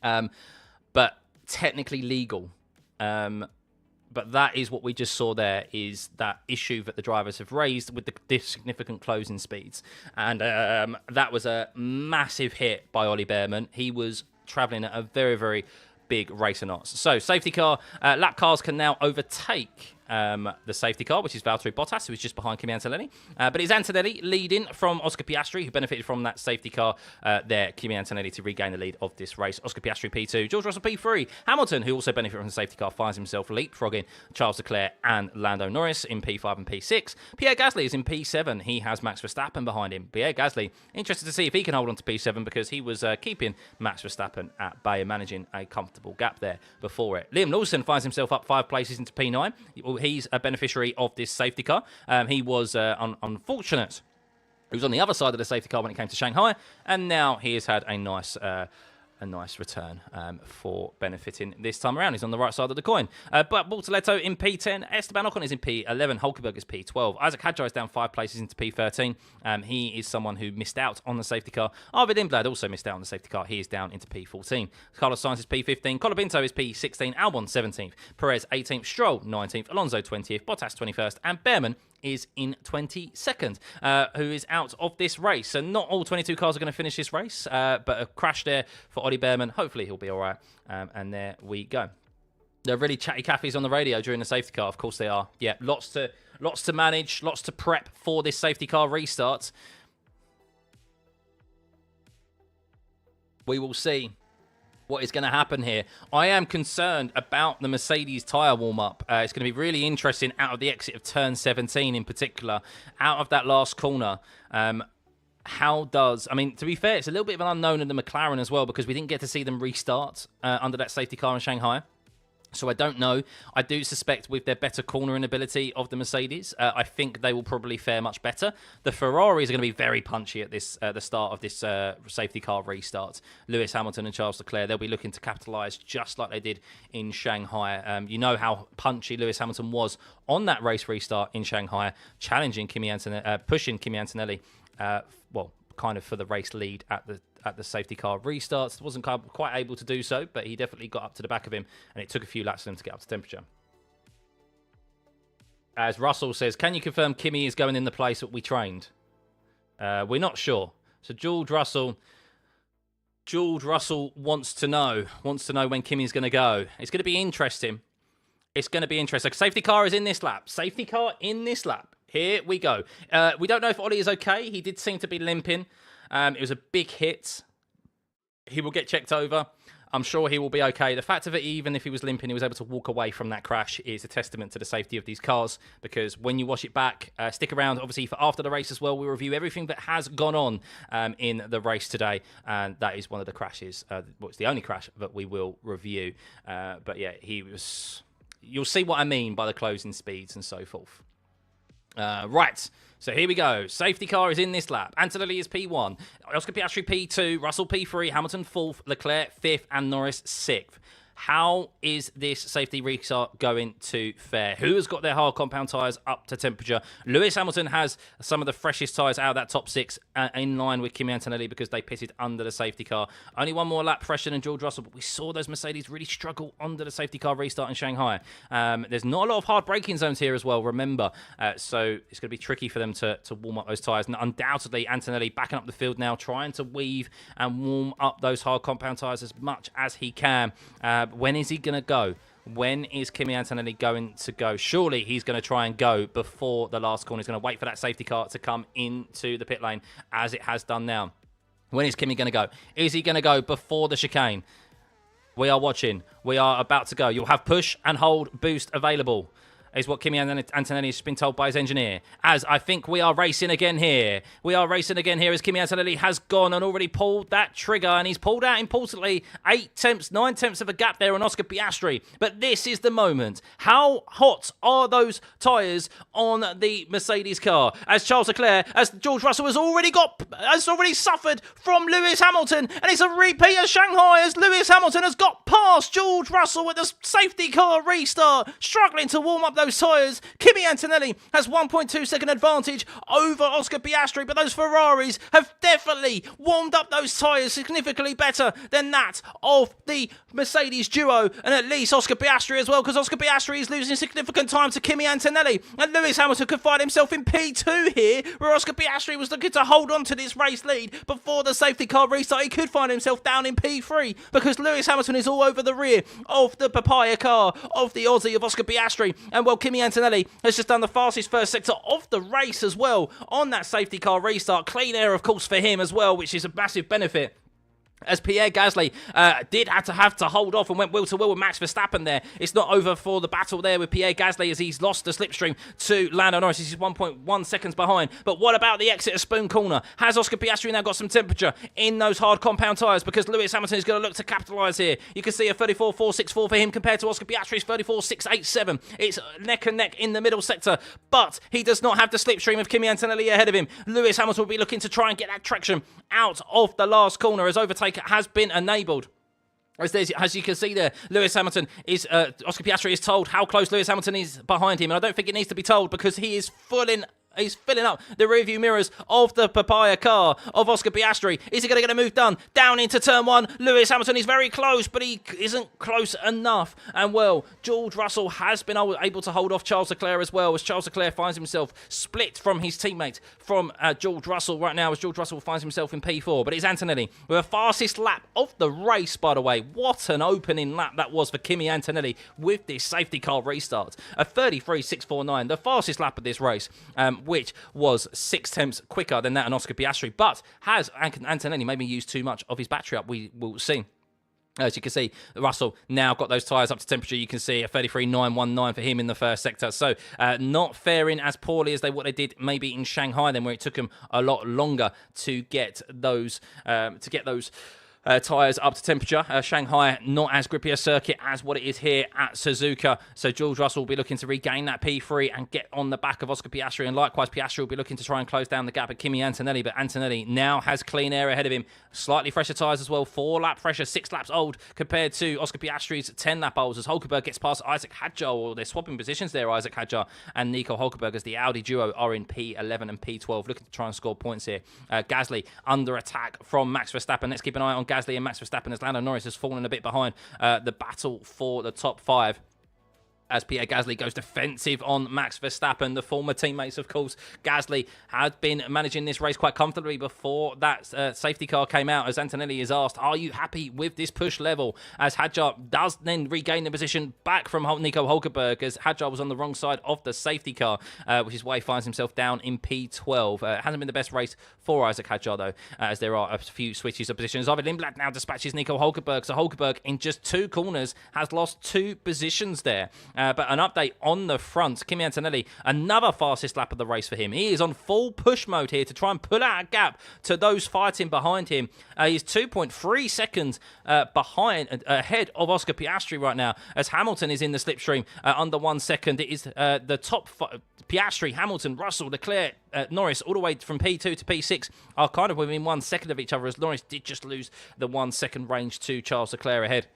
But technically legal. But that is what we just saw there, is that issue that the drivers have raised with the significant closing speeds. And that was a massive hit by Ollie Bearman. He was travelling at a very, very big rate of knots. So, safety car, lap cars can now overtake the safety car, which is Valtteri Bottas, who is just behind Kimi Antonelli. But it's Antonelli leading from Oscar Piastri, who benefited from that safety car there. Kimi Antonelli to regain the lead of this race. Oscar Piastri P2, George Russell P3. Hamilton, who also benefited from the safety car, finds himself leapfrogging Charles Leclerc and Lando Norris in P5 and P6. Pierre Gasly is in P7. He has Max Verstappen behind him. Pierre Gasly, interested to see if he can hold on to P7, because he was keeping Max Verstappen at bay and managing a comfortable gap there before it. Liam Lawson finds himself up 5 places into P9. He's a beneficiary of this safety car. He was unfortunate. He was on the other side of the safety car when it came to Shanghai, and now he has had a nice return for benefiting this time around. He's on the right side of the coin. But Bortoletto in P10, Esteban Ocon is in P11, Hulkenberg is P12, Isaac Hadjar is down 5 places into P13. He is someone who missed out on the safety car. Arvid Lindblad also missed out on the safety car. He is down into P14. Carlos Sainz is P15, Colapinto is P16, Albon 17th, Perez 18th, Stroll 19th, Alonso 20th, Bottas 21st, and Bearman is in 22nd, who is out of this race. So not all 22 cars are going to finish this race, but a crash there for Ollie Bearman. Hopefully he'll be all right. And there we go. They're really chatty Caffeys on the radio during the safety car. Of course they are. Yeah, lots to manage, lots to prep for this safety car restart. We will see what is going to happen here. I am concerned about the Mercedes tyre warm-up. It's going to be really interesting out of the exit of turn 17 in particular, out of that last corner. How does... I mean, to be fair, it's a little bit of an unknown in the McLaren as well, because we didn't get to see them restart under that safety car in Shanghai. So I don't know. I do suspect with their better cornering ability of the Mercedes, I think they will probably fare much better. The Ferraris are going to be very punchy at this the start of this safety car restart. Lewis Hamilton and Charles Leclerc, they'll be looking to capitalise just like they did in Shanghai. You know how punchy Lewis Hamilton was on that race restart in Shanghai, challenging Kimi Antonelli, pushing Kimi Antonelli, well, kind of for the race lead at at the safety car restarts. Wasn't quite able to do so, but he definitely got up to the back of him, and it took a few laps for him to get up to temperature. As Russell says, can you confirm Kimi is going in the place that we trained? We're not sure. So George Russell wants to know when Kimi's going to go. It's going to be interesting. It's going to be interesting. Safety car is in this lap. Safety car in this lap. Here we go. We don't know if Ollie is okay. He did seem to be limping. It was a big hit. He will get checked over. I'm sure he will be okay. The fact of it, even if he was limping, he was able to walk away from that crash, is a testament to the safety of these cars, because when you watch it back, stick around, obviously, for after the race as well. We review everything that has gone on in the race today, and that is one of the crashes. Well, it's the only crash that we will review. But yeah, he was... You'll see what I mean by the closing speeds and so forth. Right, so here we go. Safety car is in this lap. Antonelli is P1, Oscar Piastri P2, Russell P3, Hamilton 4th, Leclerc 5th, and Norris 6th. How is this safety restart going to fare? Who has got their hard compound tyres up to temperature? Lewis Hamilton has some of the freshest tyres out of that top 6 in line with Kimi Antonelli because they pitted under the safety car. Only one more lap fresher than George Russell, but we saw those Mercedes really struggle under the safety car restart in Shanghai. There's not a lot of hard braking zones here as well, remember. So it's going to be tricky for them to warm up those tyres. And undoubtedly, Antonelli backing up the field now, trying to weave and warm up those hard compound tyres as much as he can. When is he going to go? When is Kimi Antonelli going to go? Surely he's going to try and go before the last corner. He's going to wait for that safety car to come into the pit lane, as it has done now. When is Kimi going to go? Is he going to go before the chicane? We are watching. We are about to go. You'll have push and hold boost available, is what Kimi Antonelli has been told by his engineer. As I think we are racing again here. We are racing again here as Kimi Antonelli has gone and already pulled that trigger. And he's pulled out, importantly, 9 tenths of a gap there on Oscar Piastri. But this is the moment. How hot are those tyres on the Mercedes car? As Charles Leclerc, as George Russell has already suffered from Lewis Hamilton. And it's a repeat of Shanghai as Lewis Hamilton has got past George Russell with the safety car restart. Struggling to warm up those tyres. Kimi Antonelli has 1.2 second advantage over Oscar Piastri, but those Ferraris have definitely warmed up those tyres significantly better than that of the Mercedes duo, and at least Oscar Piastri as well, because Oscar Piastri is losing significant time to Kimi Antonelli, and Lewis Hamilton could find himself in P2 here, where Oscar Piastri was looking to hold on to this race lead before the safety car restart. He could find himself down in P3 because Lewis Hamilton is all over the rear of the papaya car of the Aussie of Oscar Piastri, and well, Kimi Antonelli has just done the fastest first sector of the race as well on that safety car restart. Clean air, of course, for him as well, which is a massive benefit. As Pierre Gasly did have to hold off and went wheel-to-wheel with Max Verstappen there. It's not over for the battle there with Pierre Gasly as he's lost the slipstream to Lando Norris. He's 1.1 seconds behind. But what about the exit of Spoon Corner? Has Oscar Piastri now got some temperature in those hard compound tyres? Because Lewis Hamilton is going to look to capitalise here. You can see a 34.464 for him compared to Oscar Piastri's 34.687. It's neck and neck in the middle sector. But he does not have the slipstream of Kimi Antonelli ahead of him. Lewis Hamilton will be looking to try and get that traction out of the last corner as overtake has been enabled. As you can see there, Lewis Hamilton is, Oscar Piastri is told how close Lewis Hamilton is behind him, and I don't think it needs to be told because he is He's filling up the rearview mirrors of the papaya car of Oscar Piastri. Is he going to get a move done? Down into turn 1. Lewis Hamilton is very close, but he isn't close enough. And well, George Russell has been able to hold off Charles Leclerc as well, as Charles Leclerc finds himself split from his teammate, from George Russell right now, as George Russell finds himself in P4. But it's Antonelli with the fastest lap of the race, by the way. What an opening lap that was for Kimi Antonelli with this safety car restart. A 33.649, the fastest lap of this race. Which was 6 tenths quicker than that on Oscar Piastri. But has Antonelli maybe used too much of his battery up? We will see. As you can see, Russell now got those tyres up to temperature. You can see a 33.919 for him in the first sector. So not faring as poorly as what they did maybe in Shanghai then, where it took them a lot longer to get those tyres up to temperature. Shanghai, not as grippy a circuit as what it is here at Suzuka. So George Russell will be looking to regain that P3 and get on the back of Oscar Piastri. And likewise, Piastri will be looking to try and close down the gap at Kimi Antonelli. But Antonelli now has clean air ahead of him. Slightly fresher tyres as well. 4-lap fresher, 6 laps old compared to Oscar Piastri's 10-lap olds. As Hulkenberg gets past Isaac Hadjar, or they're swapping positions there, Isaac Hadjar and Nico Hulkenberg, as the Audi duo are in P11 and P12, looking to try and score points here. Gasly under attack from Max Verstappen. Let's keep an eye on Gasly and Max Verstappen, as Lando Norris has fallen a bit behind the battle for the top 5. As Pierre Gasly goes defensive on Max Verstappen, the former teammates, of course. Gasly had been managing this race quite comfortably before that safety car came out, as Antonelli is asked, are you happy with this push level? As Hadjar does then regain the position back from Nico Hulkenberg, as Hadjar was on the wrong side of the safety car, which is why he finds himself down in P12. It hasn't been the best race for Isaac Hadjar, though, as there are a few switches of positions. Arvid Lindblad now dispatches Nico Hulkenberg, so Hulkenberg in just 2 corners has lost 2 positions there. But an update on the front. Kimi Antonelli, another fastest lap of the race for him. He is on full push mode here to try and pull out a gap to those fighting behind him. He's 2.3 seconds ahead of Oscar Piastri right now, as Hamilton is in the slipstream under 1 second. It is the top Piastri, Hamilton, Russell, Leclerc, Norris, all the way from P2 to P6 are kind of within 1 second of each other, as Norris did just lose the 1 second range to Charles Leclerc ahead.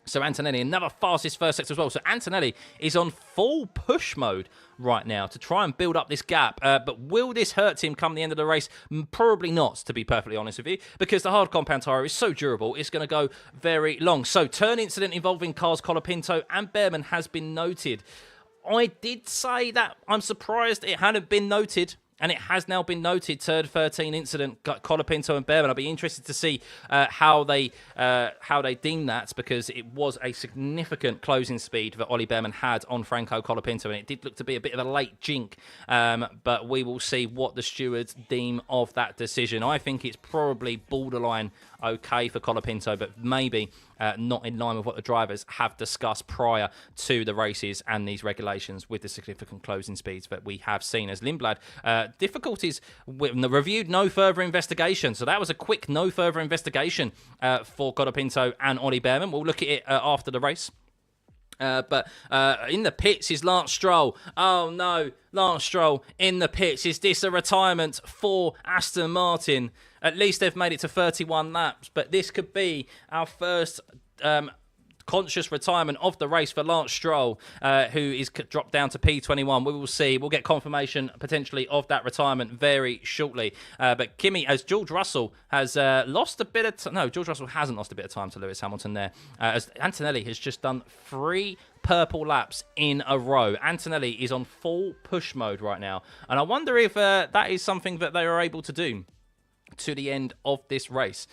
So Antonelli, another fastest first sector as well. So Antonelli is on full push mode right now to try and build up this gap. But will this hurt him come the end of the race? Probably not, to be perfectly honest with you, because the hard compound tyre is so durable, it's going to go very long. So turn incident involving cars Colapinto and Behrman has been noted. I did say that I'm surprised it hadn't been noted, and it has now been noted. Turn 13 incident, Colapinto and Behrman. I'll be interested to see how they deem that, because it was a significant closing speed that Ollie Behrman had on Franco Colapinto, and it did look to be a bit of a late jink. But we will see what the stewards deem of that decision. I think it's probably borderline okay for Colapinto, but maybe not in line with what the drivers have discussed prior to the races and these regulations with the significant closing speeds that we have seen. As Lindblad, difficulties with the reviewed no further investigation. So that was a quick no further investigation for Colapinto and Ollie Behrman. We'll look at it after the race. But in the pits is Lance Stroll. Oh no, Lance Stroll in the pits. Is this a retirement for Aston Martin? At least they've made it to 31 laps, but this could be our first conscious retirement of the race for Lance Stroll, who is dropped down to P21. We will see. We'll get confirmation potentially of that retirement very shortly. But Kimi, as George Russell has lost a bit of no, George Russell hasn't lost a bit of time to Lewis Hamilton there, as Antonelli has just done 3 purple laps in a row. Antonelli is on full push mode right now, and I wonder if that is something that they are able to do to the end of this race.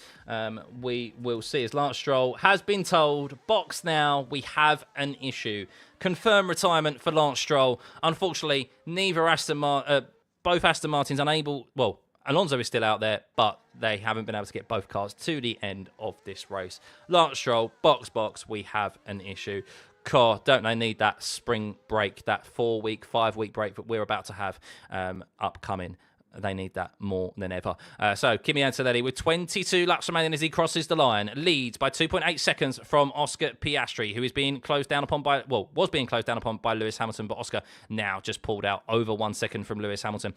We will see, as Lance Stroll has been told, box now, we have an issue. Confirmed retirement for Lance Stroll. Unfortunately, both Aston Martins unable, well, Alonso is still out there, but they haven't been able to get both cars to the end of this race. Lance Stroll, box, we have an issue. God, don't they need that spring break, that 4-week, 5-week break that we're about to have upcoming. They need that more than ever. So Kimi Antonelli, with 22 laps remaining as he crosses the line, leads by 2.8 seconds from Oscar Piastri, who is being closed down upon by, well, was being closed down upon by Lewis Hamilton, but Oscar now just pulled out over 1 second from Lewis Hamilton,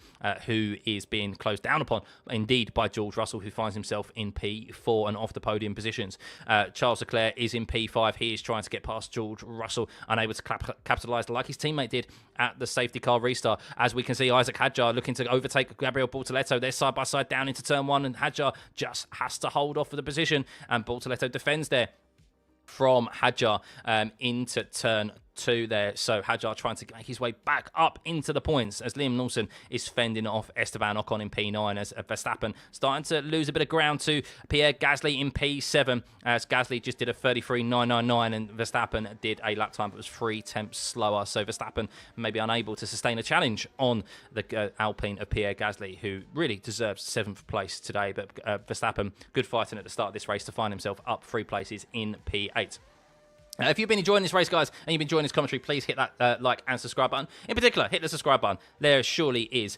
who is being closed down upon, indeed, by George Russell, who finds himself in P4 and off the podium positions. Charles Leclerc is in P5. He is trying to get past George Russell, unable to capitalise like his teammate did at the safety car restart. As we can see, Isaac Hadjar looking to overtake Gabriel Bortoleto. They're side by side down into turn 1, and Hadjar just has to hold off for the position, and Bortoleto defends there from Hadjar into turn 2 there. So Hadjar trying to make his way back up into the points as Liam Lawson is fending off Esteban Ocon in P9, as Verstappen starting to lose a bit of ground to Pierre Gasly in P7, as Gasly just did a 33.999 and Verstappen did a lap time that was 3/10 slower. So Verstappen maybe unable to sustain a challenge on the Alpine of Pierre Gasly, who really deserves 7th place today. But Verstappen, good fighting at the start of this race to find himself up 3 places in P8. If you've been enjoying this race, guys, and you've been enjoying this commentary, please hit that like and subscribe button. In particular, hit the subscribe button. There surely is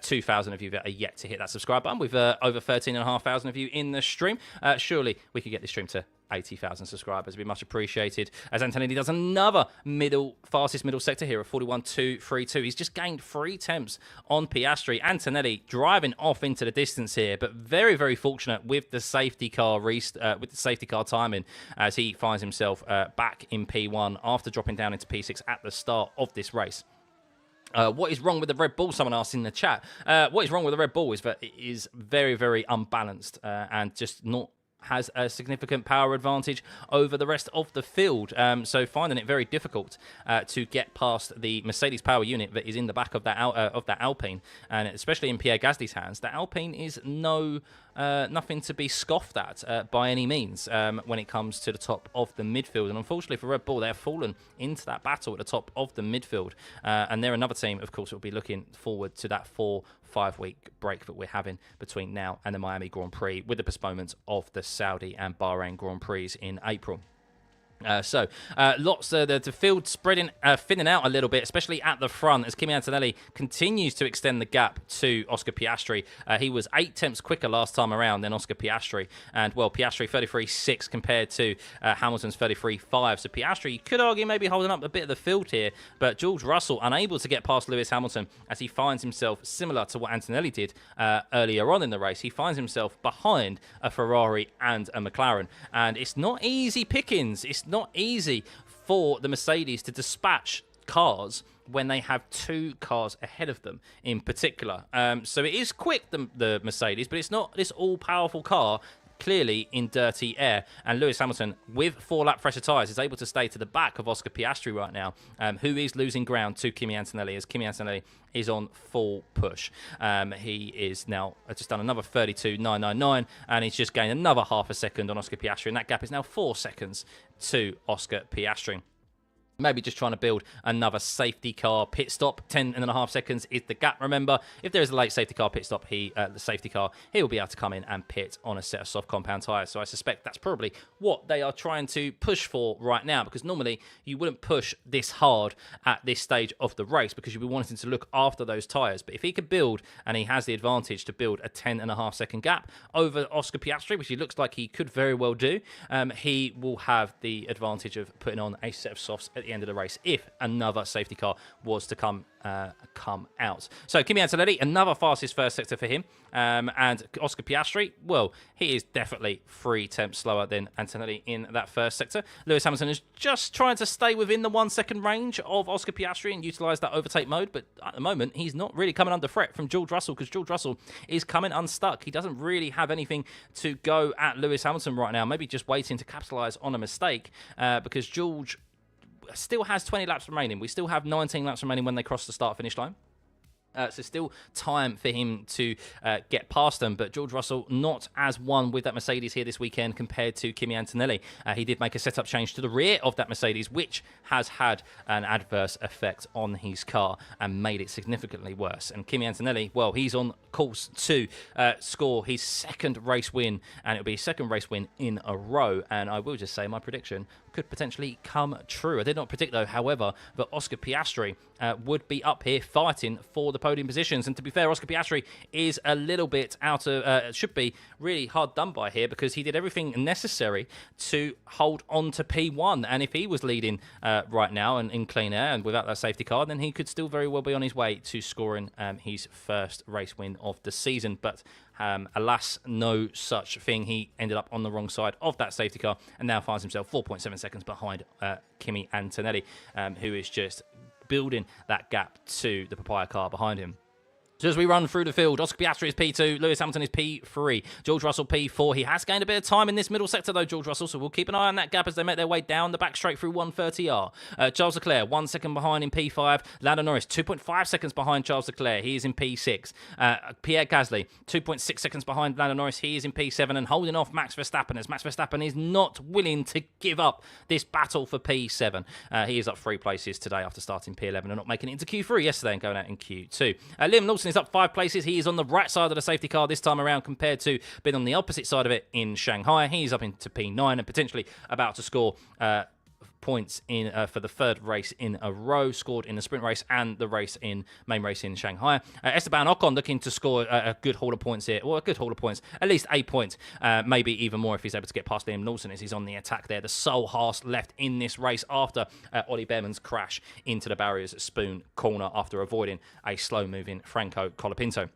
2,000 of you that are yet to hit that subscribe button. With over 13,500 of you in the stream. Surely we could get this stream to 80,000 subscribers. It'd be much appreciated. As Antonelli does another fastest middle sector here at 41.232. He's just gained 3 temps on Piastri. Antonelli driving off into the distance here, but very, very fortunate with the safety car timing as he finds himself back in P1 after dropping down into P6 at the start of this race. What is wrong with the Red Bull? Someone asked in the chat. What is wrong with the Red Bull is that it is very, very unbalanced and just not has a significant power advantage over the rest of the field. So finding it very difficult to get past the Mercedes power unit that is in the back of that Alpine, and especially in Pierre Gasly's hands, the Alpine is nothing to be scoffed at by any means when it comes to the top of the midfield. And unfortunately for Red Bull, they have fallen into that battle at the top of the midfield. And they're another team, of course, that will be looking forward to that 4-5 week break that we're having between now and the Miami Grand Prix, with the postponement of the Saudi and Bahrain Grand Prix in April. Lots of the field thinning out a little bit, especially at the front, as Kimi Antonelli continues to extend the gap to Oscar Piastri. He was 8 tenths quicker last time around than Oscar Piastri, and well, Piastri 33.6 compared to Hamilton's 33.5. So Piastri, you could argue, maybe holding up a bit of the field here, but George Russell unable to get past Lewis Hamilton as he finds himself, similar to what Antonelli did earlier on in the race, he finds himself behind a Ferrari and a McLaren, and it's not easy pickings. It's not easy for the Mercedes to dispatch cars when they have 2 cars ahead of them in particular. So it is quick, the Mercedes, but it's not this all-powerful car, clearly in dirty air. And Lewis Hamilton, with 4-lap fresher tyres, is able to stay to the back of Oscar Piastri right now, who is losing ground to Kimi Antonelli, as Kimi Antonelli is on full push. He is now just done another 32.999, and he's just gained another half a second on Oscar Piastri, and that gap is now 4 seconds to Oscar Piastri. Maybe just trying to build another safety car pit stop. 10.5 seconds is the gap. Remember, if there is a late safety car pit stop, he will be able to come in and pit on a set of soft compound tyres. So I suspect that's probably what they are trying to push for right now, because normally you wouldn't push this hard at this stage of the race because you'd be wanting to look after those tyres. But if he could build, and he has the advantage to build a 10.5 second gap over Oscar Piastri, which he looks like he could very well do, he will have the advantage of putting on a set of softs at the end of the race if another safety car was to come out. So Kimi Antonelli, another fastest first sector for him, and Oscar Piastri, well, he is definitely 3 tenths slower than Antonelli in that first sector. Lewis Hamilton is just trying to stay within the 1 second range of Oscar Piastri and utilise that overtake mode, but at the moment he's not really coming under threat from George Russell, because George Russell is coming unstuck. He doesn't really have anything to go at Lewis Hamilton right now, maybe just waiting to capitalise on a mistake, because George still has 20 laps remaining. We still have 19 laps remaining when they cross the start-finish line. So still time for him to get past them, but George Russell not as one with that Mercedes here this weekend compared to Kimi Antonelli. He did make a setup change to the rear of that Mercedes, which has had an adverse effect on his car and made it significantly worse. And Kimi Antonelli, well, he's on course to score his 2nd race win, and it'll be his 2nd race win in a row. And I will just say my prediction could potentially come true. I did not predict, though, however, that Oscar Piastri would be up here fighting for the podium positions. And to be fair, Oscar Piastri is a little bit out of, should be really hard done by here, because he did everything necessary to hold on to P1. And if he was leading right now and in clean air and without that safety car, then he could still very well be on his way to scoring his 1st race win of the season. But alas, no such thing. He ended up on the wrong side of that safety car and now finds himself 4.7 seconds behind Kimi Antonelli, who is just building that gap to the papaya car behind him. So as we run through the field, Oscar Piastri is P2, Lewis Hamilton is P3, George Russell P4. He has gained a bit of time in this middle sector, though, George Russell, so we'll keep an eye on that gap as they make their way down the back straight through 130R. Charles Leclerc, 1 second behind in P5. Lando Norris, 2.5 seconds behind Charles Leclerc. He is in P6. Pierre Gasly, 2.6 seconds behind Lando Norris. He is in P7 and holding off Max Verstappen, as Max Verstappen is not willing to give up this battle for P7. He is up 3 places today after starting P11 and not making it into Q3 yesterday and going out in Q2. Liam Lawson is up 5 places. He is on the right side of the safety car this time around compared to being on the opposite side of it in Shanghai. He's up into P9 and potentially about to score points in for the third race in a row, scored in the sprint race and the main race in Shanghai. Esteban Ocon looking to score a good haul of points here, or a good haul of points, at least 8 points, maybe even more if he's able to get past Liam Lawson as he's on the attack there. The sole Haas left in this race after Ollie Behrman's crash into the barriers at Spoon Corner after avoiding a slow-moving Franco Colapinto.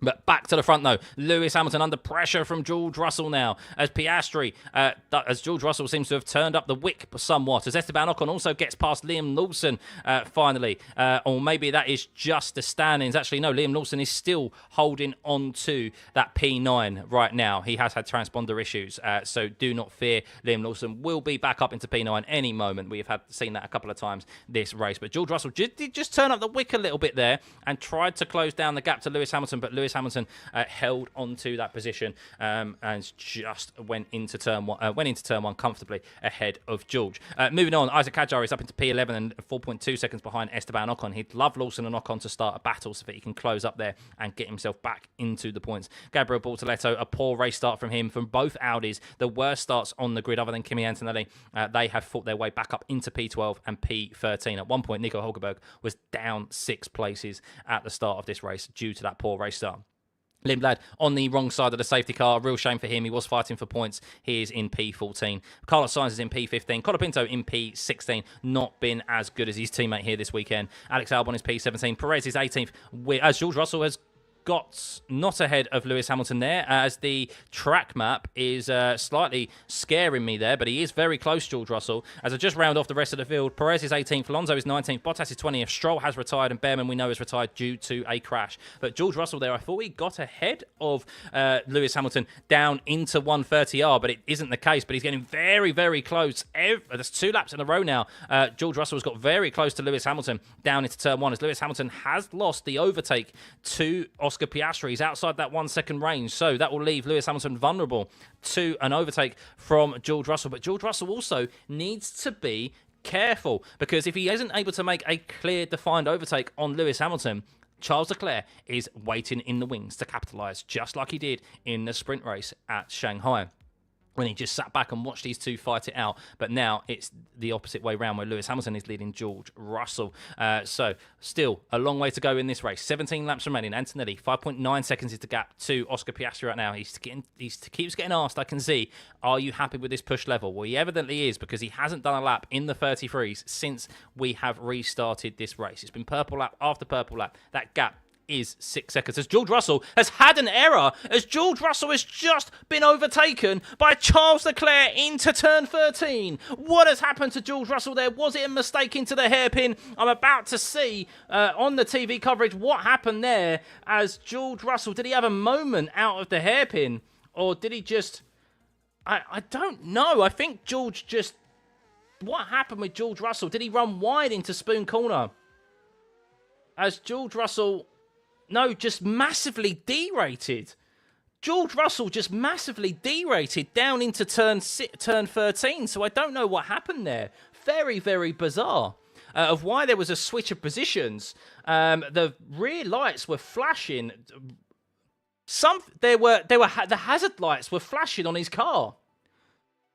But back to the front, though. Lewis Hamilton under pressure from George Russell now. As Piastri, as George Russell seems to have turned up the wick somewhat. As Esteban Ocon also gets past Liam Lawson finally. Or maybe that is just the standings. Actually, no, Liam Lawson is still holding on to that P9 right now. He has had transponder issues. So do not fear. Liam Lawson will be back up into P9 any moment. We have seen that a couple of times this race. But George Russell did just turn up the wick a little bit there and tried to close down the gap to Lewis Hamilton. But Lewis Hamilton held onto that position and just went into turn one comfortably ahead of George. Moving on, Isaac Hadjar is up into P11 and 4.2 seconds behind Esteban Ocon. He'd love Lawson and Ocon to start a battle so that he can close up there and get himself back into the points. Gabriel Bortoleto, a poor race start from him, from both Audis, the worst starts on the grid other than Kimi Antonelli. They have fought their way back up into P12 and P13. At one point, Nico Hulkenberg was down 6 places at the start of this race due to that poor race start. Lindblad on the wrong side of the safety car. Real shame for him. He was fighting for points. He is in P14. Carlos Sainz is in P15. Colapinto in P16. Not been as good as his teammate here this weekend. Alex Albon is P17. Perez is 18th. As George Russell has got not ahead of Lewis Hamilton there, as the track map is slightly scaring me there, but he is very close, George Russell. As I just round off the rest of the field, Perez is 18th, Alonso is 19th, Bottas is 20th, Stroll has retired, and Behrman we know is retired due to a crash. But George Russell there, I thought he got ahead of Lewis Hamilton down into 130R, but it isn't the case. But he's getting very, very close. There's 2 laps in a row now. George Russell has got very close to Lewis Hamilton down into turn 1, as Lewis Hamilton has lost the overtake to Oscar Piastri. He's outside that 1 second range, so that will leave Lewis Hamilton vulnerable to an overtake from George Russell. But George Russell also needs to be careful, because if he isn't able to make a clear, defined overtake on Lewis Hamilton, Charles Leclerc is waiting in the wings to capitalise, just like he did in the sprint race at Shanghai, when he just sat back and watched these two fight it out. But now it's the opposite way round, where Lewis Hamilton is leading George Russell. So still a long way to go in this race. 17 laps remaining. Antonelli, 5.9 seconds is the gap to Oscar Piastri right now. He keeps getting asked, I can see, are you happy with this push level? Well, he evidently is, because he hasn't done a lap in the 33s since we have restarted this race. It's been purple lap after purple lap. That gap is 6 seconds, as George Russell has had an error, as George Russell has just been overtaken by Charles Leclerc into turn 13. What has happened to George Russell there? Was it a mistake into the hairpin? I'm about to see on the TV coverage what happened there, as George Russell, did he have a moment out of the hairpin, or did he just... I don't know. I think George just... What happened with George Russell? Did he run wide into Spoon Corner? As George Russell... No, just massively derated. George Russell just massively derated down into turn 13. So I don't know what happened there. Very, very bizarre. Of why there was a switch of positions. The rear lights were flashing. The hazard lights were flashing on his car.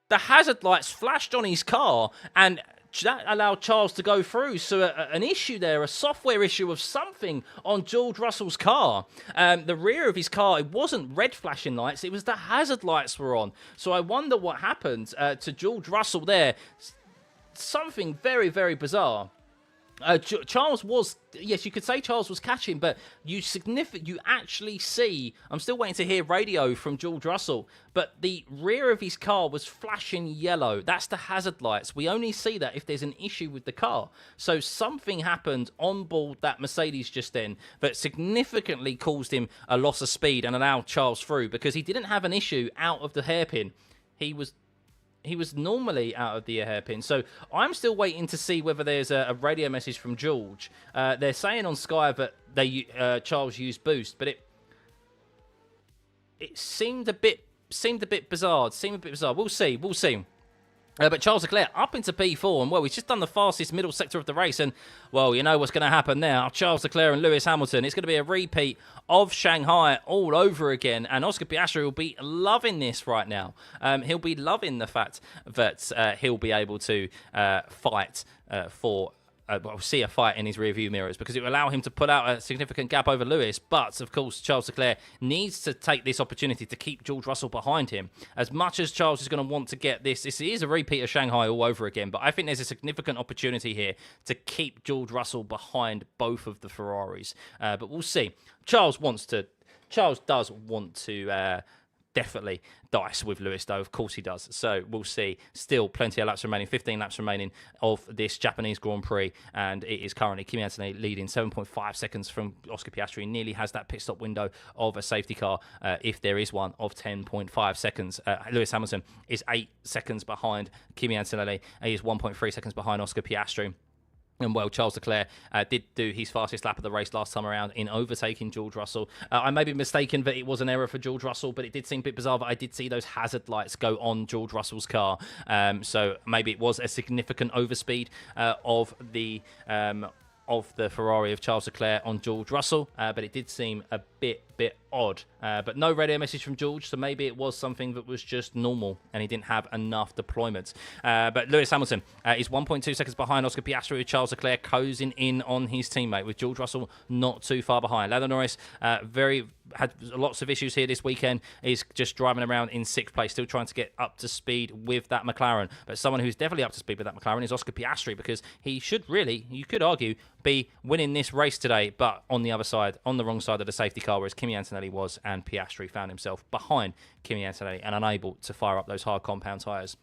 The hazard lights flashed on his car, and that allowed Charles to go through. So an issue there, a software issue of something on George Russell's car. The rear of his car, it wasn't red flashing lights, it was the hazard lights were on. So I wonder what happened to George Russell there. Something very, very bizarre. Charles was, yes, you could say Charles was catching, but you actually see, I'm still waiting to hear radio from George Russell, but the rear of his car was flashing yellow. That's the hazard lights. We only see that if there's an issue with the car. So something happened on board that Mercedes just then that significantly caused him a loss of speed and allowed Charles through, because he didn't have an issue out of the hairpin. He was normally out of the hairpin. So I'm still waiting to see whether there's a radio message from George. They're saying on Sky that Charles used boost, but it seemed a bit bizarre. We'll see. But Charles Leclerc up into P4, and well, he's just done the fastest middle sector of the race, and well, you know what's going to happen now. Charles Leclerc and Lewis Hamilton, it's going to be a repeat of Shanghai all over again, and Oscar Piastri will be loving this right now. He'll be loving the fact that he'll be able to fight for... we'll see a fight in his rearview mirrors, because it will allow him to put out a significant gap over Lewis. But, of course, Charles Leclerc needs to take this opportunity to keep George Russell behind him. As much as Charles is going to want to get this is a repeat of Shanghai all over again, but I think there's a significant opportunity here to keep George Russell behind both of the Ferraris. But we'll see. Charles does want to... definitely dice with Lewis, though. Of course he does. So we'll see. Still plenty of laps remaining. 15 laps remaining of this Japanese Grand Prix. And it is currently Kimi Antonelli leading 7.5 seconds from Oscar Piastri. He nearly has that pit stop window of a safety car, if there is one, of 10.5 seconds. Lewis Hamilton is 8 seconds behind Kimi Antonelli. He is 1.3 seconds behind Oscar Piastri. And, well, Charles Leclerc did do his fastest lap of the race last time around in overtaking George Russell. I may be mistaken that it was an error for George Russell, but it did seem a bit bizarre that I did see those hazard lights go on George Russell's car. So maybe it was a significant overspeed of the Ferrari of Charles Leclerc on George Russell, but it did seem a bit odd. But no radio message from George, so maybe it was something that was just normal and he didn't have enough deployment. But Lewis Hamilton is 1.2 seconds behind Oscar Piastri, with Charles Leclerc closing in on his teammate, with George Russell not too far behind. Lando Norris had lots of issues here this weekend. He's just driving around in 6th place, still trying to get up to speed with that McLaren. But someone who's definitely up to speed with that McLaren is Oscar Piastri, because he should really, you could argue, be winning this race today, but on the other side, on the wrong side of the safety car, whereas Kimi Antonelli was, and Piastri found himself behind Kimi Antonelli and unable to fire up those hard compound tyres.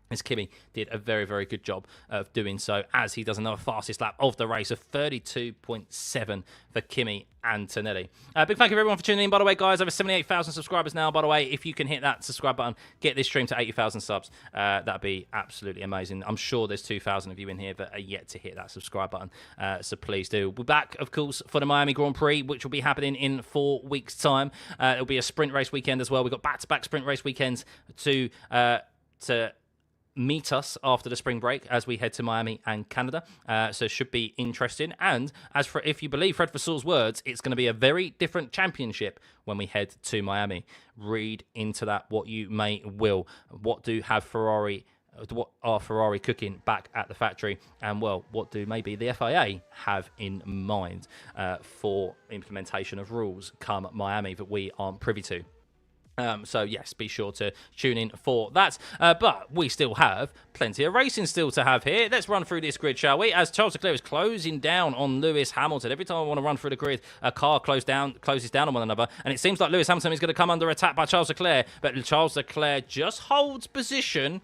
As Kimi did a very, very good job of doing so, as he does another fastest lap of the race of 32.7 for Kimi Antonelli. Big thank you everyone for tuning in, by the way, guys. Over 78,000 subscribers now, by the way. If you can hit that subscribe button, get this stream to 80,000 subs, that'd be absolutely amazing. I'm sure there's 2,000 of you in here that are yet to hit that subscribe button, so please do. We'll be back, of course, for the Miami Grand Prix, which will be happening in 4 weeks' time. It'll be a sprint race weekend as well. We've got back-to-back sprint race weekends to meet us after the spring break as we head to Miami and Canada, so should be interesting. And as for, if you believe Fred Vassal's words, it's going to be a very different championship when we head to Miami. Read into that what you may will. What are Ferrari cooking back at the factory, and well, what do maybe the FIA have in mind for implementation of rules come Miami that we aren't privy to? So yes, be sure to tune in for that. But we still have plenty of racing still to have here. Let's run through this grid, shall we? As Charles Leclerc is closing down on Lewis Hamilton. Every time I want to run through the grid, a car closes down on one another, and it seems like Lewis Hamilton is going to come under attack by Charles Leclerc. But Charles Leclerc just holds position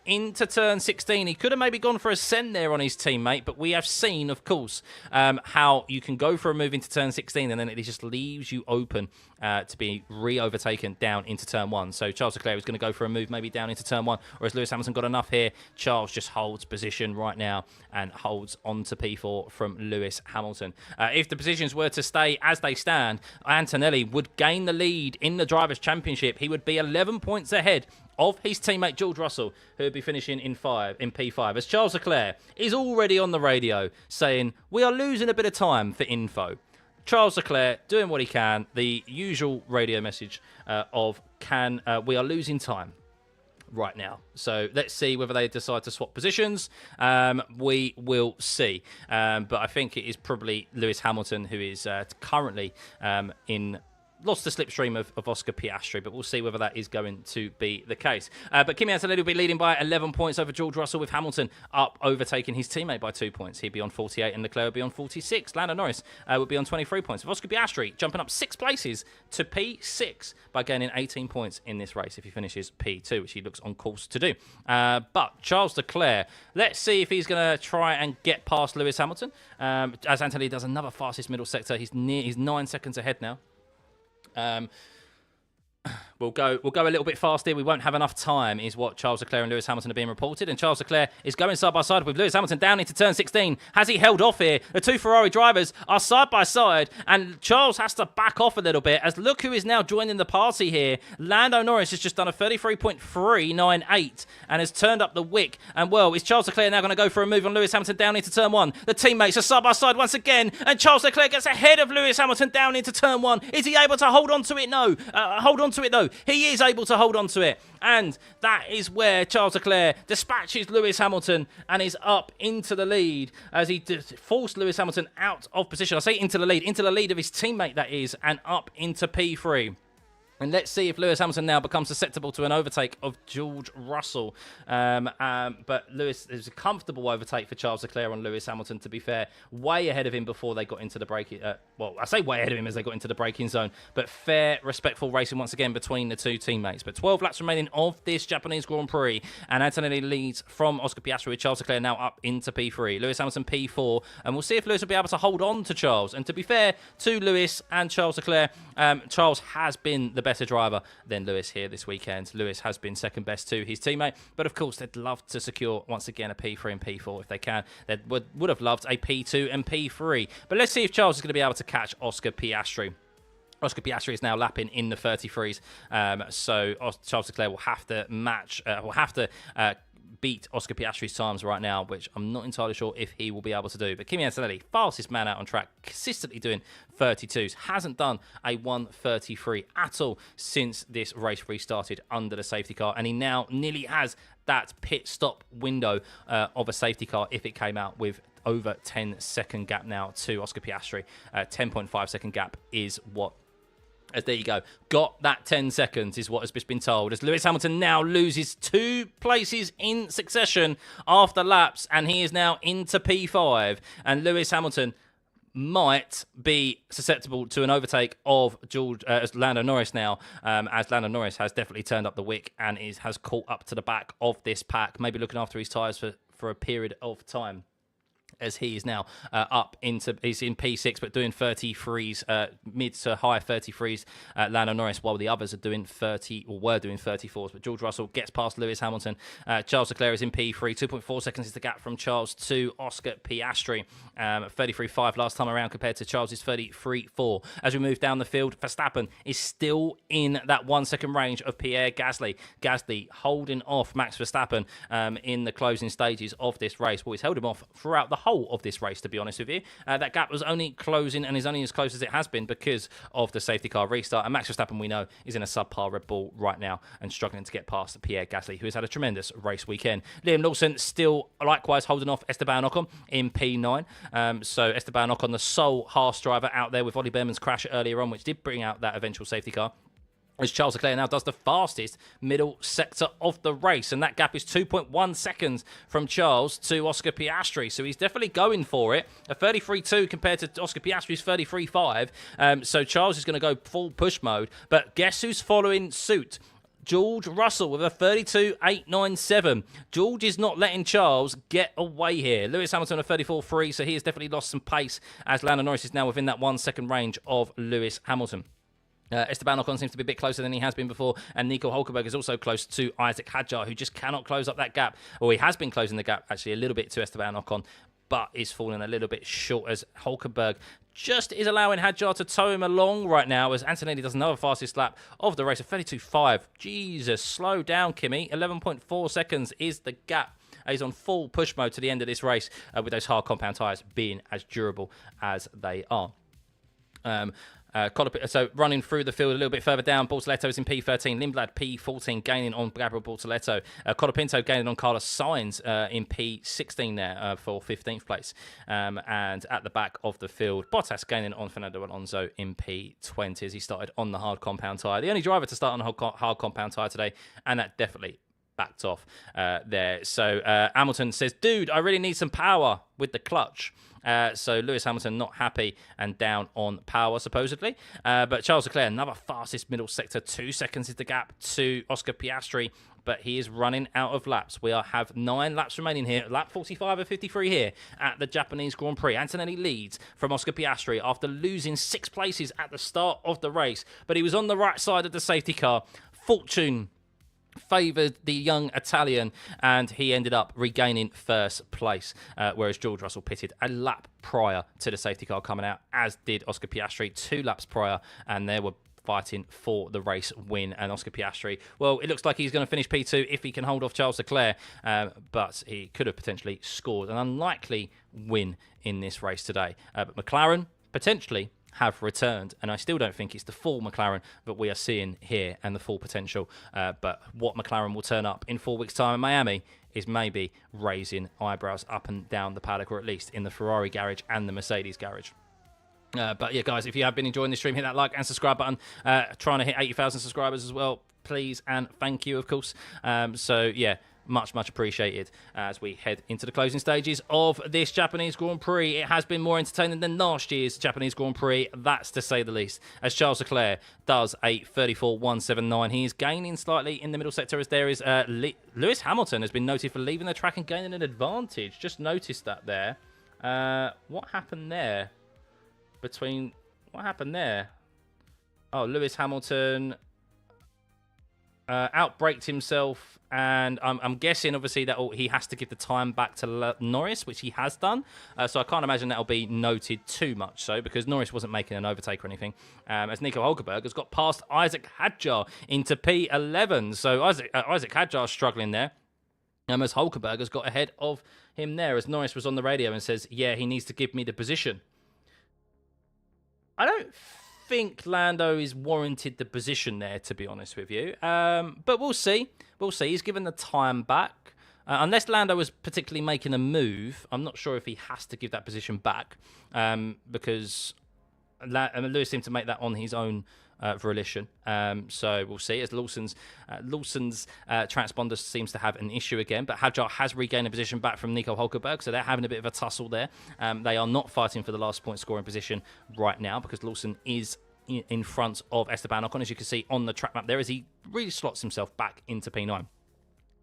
into turn 16. He could have maybe gone for a send there on his teammate, but we have seen, of course, how you can go for a move into turn 16 and then it just leaves you open to be re-overtaken down into turn 1. So Charles Leclerc was going to go for a move maybe down into turn 1, whereas Lewis Hamilton got enough here. Charles just holds position right now and holds on to P4 from Lewis Hamilton. If the positions were to stay as they stand, Antonelli would gain the lead in the Drivers' Championship. He would be 11 points ahead of his teammate George Russell, who would be finishing in P5, as Charles Leclerc is already on the radio saying, we are losing a bit of time for info. Charles Leclerc doing what he can, the usual radio message of we are losing time right now. So let's see whether they decide to swap positions. We will see. But I think it is probably Lewis Hamilton who is currently lost the slipstream of Oscar Piastri, but we'll see whether that is going to be the case. But Kimi Antonelli will be leading by 11 points over George Russell, with Hamilton up overtaking his teammate by 2 points. He'd be on 48 and Leclerc would be on 46. Lando Norris would be on 23 points, with Oscar Piastri jumping up 6 places to P6 by gaining 18 points in this race if he finishes P2, which he looks on course to do. But Charles Leclerc, let's see if he's going to try and get past Lewis Hamilton. As Antonelli does another fastest middle sector, he's 9 seconds ahead now. We'll We'll go a little bit fast here. We won't have enough time, is what Charles Leclerc and Lewis Hamilton are being reported. And Charles Leclerc is going side by side with Lewis Hamilton down into turn 16. Has he held off here? The two Ferrari drivers are side by side, and Charles has to back off a little bit, as look who is now joining the party here. Lando Norris has just done a 33.398 and has turned up the wick. And, well, is Charles Leclerc now going to go for a move on Lewis Hamilton down into turn 1? The teammates are side by side once again, and Charles Leclerc gets ahead of Lewis Hamilton down into turn 1. Is he able to hold on to it? No. Hold on to it, though. He is able to hold on to it. And that is where Charles Leclerc dispatches Lewis Hamilton and is up into the lead as he forced Lewis Hamilton out of position. I say into the lead of his teammate, that is, and up into P3. And let's see if Lewis Hamilton now becomes susceptible to an overtake of George Russell. But Lewis, there's a comfortable overtake for Charles Leclerc on Lewis Hamilton, to be fair. Way ahead of him before they got into the braking... well, I say way ahead of him as they got into the braking zone. But fair, respectful racing once again between the two teammates. But 12 laps remaining of this Japanese Grand Prix. And Antonelli leads from Oscar Piastri, with Charles Leclerc now up into P3. Lewis Hamilton P4. And we'll see if Lewis will be able to hold on to Charles. And to be fair to Lewis and Charles Leclerc, Charles has been the better driver than Lewis here this weekend. Lewis has been second best to his teammate, but of course they'd love to secure once again a P3 and P4 if they can. They would have loved a P2 and P3. But let's see if Charles is going to be able to catch Oscar Piastri. Oscar Piastri is now lapping in the 33s, so Charles Leclerc will have to beat Oscar Piastri's times right now, which I'm not entirely sure if he will be able to do. But Kimi Antonelli, fastest man out on track, consistently doing 32s, hasn't done a 1:33 at all since this race restarted under the safety car, and he now nearly has that pit stop window of a safety car if it came out with over 10-second gap now to Oscar Piastri. 10.5 second gap is what... there you go. Got that 10 seconds is what has just been told. As Lewis Hamilton now loses 2 places in succession after laps, and he is now into P5. And Lewis Hamilton might be susceptible to an overtake of Lando Norris now, as Lando Norris has definitely turned up the wick and has caught up to the back of this pack, maybe looking after his tyres for a period of time. As he is now he's in P6, but doing 33s, mid to high 33s, Lando Norris, while the others are doing 30, or were doing 34s. But George Russell gets past Lewis Hamilton. Charles Leclerc is in P3. 2.4 seconds is the gap from Charles to Oscar Piastri. 33.5 last time around compared to Charles's 33.4. As we move down the field, Verstappen is still in that 1 second range of Pierre Gasly. Gasly holding off Max Verstappen in the closing stages of this race. Well, he's held him off throughout the whole of this race, to be honest with you. That gap was only closing, and is only as close as it has been because of the safety car restart. And Max Verstappen, we know, is in a subpar Red Bull right now and struggling to get past Pierre Gasly, who has had a tremendous race weekend. Liam Lawson still likewise holding off Esteban Ocon in P9. So Esteban Ocon, the sole Haas driver out there with Ollie Behrman's crash earlier on, which did bring out that eventual safety car. As Charles Leclerc now does the fastest middle sector of the race. And that gap is 2.1 seconds from Charles to Oscar Piastri. So he's definitely going for it. A 33.2 compared to Oscar Piastri's 33.5. So Charles is going to go full push mode. But guess who's following suit? George Russell with a 32.897. George is not letting Charles get away here. Lewis Hamilton a 34.3, so he has definitely lost some pace, as Lando Norris is now within that 1 second range of Lewis Hamilton. Esteban Ocon seems to be a bit closer than he has been before, and Nico Hülkenberg is also close to Isaac Hadjar, who just cannot close up that gap. Well, he has been closing the gap actually a little bit to Esteban Ocon, but is falling a little bit short, as Hülkenberg just is allowing Hadjar to tow him along right now, as Antonelli does another fastest lap of the race of 32.5. Jesus, slow down, Kimi. 11.4 seconds is the gap. He's on full push mode to the end of this race, with those hard compound tyres being as durable as they are. So running through the field a little bit further down, Bortoletto is in P13, Lindblad P14 gaining on Gabriel Bortoletto, Colapinto gaining on Carlos Sainz in P16 there for 15th place, and at the back of the field, Bottas gaining on Fernando Alonso in P20 as he started on the hard compound tyre. The only driver to start on a hard compound tyre today, and that definitely backed off there. So Hamilton says, dude, I really need some power with the clutch. So Lewis Hamilton not happy and down on power, supposedly. But Charles Leclerc, another fastest middle sector. 2 seconds is the gap to Oscar Piastri, but he is running out of laps. We have 9 laps remaining here. Lap 45 of 53 here at the Japanese Grand Prix. Antonelli leads from Oscar Piastri after losing 6 places at the start of the race, but he was on the right side of the safety car. fortune favoured the young Italian, and he ended up regaining first place, whereas George Russell pitted a lap prior to the safety car coming out, as did Oscar Piastri 2 laps prior, and they were fighting for the race win. And Oscar Piastri, well, it looks like he's going to finish P2 if he can hold off Charles Leclerc, but he could have potentially scored an unlikely win in this race today. But McLaren potentially have returned, and I still don't think it's the full McLaren that we are seeing here and the full potential, but what McLaren will turn up in 4 weeks' time in Miami is maybe raising eyebrows up and down the paddock, or at least in the Ferrari garage and the Mercedes garage. But yeah, guys, if you have been enjoying this stream, hit that like and subscribe button. Trying to hit 80,000 subscribers as well, please, and thank you, of course. So yeah, much appreciated as we head into the closing stages of this Japanese Grand Prix. It has been more entertaining than last year's Japanese Grand Prix, that's to say the least, as Charles Leclerc does a 34.179. He is gaining slightly in the middle sector, as there is Lewis Hamilton has been noted for leaving the track and gaining an advantage. Just noticed that there. What happened there? What happened there? Oh, Lewis Hamilton outbraked himself, and I'm guessing obviously that he has to give the time back to Norris, which he has done. So I can't imagine that'll be noted too much so, because Norris wasn't making an overtake or anything. As Nico Hulkenberg has got past Isaac Hadjar into P11. So Isaac Hadjar struggling there. As Hulkenberg has got ahead of him there, as Norris was on the radio and says, yeah, he needs to give me the position. I don't think Lando is warranted the position there, to be honest with you. But we'll see. We'll see. He's given the time back. Unless Lando was particularly making a move, I'm not sure if he has to give that position back, because Lewis seemed to make that on his own volition. So we'll see, as Lawson's transponder seems to have an issue again, but Hadjar has regained a position back from Nico Hulkenberg, so they're having a bit of a tussle there. They are not fighting for the last point scoring position right now, because Lawson is in front of Esteban Ocon, as you can see on the track map there, as he really slots himself back into P9.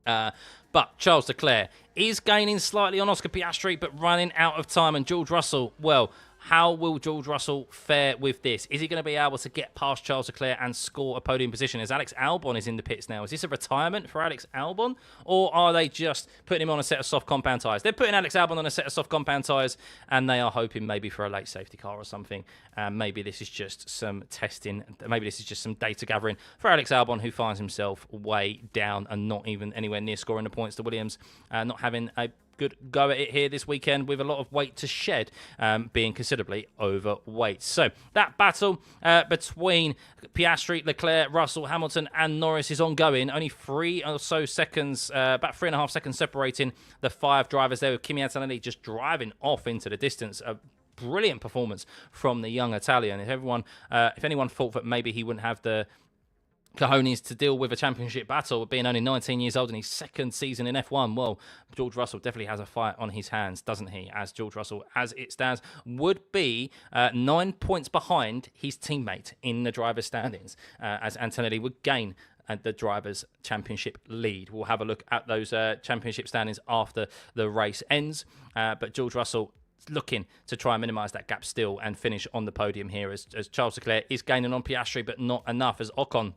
But Charles Leclerc is gaining slightly on Oscar Piastri, but running out of time. And George Russell, well, how will George Russell fare with this? Is he going to be able to get past Charles Leclerc and score a podium position, as Alex Albon is in the pits now? Is this a retirement for Alex Albon, or are they just putting him on a set of soft compound tyres? They're putting Alex Albon on a set of soft compound tyres, and they are hoping maybe for a late safety car or something. Maybe this is just some testing. Maybe this is just some data gathering for Alex Albon, who finds himself way down and not even anywhere near scoring the points to Williams, not having a good go at it here this weekend, with a lot of weight to shed, being considerably overweight. So that battle between Piastri, Leclerc, Russell, Hamilton and Norris is ongoing. Only 3 or so seconds, about 3.5 seconds separating the 5 drivers there, with Kimi Antonelli just driving off into the distance. A brilliant performance from the young Italian. If anyone thought that maybe he wouldn't have the cojones to deal with a championship battle, being only 19 years old in his second season in F1, well, George Russell definitely has a fight on his hands, doesn't he? As George Russell, as it stands, would be 9 points behind his teammate in the driver's standings, as Antonelli would gain the drivers' championship lead. We'll have a look at those championship standings after the race ends, but George Russell looking to try and minimise that gap still and finish on the podium here, as Charles Leclerc is gaining on Piastri, but not enough, as Lawson,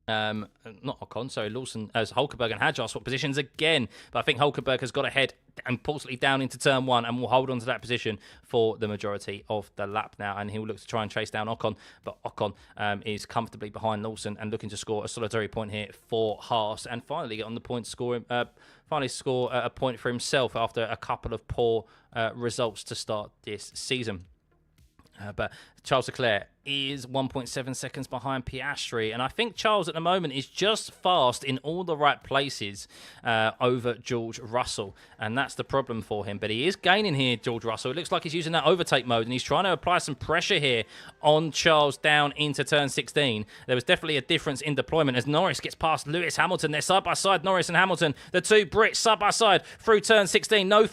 as Hulkenberg and Hadjar swap positions again. But I think Hulkenberg has got ahead and possibly down into turn 1 and will hold on to that position for the majority of the lap now, and he'll look to try and chase down Ocon, but Ocon is comfortably behind Lawson and looking to score a solitary point here for Haas, and finally get on the point scoring, score a point for himself after a couple of poor results to start this season. But Charles Leclerc is 1.7 seconds behind Piastri, and I think Charles at the moment is just fast in all the right places over George Russell, and that's the problem for him. But he is gaining here, George Russell. It looks like he's using that overtake mode, and he's trying to apply some pressure here on Charles down into turn 16. There was definitely a difference in deployment as Norris gets past Lewis Hamilton. They're side by side, Norris and Hamilton, the two Brits side by side through turn 16. No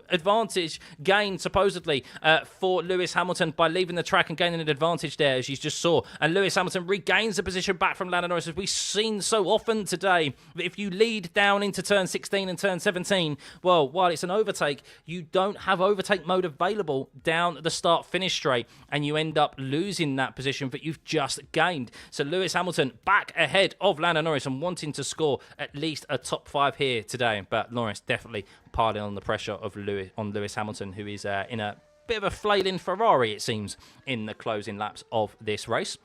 advantage gained supposedly for Lewis Hamilton by leaving the track and gaining an advantage there, as you just saw. And Lewis Hamilton regains the position back from Lando Norris, as we've seen so often today. That if you lead down into turn 16 and turn 17, well, while it's an overtake, you don't have overtake mode available down the start-finish straight, and you end up losing that position that you've just gained. So Lewis Hamilton back ahead of Lando Norris and wanting to score at least a top 5 here today. But Norris definitely piling on the pressure of Lewis Hamilton, who is in a bit of a flailing Ferrari, it seems, in the closing laps of this race.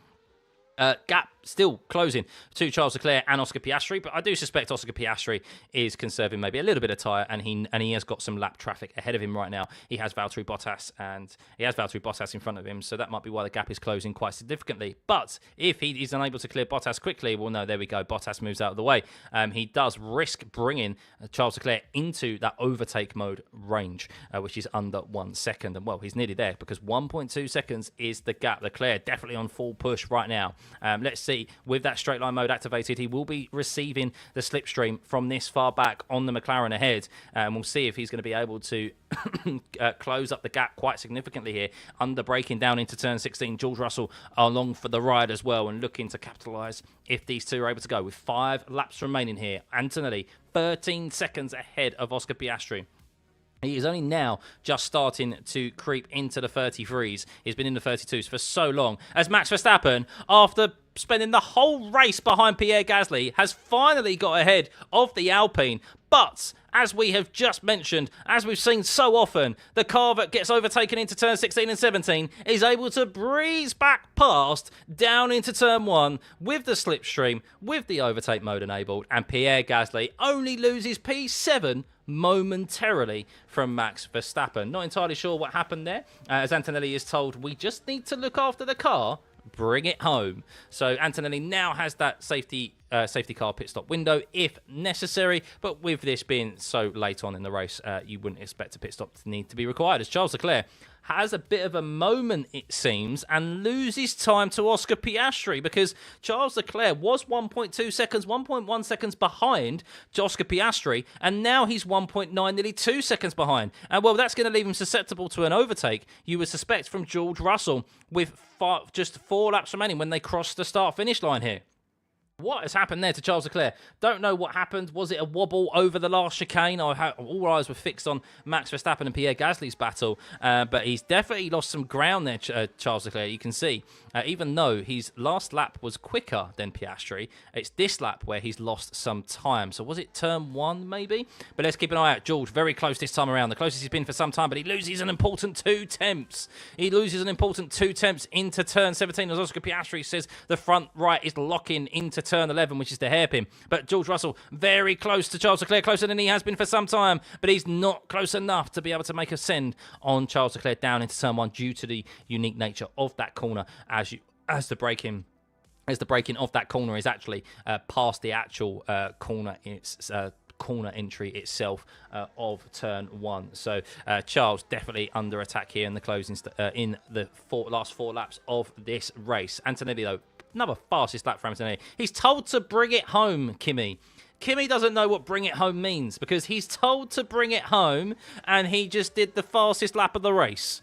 Gap still closing to Charles Leclerc and Oscar Piastri, but I do suspect Oscar Piastri is conserving maybe a little bit of tyre, and he has got some lap traffic ahead of him right now. He has Valtteri Bottas in front of him, so that might be why the gap is closing quite significantly. But if he is unable to clear Bottas quickly, well, no, there we go. Bottas moves out of the way. He does risk bringing Charles Leclerc into that overtake mode range, which is under 1 second. And, well, he's nearly there because 1.2 seconds is the gap. Leclerc definitely on full push right now. Let's see. With that straight line mode activated, he will be receiving the slipstream from this far back on the McLaren ahead. We'll see if he's going to be able to close up the gap quite significantly here. Under braking down into turn 16, George Russell along for the ride as well and looking to capitalise if these two are able to go. With 5 laps remaining here, Antonelli 13 seconds ahead of Oscar Piastri. He is only now just starting to creep into the 33s. He's been in the 32s for so long. As Max Verstappen, after spending the whole race behind Pierre Gasly, has finally got ahead of the Alpine. But, as we have just mentioned, as we've seen so often, the car that gets overtaken into turn 16 and 17 is able to breeze back past down into turn 1 with the slipstream, with the overtake mode enabled, and Pierre Gasly only loses P7 momentarily from Max Verstappen. Not entirely sure what happened there. As Antonelli is told, we just need to look after the car, bring it home. So Antonelli now has that safety car pit stop window if necessary, but with this being so late on in the race, you wouldn't expect a pit stop to need to be required, as Charles Leclerc has a bit of a moment, it seems, and loses time to Oscar Piastri, because Charles Leclerc was 1.2 seconds, 1.1 seconds behind Oscar Piastri, and now he's 1.9, nearly 2 seconds behind. And, well, that's going to leave him susceptible to an overtake, you would suspect, from George Russell with just 4 laps remaining when they cross the start-finish line here. What has happened there to Charles Leclerc? Don't know what happened. Was it a wobble over the last chicane? All eyes were fixed on Max Verstappen and Pierre Gasly's battle, but he's definitely lost some ground there, Charles Leclerc. You can see, even though his last lap was quicker than Piastri, it's this lap where he's lost some time. So was it turn 1 maybe? But let's keep an eye out. George, very close this time around. The closest he's been for some time, but he loses an important 2 tenths. He loses an important 2 tenths into turn 17, as Oscar Piastri says the front right is locking into turn 11, which is the hairpin. But George Russell very close to Charles Leclerc, closer than he has been for some time, but he's not close enough to be able to make a send on Charles Leclerc down into turn 1 due to the unique nature of that corner as the braking of that corner is actually past the actual corner entry itself of turn 1. So Charles definitely under attack here in the closing in the last 4 laps of this race. Antonelli, though, another fastest lap for Antonelli. He's told to bring it home, Kimi. Kimi doesn't know what bring it home means, because he's told to bring it home and he just did the fastest lap of the race.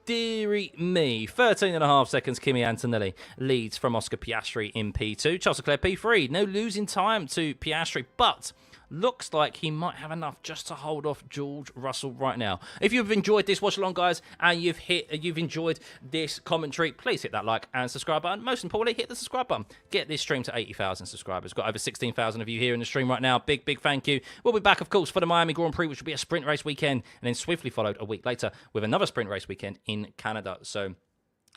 Deary me. 13.5 seconds Kimi Antonelli leads from Oscar Piastri in P2. Charles Leclerc P3. No losing time to Piastri, but looks like he might have enough just to hold off George Russell right now. If you've enjoyed this watch along, guys, and you've enjoyed this commentary, please hit that like and subscribe button. Most importantly, hit the subscribe button. Get this stream to 80,000 subscribers. Got over 16,000 of you here in the stream right now. Big thank you. We'll be back, of course, for the Miami Grand Prix, which will be a sprint race weekend, and then swiftly followed a week later with another sprint race weekend in Canada. So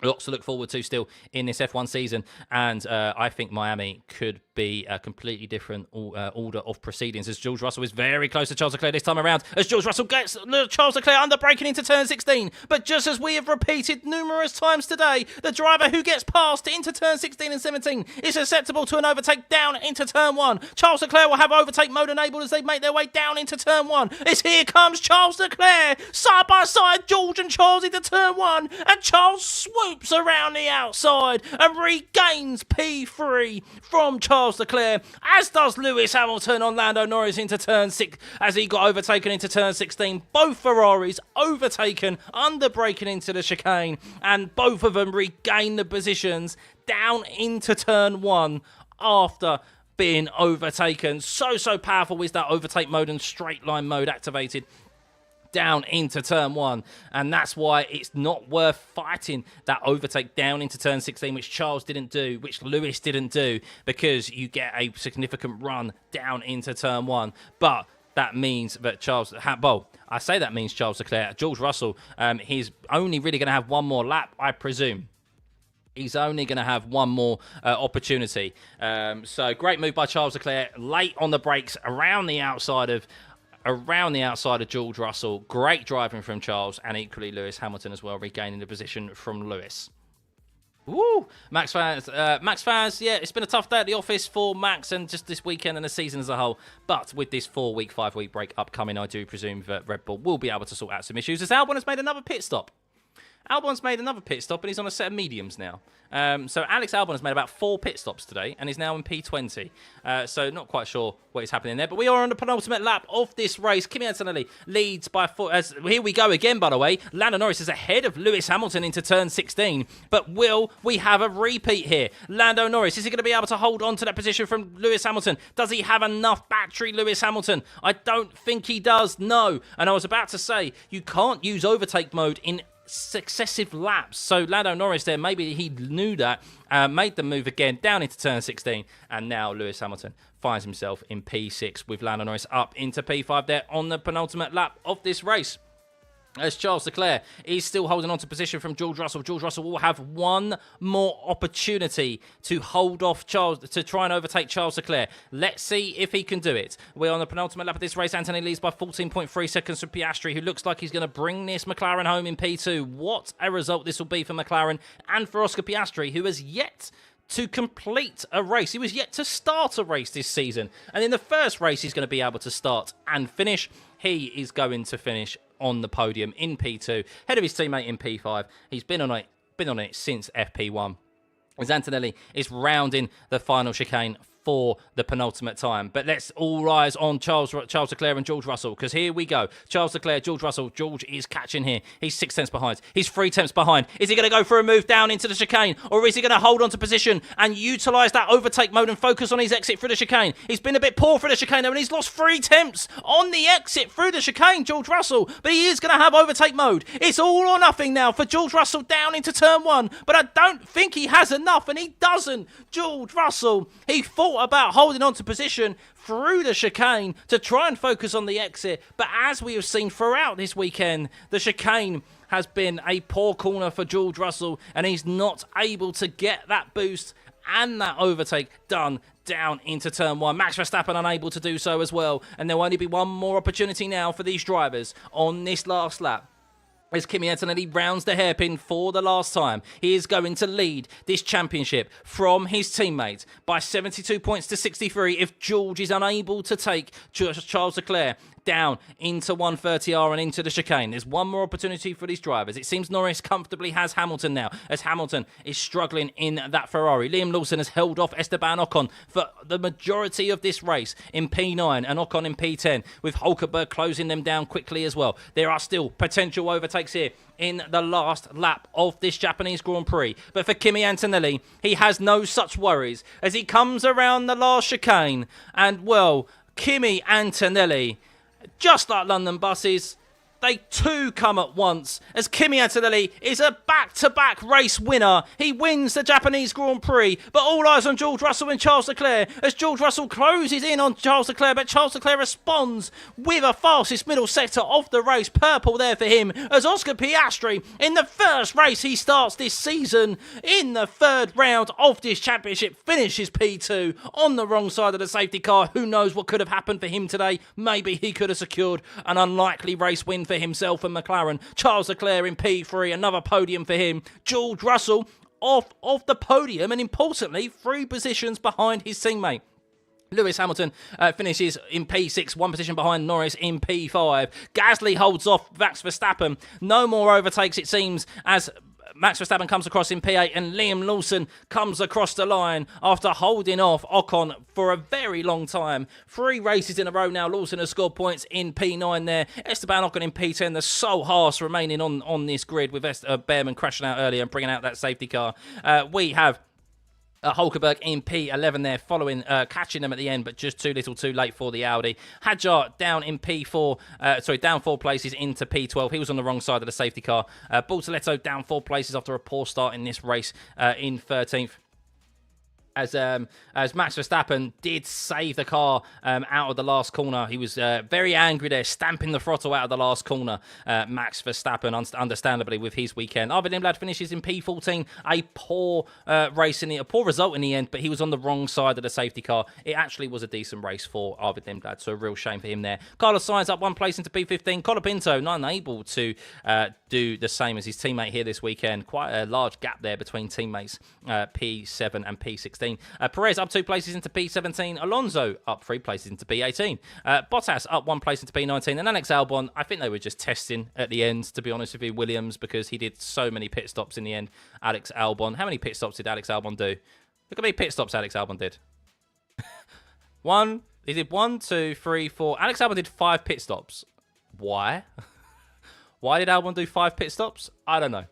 lots to look forward to still in this F1 season, and I think Miami could be a completely different order of proceedings, as George Russell is very close to Charles Leclerc this time around, as George Russell gets Charles Leclerc under braking into turn 16. But just as we have repeated numerous times today, the driver who gets past into turn 16 and 17 is susceptible to an overtake down into turn 1. Charles Leclerc will have overtake mode enabled as they make their way down into turn 1. As here comes Charles Leclerc, side by side, George and Charles into turn 1, and Charles swoops around the outside and regains P3 from Charles Leclerc, as does Lewis Hamilton on Lando Norris into turn 6 as he got overtaken into turn 16. Both Ferraris overtaken, under braking into the chicane, and both of them regain the positions down into turn 1 after being overtaken. So powerful is that overtake mode and straight line mode activated down into turn 1, and that's why it's not worth fighting that overtake down into turn 16, which Charles didn't do, which Lewis didn't do, because you get a significant run down into turn 1. But that means that Charles Leclerc, George Russell, he's only really going to have one more lap, I presume. He's only going to have one more opportunity. So great move by Charles Leclerc, late on the brakes around the outside of George Russell. Great driving from Charles, and equally Lewis Hamilton as well, regaining the position from Lewis. Woo! Max fans, yeah, it's been a tough day at the office for Max and just this weekend and the season as a whole. But with this 4-week, 5-week break upcoming, I do presume that Red Bull will be able to sort out some issues, as Albon has made another pit stop. Albon's made another pit stop, and he's on a set of mediums now. So Alex Albon has made about 4 pit stops today, and is now in P20. So not quite sure what is happening there. But we are on the penultimate lap of this race. Kimi Antonelli leads by 4. Here we go again, by the way. Lando Norris is ahead of Lewis Hamilton into turn 16. But will we have a repeat here? Lando Norris, is he going to be able to hold on to that position from Lewis Hamilton? Does he have enough battery, Lewis Hamilton? I don't think he does, no. And I was about to say, you can't use overtake mode in successive laps. So Lando Norris there, maybe he knew that, made the move again down into turn 16, and now Lewis Hamilton finds himself in P6 with Lando Norris up into P5 there on the penultimate lap of this race. As Charles Leclerc is still holding on to position from George Russell. George Russell will have one more opportunity to hold off Charles, to try and overtake Charles Leclerc. Let's see if he can do it. We're on the penultimate lap of this race. Anthony leads by 14.3 seconds from Piastri, who looks like he's going to bring this McLaren home in P2. What a result this will be for McLaren and for Oscar Piastri, who has yet to complete a race. He was yet to start a race this season. And in the first race, he's going to be able to start and finish. He is going to finish on the podium in P2, ahead of his teammate in P5. He's been on it since FP1. As Antonelli is rounding the final chicane for the penultimate time. But let's all eyes on Charles Leclerc and George Russell, because here we go. Charles Leclerc, George Russell. George is catching here. He's 6 tenths behind. He's 3 tenths behind. Is he going to go for a move down into the chicane, or is he going to hold on to position and utilise that overtake mode and focus on his exit through the chicane? He's been a bit poor for the chicane, and he's lost 3 tenths on the exit through the chicane, George Russell. But he is going to have overtake mode. It's all or nothing now for George Russell down into turn 1. But I don't think he has enough, and he doesn't. George Russell, he thought about holding on to position through the chicane to try and focus on the exit, but as we have seen throughout this weekend, the chicane has been a poor corner for George Russell, and he's not able to get that boost and that overtake done down into turn 1. Max Verstappen unable to do so as well, and there will only be one more opportunity now for these drivers on this last lap. As Kimi Antonelli rounds the hairpin for the last time, he is going to lead this championship from his teammate by 72 points to 63 if George is unable to take Charles Leclerc down into 130R and into the chicane. There's one more opportunity for these drivers. It seems Norris comfortably has Hamilton now, as Hamilton is struggling in that Ferrari. Liam Lawson has held off Esteban Ocon for the majority of this race in P9 and Ocon in P10, with Hulkenberg closing them down quickly as well. There are still potential overtakes here in the last lap of this Japanese Grand Prix. But for Kimi Antonelli, he has no such worries as he comes around the last chicane. And, well, Kimi Antonelli, just like London buses, they too come at once, as Kimi Antonelli is a back-to-back race winner. He wins the Japanese Grand Prix, but all eyes on George Russell and Charles Leclerc as George Russell closes in on Charles Leclerc, but Charles Leclerc responds with a fastest middle sector of the race. Purple there for him, as Oscar Piastri, in the first race he starts this season, in the third round of this championship, finishes P2 on the wrong side of the safety car. Who knows what could have happened for him today? Maybe he could have secured an unlikely race win for himself and McLaren. Charles Leclerc in P3, another podium for him. George Russell off the podium, and importantly, 3 positions behind his teammate. Lewis Hamilton finishes in P6, 1 position behind Norris in P5. Gasly holds off Max Verstappen. No more overtakes, it seems, as Max Verstappen comes across in P8 and Liam Lawson comes across the line after holding off Ocon for a very long time. 3 races in a row now. Lawson has scored points in P9 there. Esteban Ocon in P10. The sole Haas remaining on this grid with Behrman crashing out earlier and bringing out that safety car. We have Hulkenberg in P11 there, following, catching them at the end, but just too little too late for the Audi. Hadjar down in P4, down 4 places into P12. He was on the wrong side of the safety car. Bortoletto down 4 places after a poor start in this race in 13th. As Max Verstappen did save the car out of the last corner. He was very angry there, stamping the throttle out of the last corner. Max Verstappen, understandably, with his weekend. Arvid Imblad finishes in P14. A poor race, a poor result in the end, but he was on the wrong side of the safety car. It actually was a decent race for Arvid Imblad, so a real shame for him there. Carlos Sainz up 1 place into P15. Colapinto not unable to do the same as his teammate here this weekend. Quite a large gap there between teammates, P7 and P16. Perez up 2 places into P17. Alonso up 3 places into P18. Bottas up 1 place into P19. And Alex Albon, I think they were just testing at the end, to be honest with you, Williams, because he did so many pit stops in the end. Alex Albon. How many pit stops did Alex Albon do? Look how many pit stops Alex Albon did. He did 1, 2, 3, 4. Alex Albon did 5 pit stops. Why? Why did Albon do 5 pit stops? I don't know.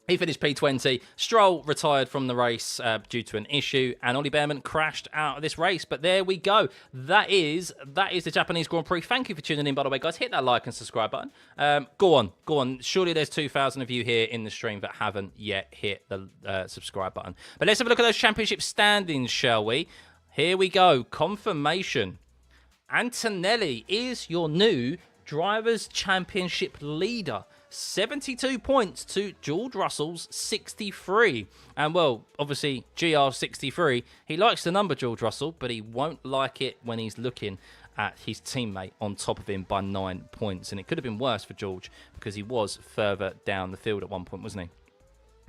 He finished P20. Stroll retired from the race due to an issue, and Ollie Behrman crashed out of this race. But there we go. That is the Japanese Grand Prix. Thank you for tuning in, by the way, guys. Hit that like and subscribe button. Go on. Surely there's 2,000 of you here in the stream that haven't yet hit the subscribe button. But let's have a look at those championship standings, shall we? Here we go. Confirmation. Antonelli is your new Drivers' Championship leader. 72 points to George Russell's 63. And, well, obviously, GR63, he likes the number George Russell, but he won't like it when he's looking at his teammate on top of him by 9 points. And it could have been worse for George because he was further down the field at one point, wasn't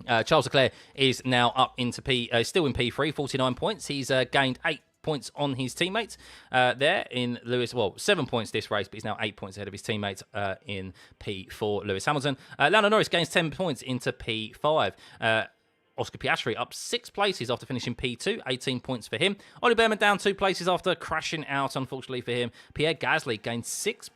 he? Charles Leclerc is now up into still in P3, 49 points. He's gained 8 points on his teammates there in Lewis. Well, 7 points this race, but he's now 8 points ahead of his teammates in P4, Lewis Hamilton. Lando Norris gains 10 points into P5. Oscar Piastri up 6 places after finishing P2, 18 points for him. Ollie Behrman down 2 places after crashing out, unfortunately for him. Pierre Gasly gained 6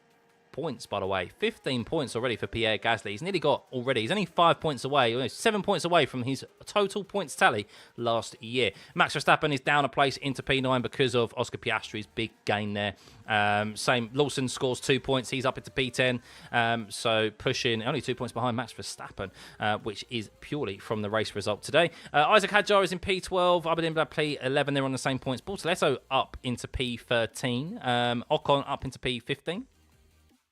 points, by the way. 15 points already for Pierre Gasly. He's nearly got already. He's only 5 points away, 7 points away from his total points tally last year. Max Verstappen is down a place into P9 because of Oscar Piastri's big gain there. Same, Lawson scores 2 points. He's up into P10. So pushing only 2 points behind Max Verstappen, which is purely from the race result today. Isaac Hadjar is in P12. Aberdeen P11. They're on the same points. Bortoletto up into P13. Ocon up into P15.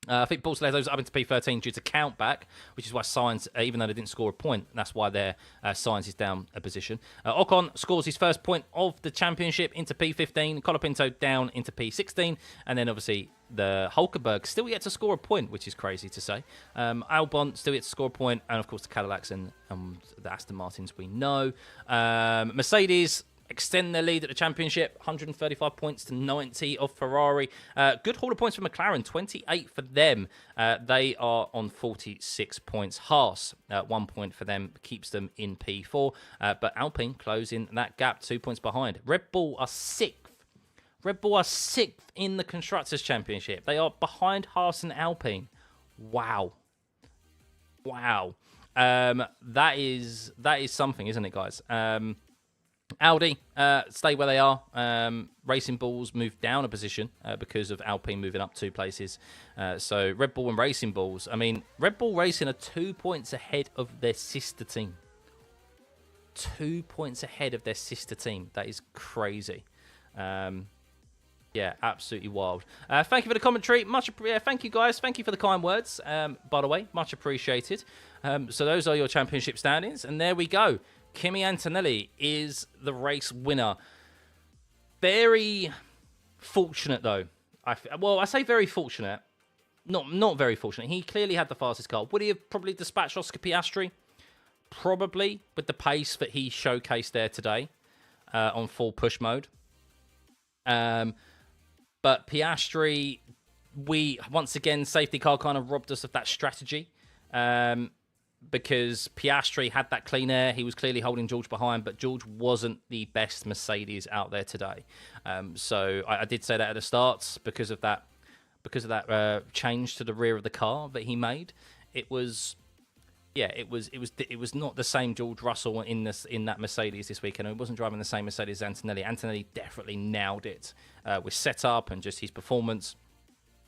I think Bortoletto's up into P13 due to countback, which is why Sainz, even though they didn't score a point, that's why their Sainz is down a position. Ocon scores his first point of the championship into P15. Colapinto down into P16. And then, obviously, the Hulkenberg still yet to score a point, which is crazy to say. Albon still yet to score a point. And, of course, the Cadillacs and the Aston Martins we know. Mercedes extend their lead at the championship, 135 points to 90 of Ferrari. Good haul of points for McLaren, 28 for them. They are on 46 points. Haas, 1 point for them, keeps them in P4. But Alpine closing that gap, 2 points behind. Red Bull are 6th. Red Bull are 6th in the Constructors' Championship. They are behind Haas and Alpine. Wow. That is something, isn't it, guys? Audi stay where they are. Racing Bulls moved down a position because of Alpine moving up 2 places. So Red Bull and Racing Bulls. I mean, Red Bull Racing are 2 points ahead of their sister team. 2 points ahead of their sister team. That is crazy. Yeah, absolutely wild. Thank you for the commentary. Thank you, guys. Thank you for the kind words. By the way, much appreciated. So those are your championship standings. And there we go. Kimi Antonelli is the race winner. Very fortunate, though. I say very fortunate. Not very fortunate. He clearly had the fastest car. Would he have probably dispatched Oscar Piastri? Probably, with the pace that he showcased there today on full push mode. But Piastri, once again, safety car kind of robbed us of that strategy. because Piastri had that clean air. He was clearly holding George behind, but George wasn't the best Mercedes out there today. So I did say that at the start because of that change to the rear of the car that he made. It was not the same George Russell in that Mercedes this weekend. He wasn't driving the same Mercedes as Antonelli. Antonelli definitely nailed it with setup and just his performance.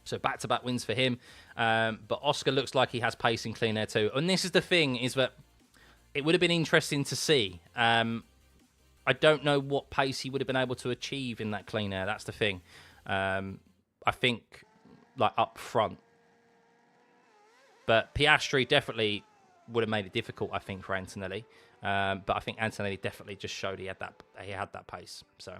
So back-to-back wins for him. But Oscar looks like he has pace in clean air too. And this is the thing, is that it would have been interesting to see. I don't know what pace he would have been able to achieve in that clean air. That's the thing. I think, like, up front. But Piastri definitely would have made it difficult, I think, for Antonelli. But I think Antonelli definitely just showed he had that pace. So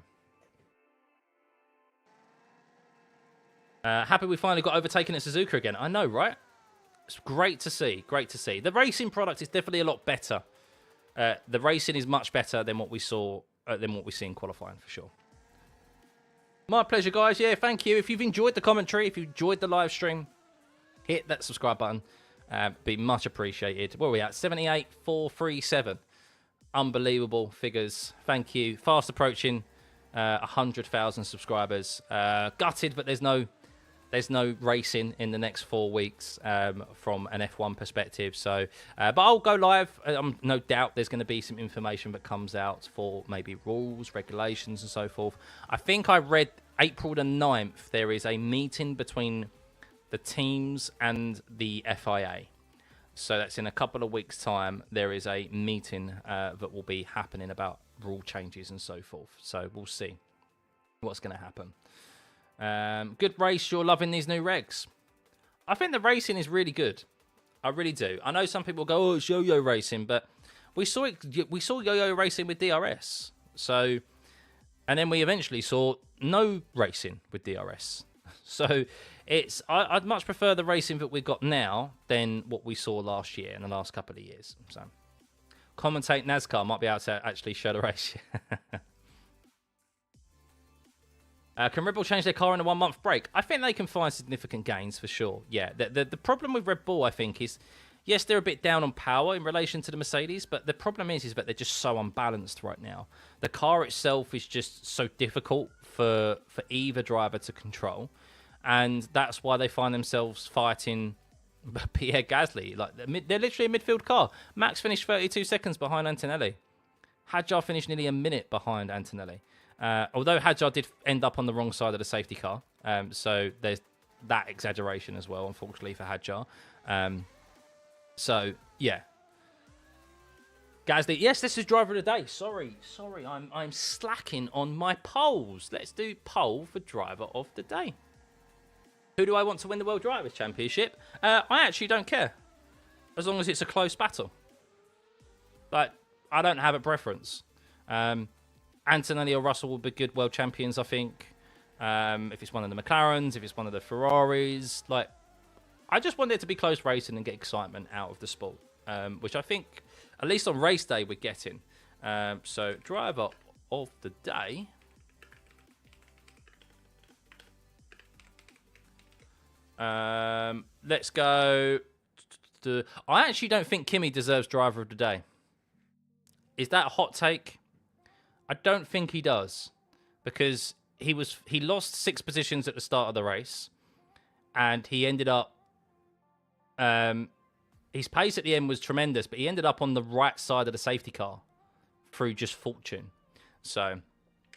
happy we finally got overtaken at Suzuka again. I know, right? It's great to see. Great to see. The racing product is definitely a lot better. The racing is much better than what we saw, than what we see in qualifying, for sure. My pleasure, guys. Yeah, thank you. If you've enjoyed the commentary, if you enjoyed the live stream, hit that subscribe button. Be much appreciated. Where are we at? 78,437. Unbelievable figures. Thank you. Fast approaching 100,000 subscribers. Gutted, but there's no racing in the next 4 weeks from an F1 perspective. So, but I'll go live. No doubt there's going to be some information that comes out for maybe rules, regulations, and so forth. I think I read April the 9th, there is a meeting between the teams and the FIA. So that's in a couple of weeks' time. There is a meeting that will be happening about rule changes and so forth. So we'll see what's going to happen. Good race. You're loving these new regs. I think the racing is really good. I really do. I know some people go, "Oh, it's yo-yo racing," but we saw it. We saw yo-yo racing with DRS. So, and then we eventually saw no racing with DRS. So I'd much prefer the racing that we've got now than what we saw last year and the last couple of years. So commentate NASCAR, might be able to actually show the race. Can Red Bull change their car in a 1 month break? I think they can find significant gains for sure. Yeah, the problem with Red Bull, I think, is yes, they're a bit down on power in relation to the Mercedes, but the problem is that they're just so unbalanced right now. The car itself is just so difficult for either driver to control. And that's why they find themselves fighting Pierre Gasly. Like, they're literally a midfield car. Max finished 32 seconds behind Antonelli. Hadjar finished nearly a minute behind Antonelli. Although Hadjar did end up on the wrong side of the safety car. So there's that exaggeration as well, unfortunately, for Hadjar. So, yeah. Gasly, yes, this is driver of the day. Sorry, I'm slacking on my polls. Let's do poll for driver of the day. Who do I want to win the World Drivers' Championship? I actually don't care. As long as it's a close battle. Like, I don't have a preference. Antonelli or Russell will be good world champions, I think. If it's one of the McLarens, if it's one of the Ferraris. Like, I just want it to be close racing and get excitement out of the sport. Which I think, at least on race day, we're getting. So, driver of the day. Let's go I actually don't think Kimi deserves driver of the day. Is that a hot take? I don't think he does, because he lost 6 positions at the start of the race, and he ended up his pace at the end was tremendous, but he ended up on the right side of the safety car through just fortune. So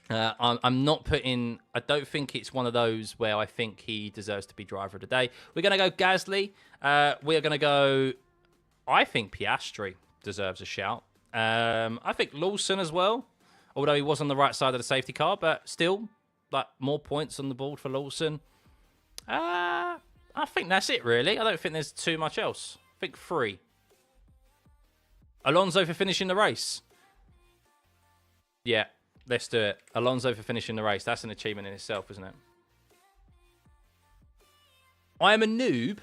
I'm not putting... I don't think it's one of those where I think he deserves to be driver of the day. We're going to go Gasly. We're going to go... I think Piastri deserves a shout. I think Lawson as well, although he was on the right side of the safety car, but still, like, more points on the board for Lawson. I think that's it, really. I don't think there's too much else. I think 3. Alonso for finishing the race. Yeah. Let's do it. Alonso for finishing the race. That's an achievement in itself, isn't it? I am a noob.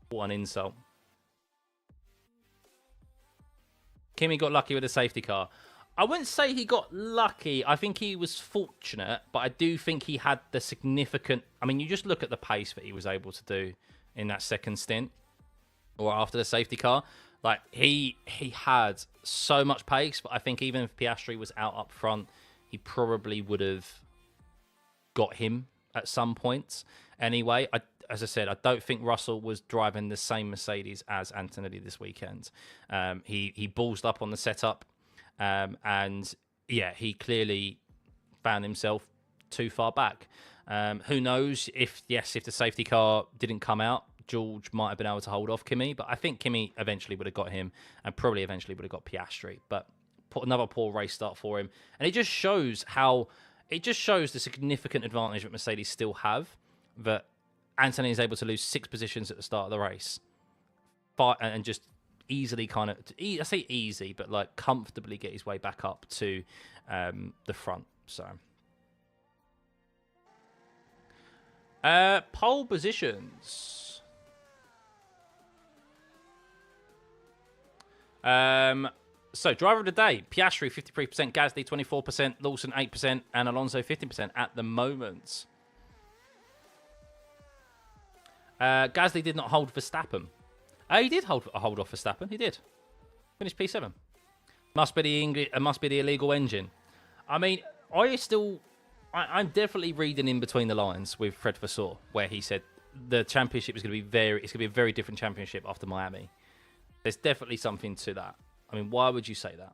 What an insult. Kimi got lucky with the safety car. I wouldn't say he got lucky. I think he was fortunate, but I do think he had the significant... I mean, you just look at the pace that he was able to do in that second stint or after the safety car. Like, he had so much pace, but I think even if Piastri was out up front, he probably would have got him at some point. Anyway, as I said, I don't think Russell was driving the same Mercedes as Antonelli this weekend. He ballsed up on the setup, and yeah, he clearly found himself too far back. Who knows if the safety car didn't come out, George might have been able to hold off Kimi, but I think Kimi eventually would have got him and probably eventually would have got Piastri. But put another poor race start for him. And it just shows the significant advantage that Mercedes still have, that Anthony is able to lose 6 positions at the start of the race and just easily I say easy, but like comfortably get his way back up to the front. So pole positions. So driver of the day, Piastri 53%, Gasly 24%, Lawson 8%, and Alonso 15% at the moment. Gasly did not hold Verstappen. He did hold off Verstappen. He did. Finished P7. Must be the illegal engine. I mean, I'm definitely reading in between the lines with Fred Vasseur, where he said the championship is going to be a very different championship after Miami. There's definitely something to that. I mean, why would you say that?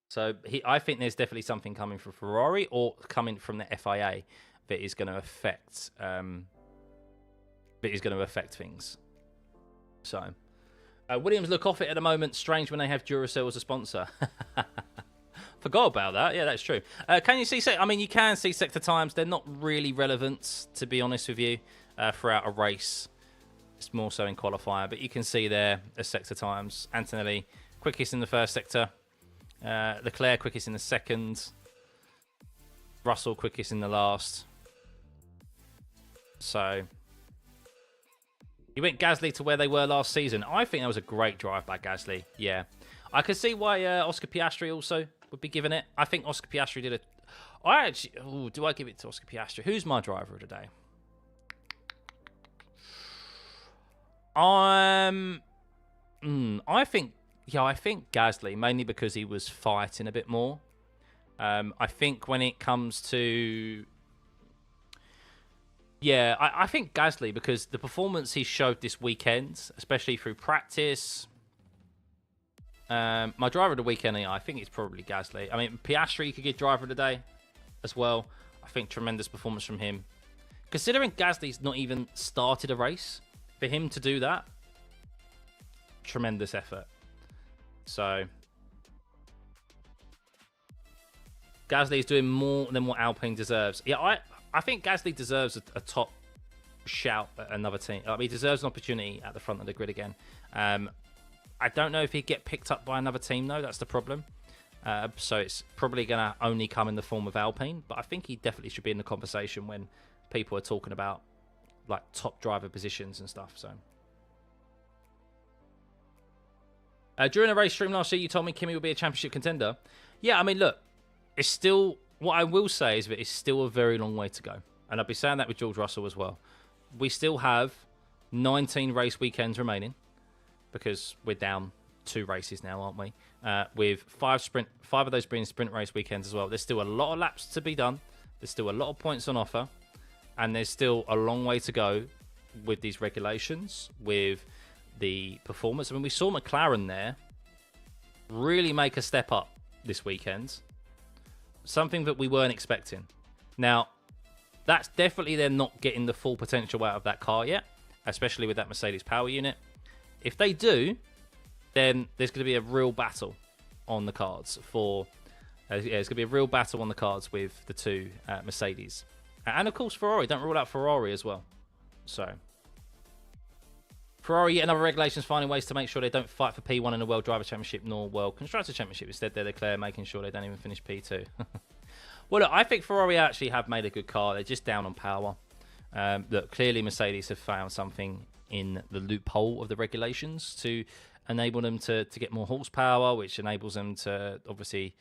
So I think there's definitely something coming from Ferrari or coming from the FIA that is going to affect things. So Williams look off it at the moment. Strange when they have Duracell as a sponsor. Forgot about that. Yeah, that's true. Can you see? I mean, you can see sector times. They're not really relevant, to be honest with you, throughout a race. It's more so in qualifier, but you can see there the sector times. Antonelli quickest in the first sector, Leclerc quickest in the second, Russell quickest in the last. So he went Gasly to where they were last season. I think that was a great drive by Gasly. Yeah, I could see why Oscar Piastri also would be given it. I think Oscar Piastri did it. Do I give it to Oscar Piastri? Who's my driver of the day? I think Gasly, mainly because he was fighting a bit more. I think when it comes to... Yeah, I think Gasly, because the performance he showed this weekend, especially through practice... my driver of the weekend, I think it's probably Gasly. I mean, Piastri could get driver of the day as well. I think tremendous performance from him. Considering Gasly's not even started a race... For him to do that, tremendous effort. So, Gasly is doing more than what Alpine deserves. Yeah, I think Gasly deserves a top shout at another team. He deserves an opportunity at the front of the grid again. I don't know if he'd get picked up by another team, though. That's the problem. So it's probably going to only come in the form of Alpine. But I think he definitely should be in the conversation when people are talking about like top driver positions and stuff. So during a race stream last year, you told me Kimi would be a championship contender. Yeah, I mean, look, it's still, what I will say is that it's still a very long way to go. And I'll be saying that with George Russell as well. We still have 19 race weekends remaining because we're down 2 races now, aren't we? With 5 of those being sprint race weekends as well. There's still a lot of laps to be done. There's still a lot of points on offer. And there's still a long way to go with these regulations, with the performance. I mean, we saw McLaren there really make a step up this weekend. Something that we weren't expecting. Now, that's definitely them not getting the full potential out of that car yet, especially with that Mercedes power unit. If they do, then there's going to be a real battle on the cards for... there's going to be a real battle on the cards with the 2 Mercedes. And, of course, Ferrari. Don't rule out Ferrari as well. So, Ferrari, yet another regulations finding ways to make sure they don't fight for P1 in the World Driver Championship nor World Constructor Championship. Instead, they declare making sure they don't even finish P2. Well, look, I think Ferrari actually have made a good car. They're just down on power. Look, clearly Mercedes have found something in the loophole of the regulations to enable them to get more horsepower, which enables them to, obviously...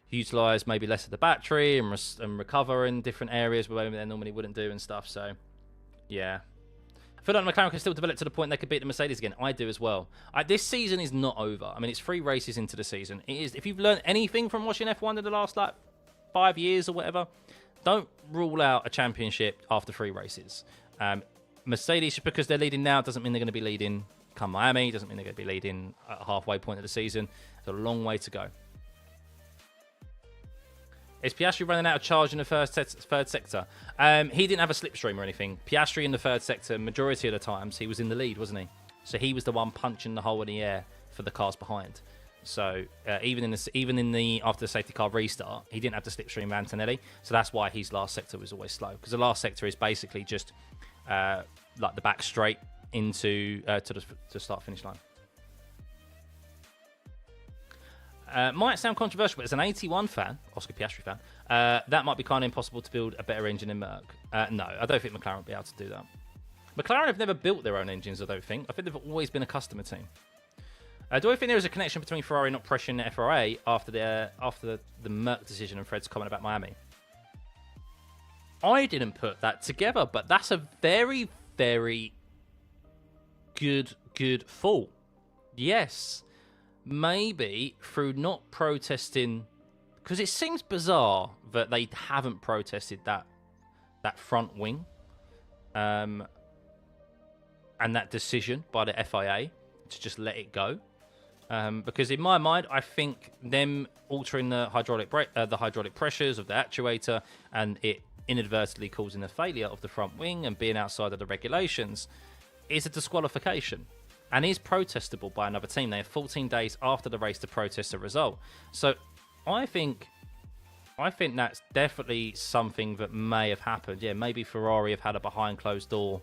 utilise maybe less of the battery and recover in different areas where they normally wouldn't do and stuff. So, yeah. feel like McLaren can still develop to the point they could beat the Mercedes again. I do as well. This season is not over. I mean, it's 3 races into the season. It is. If you've learned anything from watching F1 in the last, like, 5 years or whatever, don't rule out a championship after 3 races. Mercedes, just because they're leading now, doesn't mean they're going to be leading come Miami. Doesn't mean they're going to be leading at a halfway point of the season. There's a long way to go. Is Piastri running out of charge in the third sector? He didn't have a slipstream or anything. Piastri in the third sector, majority of the times, he was in the lead, wasn't he? So he was the one punching the hole in the air for the cars behind. So even in the after the safety car restart, he didn't have the slipstream of Antonelli. So that's why his last sector was always slow. Because the last sector is basically just like the back straight into to the start-finish line. Might sound controversial, but as an 81 fan, Oscar Piastri fan, that might be kind of impossible to build a better engine in Merc. No, I don't think McLaren will be able to do that. McLaren have never built their own engines, I don't think. I think they've always been a customer team. Do I think there is a connection between Ferrari not pressuring the FRA after the Merc decision and Fred's comment about Miami? I didn't put that together, but that's a very, very good thought. Yes. Maybe through not protesting, because it seems bizarre that they haven't protested that front wing and that decision by the FIA to just let it go. Because in my mind, I think them altering the hydraulic pressures of the actuator and it inadvertently causing a failure of the front wing and being outside of the regulations is a disqualification. And is protestable by another team. They have 14 days after the race to protest the result. So I think that's definitely something that may have happened. Yeah, maybe Ferrari have had a behind closed door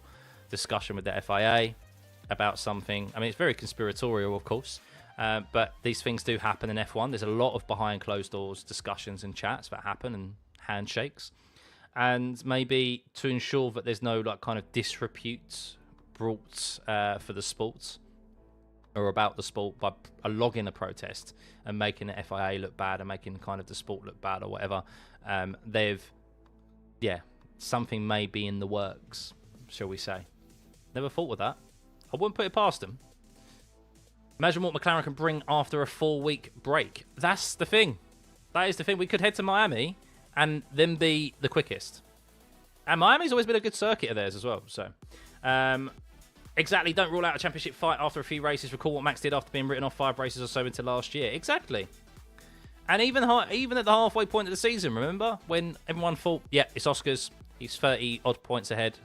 discussion with the FIA about something. I mean, it's very conspiratorial, of course, but these things do happen in F1. There's a lot of behind closed doors discussions and chats that happen and handshakes. And maybe to ensure that there's no like kind of disrepute brought for the sports or about the sport by logging a protest and making the FIA look bad and making kind of the sport look bad or whatever. Something may be in the works, shall we say. Never thought of that. I wouldn't put it past them. Imagine what McLaren can bring after a 4-week break. That's the thing. That is the thing. We could head to Miami and then be the quickest. And Miami's always been a good circuit of theirs as well, so... Exactly, don't rule out a championship fight after a few races. Recall what Max did after being written off 5 races or so into last year. Exactly. And even at the halfway point of the season, remember? When everyone thought, yeah, it's Oscar's. He's 30-odd points ahead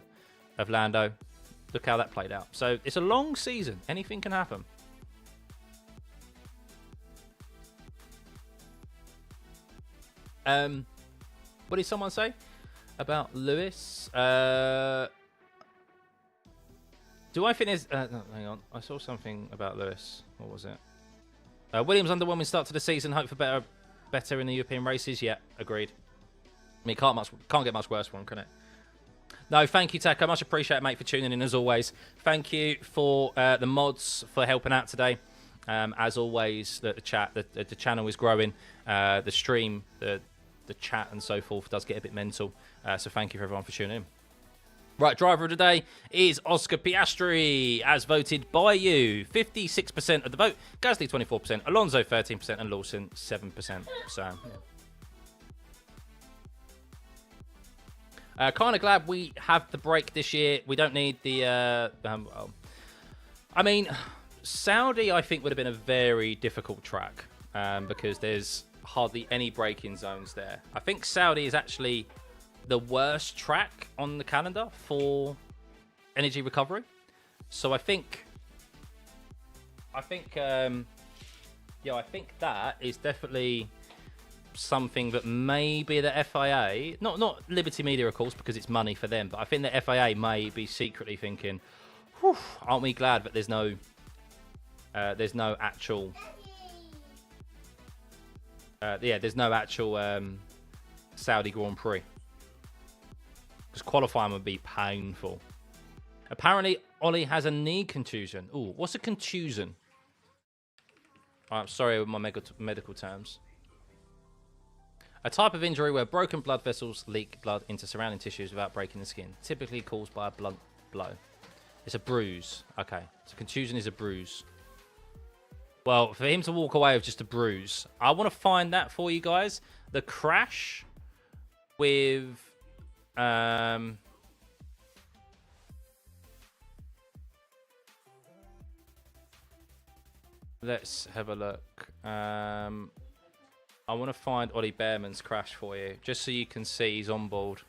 of Lando. Look how that played out. So it's a long season. Anything can happen. What did someone say about Lewis? Do I think there's... no, hang on. I saw something about Lewis. What was it? Williams' underwhelming start to the season. Hope for better in the European races. Yeah, agreed. I mean, can't get much worse for him, can it? No, thank you, Taco. Much appreciated, mate, for tuning in, as always. Thank you for the mods for helping out today. As always, the channel is growing. The stream, the chat and so forth does get a bit mental. So thank you for everyone for tuning in. Right, driver of the day is Oscar Piastri, as voted by you. 56% of the vote. Gasly 24%, Alonso 13%, and Lawson 7%. So, yeah. Kind of glad we have the break this year. We don't need the... I mean, Saudi, I think, would have been a very difficult track because there's hardly any braking zones there. I think Saudi is actually... the worst track on the calendar for energy recovery. So I think that is definitely something that maybe the FIA, not Liberty Media, of course, because it's money for them, but I think the FIA may be secretly thinking, aren't we glad that there's no actual Saudi Grand Prix. Because qualifying would be painful. Apparently, Ollie has a knee contusion. Ooh, what's a contusion? I'm sorry with my medical terms. A type of injury where broken blood vessels leak blood into surrounding tissues without breaking the skin, typically caused by a blunt blow. It's a bruise. Okay. So contusion is a bruise. Well, for him to walk away with just a bruise, I want to find that for you guys. The crash with... let's have a look. I want to find Ollie Bearman's crash for you, just so you can see he's on board.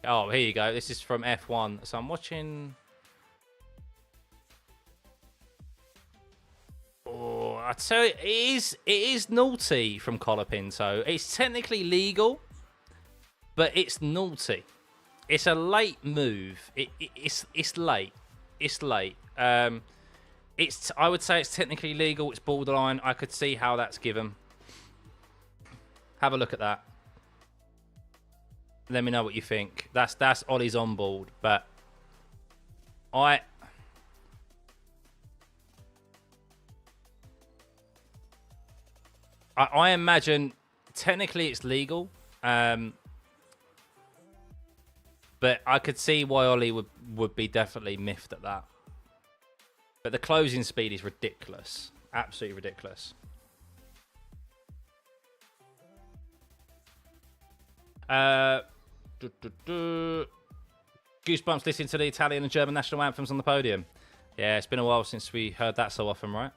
Oh, here you go. This is from F1. So I'm watching... Oh, I tell you, it is naughty from Colapinto. It's technically legal, but it's naughty. It's a late move. It's late. It's late. I would say it's technically legal. It's borderline. I could see how that's given. Have a look at that. Let me know what you think. That's Ollie's on board, but I imagine technically it's legal, but I could see why Ollie would be definitely miffed at that. But the closing speed is ridiculous. Absolutely ridiculous. Goosebumps listening to the Italian and German national anthems on the podium. Yeah, it's been a while since we heard that so often, right?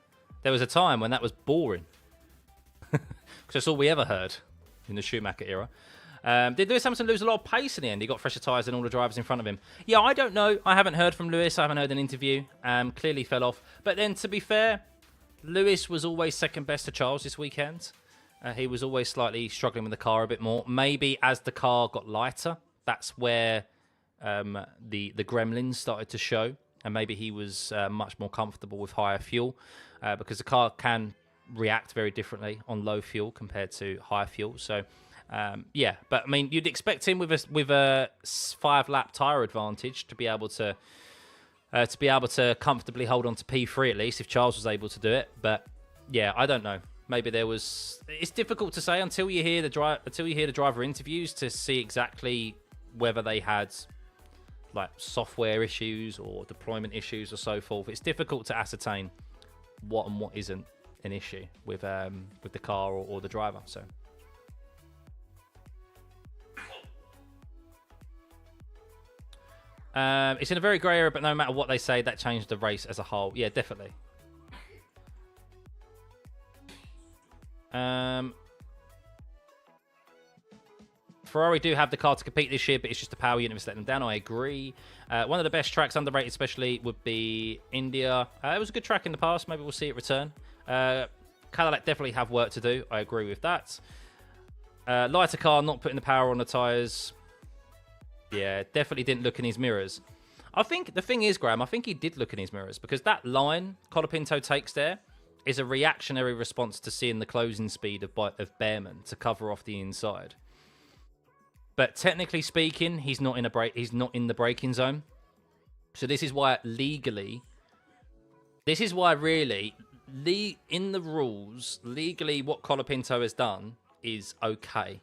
There was a time when that was boring. Because that's all we ever heard in the Schumacher era. Did Lewis Hamilton lose a lot of pace in the end? He got fresher tyres than all the drivers in front of him. Yeah, I don't know. I haven't heard from Lewis. I haven't heard an interview. Clearly fell off. But then, to be fair, Lewis was always second best to Charles this weekend. He was always slightly struggling with the car a bit more. Maybe as the car got lighter, that's where the gremlins started to show. And maybe he was much more comfortable with higher fuel. Because the car can react very differently on low fuel compared to high fuel. So... yeah, but I mean, you'd expect him with a 5-lap tyre advantage to be able to comfortably hold on to P3 at least if Charles was able to do it. But yeah, I don't know. Maybe there was. It's difficult to say until you hear the driver interviews to see exactly whether they had like software issues or deployment issues or so forth. It's difficult to ascertain what and what isn't an issue with the car or the driver. So. It's in a very grey area, but no matter what they say, that changed the race as a whole. Yeah, definitely. Ferrari do have the car to compete this year, but it's just the power unit that's let them down. I agree. One of the best tracks, underrated especially, would be India. It was a good track in the past. Maybe we'll see it return. Cadillac definitely have work to do. I agree with that. Lighter car, not putting the power on the tyres. Yeah, definitely didn't look in his mirrors. I think the thing is, Graham, I think he did look in his mirrors because that line Colapinto takes there is a reactionary response to seeing the closing speed of Bearman to cover off the inside. But technically speaking, he's not in the braking zone. So this is why legally, really, in the rules, legally what Colapinto has done is okay.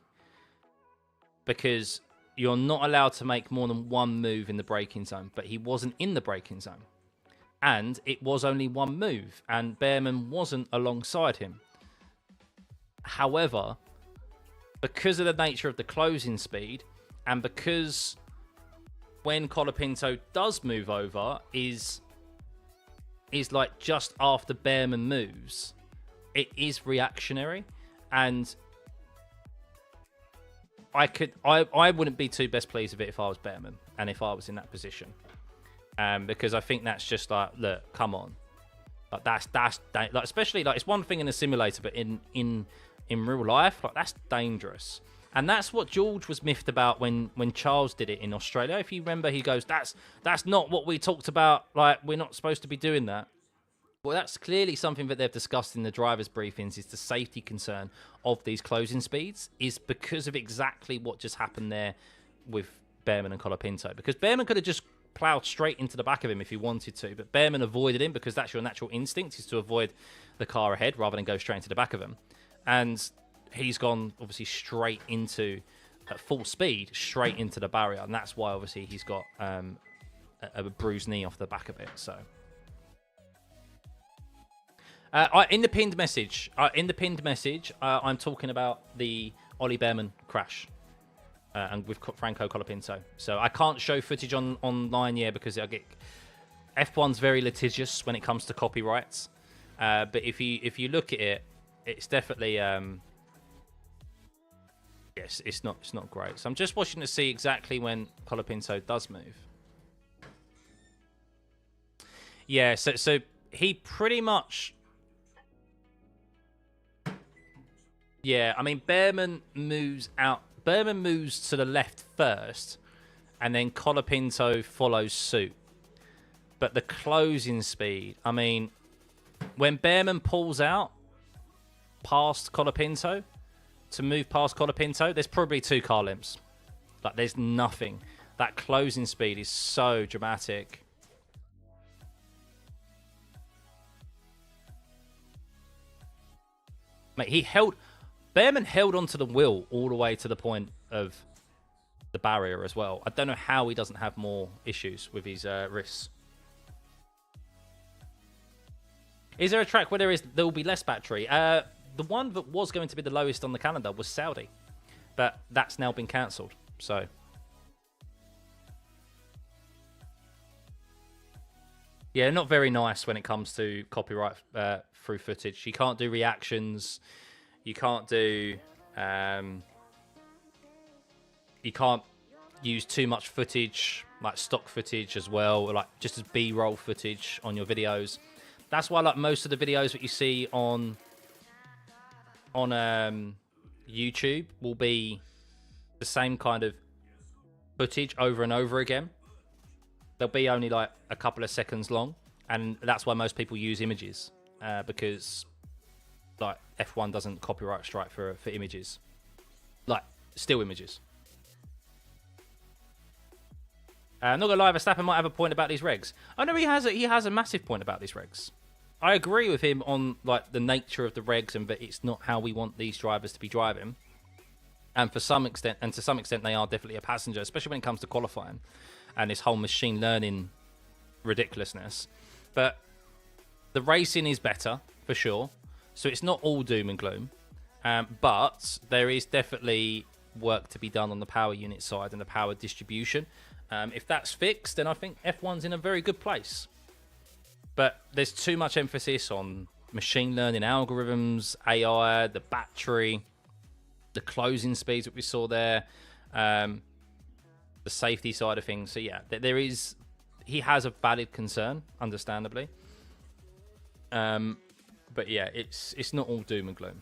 Because you're not allowed to make more than one move in the braking zone, but he wasn't in the braking zone. And it was only one move, and Bearman wasn't alongside him. However, because of the nature of the closing speed, and because when Colapinto does move over, is like just after Bearman moves, it is reactionary, and I wouldn't be too best pleased with it if I was Bearman and if I was in that position, because I think that's just like, look, come on, like that's like, especially like it's one thing in a simulator, but in real life, like that's dangerous, and that's what George was miffed about when Charles did it in Australia. If you remember, he goes, that's not what we talked about. Like we're not supposed to be doing that. Well, that's clearly something that they've discussed in the drivers' briefings, is the safety concern of these closing speeds is because of exactly what just happened there with Bearman and Colapinto. Because Bearman could have just ploughed straight into the back of him if he wanted to, but Bearman avoided him because that's your natural instinct, is to avoid the car ahead rather than go straight into the back of him. And he's gone, obviously, straight into at full speed straight into the barrier, and that's why obviously he's got a bruised knee off the back of it. So in the pinned message, I'm talking about the Ollie Bearman crash and with Franco Colapinto. So I can't show footage online yet because I get F1's very litigious when it comes to copyrights. But if you look at it, it's definitely yes, it's not great. So I'm just watching to see exactly when Colapinto does move. Yeah, so he pretty much, yeah, I mean Bearman moves to the left first, and then Colapinto follows suit. But the closing speed, I mean, when Bearman pulls out past Colapinto, to move past Colapinto, there's probably 2 car lengths. Like, there's nothing. That closing speed is so dramatic. Mate, Bearman held onto the wheel all the way to the point of the barrier as well. I don't know how he doesn't have more issues with his wrists. Is there a track where there will be less battery? The one that was going to be the lowest on the calendar was Saudi, but that's now been cancelled. So yeah, not very nice when it comes to copyright through footage. You can't do reactions. You can't do. You can't use too much footage, like stock footage as well, or like just as B-roll footage on your videos. That's why, like, most of the videos that you see on YouTube will be the same kind of footage over and over again. They'll be only like a couple of seconds long, and that's why most people use images, because like F1 doesn't copyright strike for images, like still images. Not gonna lie, Verstappen might have a point about these regs. I know he has a massive point about these regs. I agree with him on like the nature of the regs and that it's not how we want these drivers to be driving. And to some extent, they are definitely a passenger, especially when it comes to qualifying and this whole machine learning ridiculousness. But the racing is better for sure, so it's not all doom and gloom. But there is definitely work to be done on the power unit side and the power distribution. If that's fixed, then I think F1's in a very good place. But there's too much emphasis on machine learning algorithms, AI, the battery, the closing speeds that we saw there, the safety side of things. So yeah, he has a valid concern, understandably. But yeah, it's not all doom and gloom.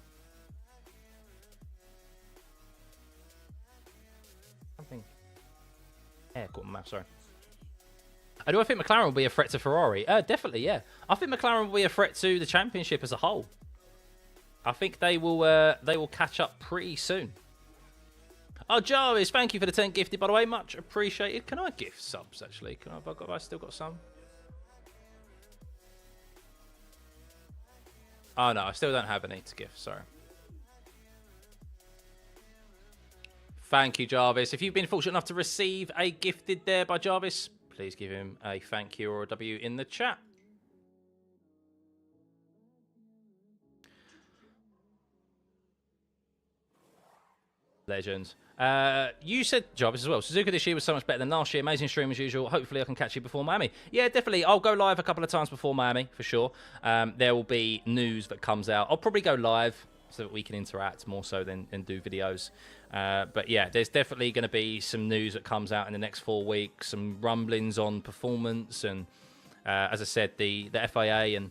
Something. Yeah, got my map, sorry. Do I think McLaren will be a threat to Ferrari? Definitely, yeah. I think McLaren will be a threat to the championship as a whole. I think they will catch up pretty soon. Oh, Jarvis, thank you for the 10 gifted, by the way. Much appreciated. Can I gift subs, actually? Have I still got some? Oh, no, I still don't have any to gift, sorry. Thank you, Jarvis. If you've been fortunate enough to receive a gifted there by Jarvis, please give him a thank you or a W in the chat. Legends. You said, Jarvis, as well, Suzuka this year was so much better than last year. Amazing stream as usual. Hopefully I can catch you before Miami. Yeah, definitely. I'll go live a couple of times before Miami, for sure. There will be news that comes out. I'll probably go live so that we can interact more so than do videos. But yeah, there's definitely going to be some news that comes out in the next 4 weeks, some rumblings on performance, and as I said, the FIA and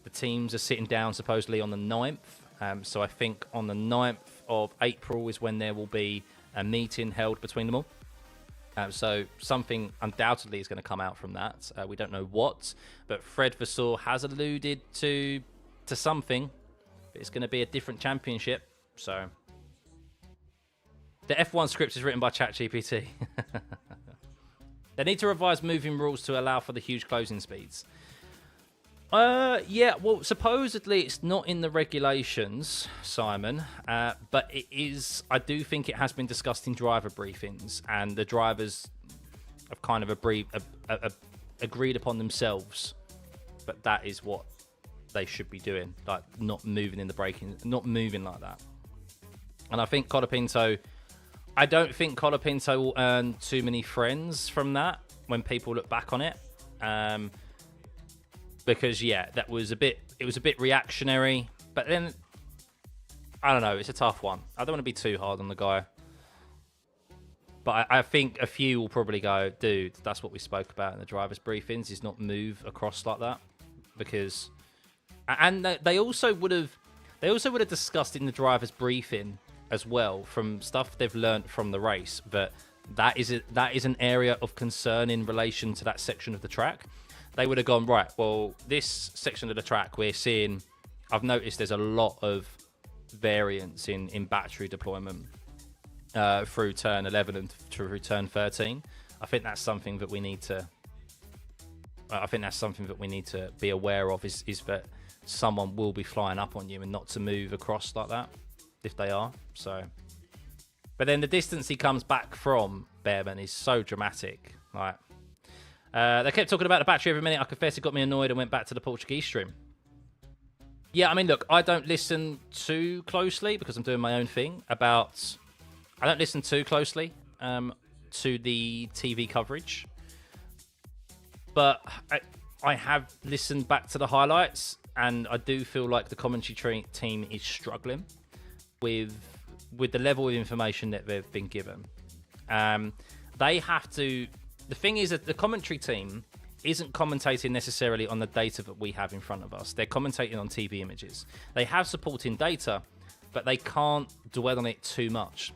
the teams are sitting down supposedly on the 9th. So I think on the 9th of April is when there will be a meeting held between them all. So something undoubtedly is going to come out from that. We don't know what, but Fred Vasseur has alluded to something. It's going to be a different championship. So the F1 script is written by ChatGPT. They need to revise moving rules to allow for the huge closing speeds. Yeah, well, supposedly it's not in the regulations, Simon, but it is. I do think it has been discussed in driver briefings, and the drivers have kind of agreed upon themselves. But that is what they should be doing, like not moving in the braking, not moving like that. And I think Colapinto, I don't think Colapinto will earn too many friends from that when people look back on it. Because yeah, it was a bit reactionary, but then I don't know, it's a tough one. I don't want to be too hard on the guy, but I think a few will probably go, dude, that's what we spoke about in the drivers briefings, is not move across like that. Because, and they also would have discussed in the drivers briefing as well, from stuff they've learnt from the race, but that is an area of concern in relation to that section of the track. They would have gone, right, well, this section of the track we're seeing, I've noticed there's a lot of variance in battery deployment through turn 11 and through turn 13. I think that's something that we need to be aware of, is that someone will be flying up on you, and not to move across like that if they are. So, but then the distance he comes back from, Bearman, is so dramatic. Like, they kept talking about the battery every minute. I confess it got me annoyed and went back to the Portuguese stream. Yeah, I mean, look, I don't listen too closely because I'm doing my own thing. I don't listen too closely to the TV coverage. But I have listened back to the highlights, and I do feel like the commentary team is struggling with the level of information that they've been given. They have to... The thing is that the commentary team isn't commentating necessarily on the data that we have in front of us. They're commentating on TV images. They have supporting data, but they can't dwell on it too much.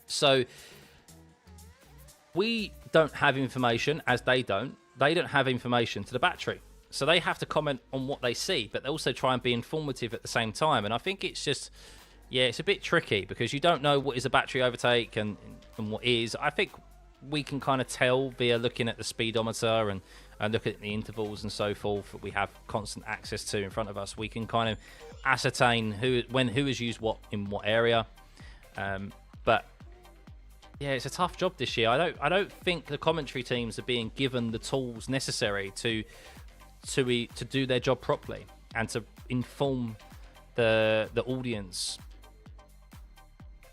So we don't have information, as they don't. They don't have information to the battery. So they have to comment on what they see, but they also try and be informative at the same time. And I think it's just, yeah, it's a bit tricky because you don't know what is a battery overtake and what is. I think we can kind of tell via looking at the speedometer and looking at the intervals and so forth that we have constant access to in front of us. We can kind of ascertain who has used what in what area. But yeah, it's a tough job this year. I don't think the commentary teams are being given the tools necessary to do their job properly and to inform the audience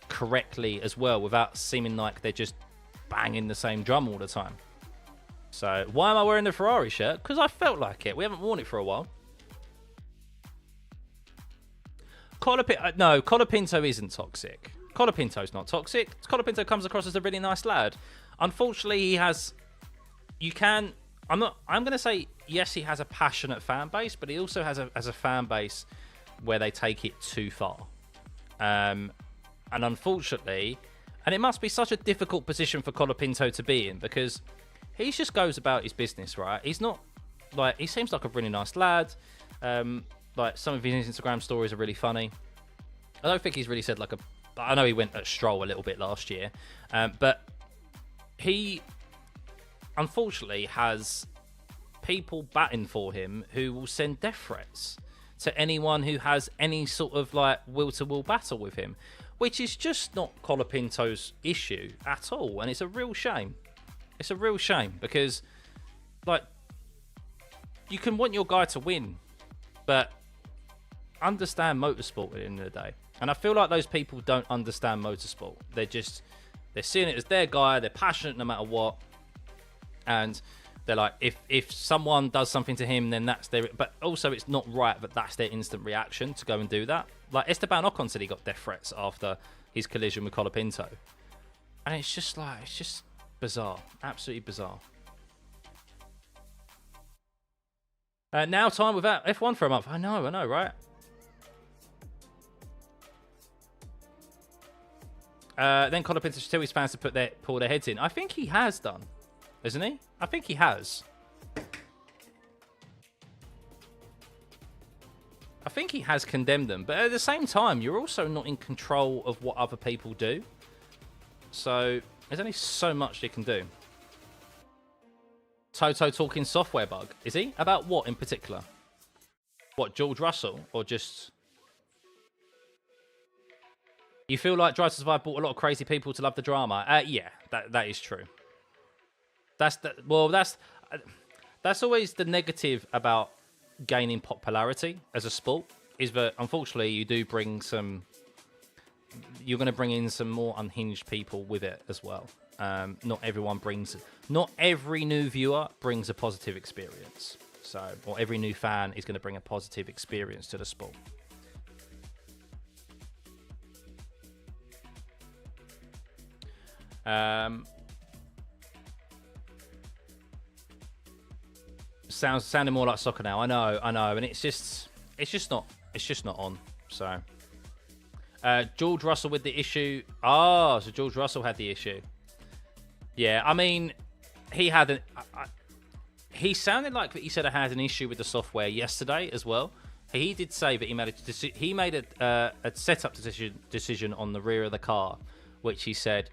correctly as well, without seeming like they're just banging the same drum all the time. So why am I wearing the Ferrari shirt? Because I felt like it. We haven't worn it for a while. Colapinto isn't toxic. Colapinto's not toxic. Colapinto comes across as a really nice lad. Unfortunately, he has... I'm going to say, yes, he has a passionate fan base, but he also has a fan base where they take it too far. And unfortunately... And it must be such a difficult position for Colapinto to be in, because he just goes about his business, right? He's not... Like, he seems like a really nice lad. Like, some of his Instagram stories are really funny. I don't think he's really said, like, a... I know he went at Stroll a little bit last year. But he, unfortunately, has people batting for him who will send death threats to anyone who has any sort of, like, will-to-will battle with him, which is just not Colapinto's issue at all. And it's a real shame. It's a real shame because, like, you can want your guy to win, but understand motorsport at the end of the day. And I feel like those people don't understand motorsport. They're seeing it as their guy. They're passionate no matter what. And they're like, if someone does something to him, then that's their... But also, it's not right that that's their instant reaction to go and do that. Like, Esteban Ocon said he got death threats after his collision with Colapinto. And it's just like, it's just bizarre. Absolutely bizarre. Now time without F1 for a month. I know, right? Then Colapinto should tell his fans to pull their heads in. I think he has done, isn't he? I think he has. I think he has condemned them, but at the same time, you're also not in control of what other people do. So there's only so much you can do. Toto talking software bug, is he? About what in particular? What, George Russell? Or just... You feel like Drive to Survive brought a lot of crazy people to love the drama? Yeah, that is true. That's always the negative about gaining popularity as a sport, is that unfortunately you do bring some... You're going to bring in some more unhinged people with it as well. Not every new viewer brings a positive experience. So, or every new fan is going to bring a positive experience to the sport. Sounding more like soccer now. I know, and it's just not on. So, George Russell with the issue. So George Russell had the issue. Yeah, I mean, he had he sounded like he said I had an issue with the software yesterday as well. He did say that he made a setup decision on the rear of the car, which he said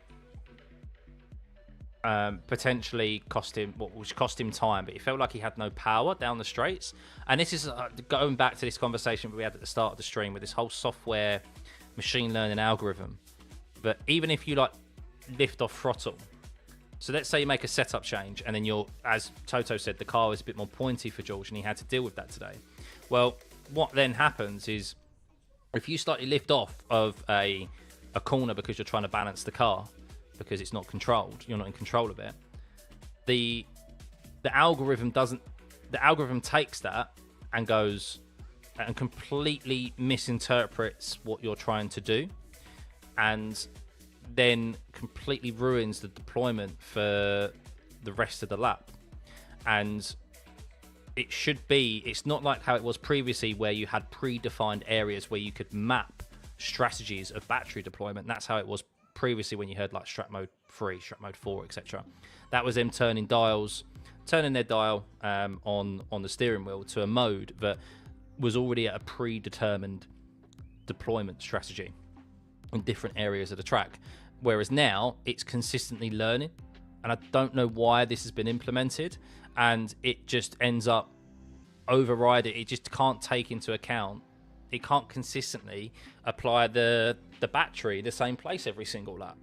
potentially cost him time, but he felt like he had no power down the straights. And this is going back to this conversation we had at the start of the stream with this whole software machine learning algorithm, that even if you like lift off throttle, so let's say you make a setup change and then as Toto said, the car was a bit more pointy for George and he had to deal with that today. Well, what then happens is if you slightly lift off of a corner because you're trying to balance the car, because it's not controlled, you're not in control of it, the algorithm takes that and goes and completely misinterprets what you're trying to do, and then completely ruins the deployment for the rest of the lap. And it's not like how it was previously where you had predefined areas where you could map strategies of battery deployment. That's how it was previously when you heard like strat mode 3, strat mode 4, etc. That was them turning their dial on the steering wheel to a mode that was already at a predetermined deployment strategy in different areas of the track. Whereas now it's consistently learning, and I don't know why this has been implemented, and it just ends up overriding. It just can't take into account. It can't consistently apply the battery the same place every single lap.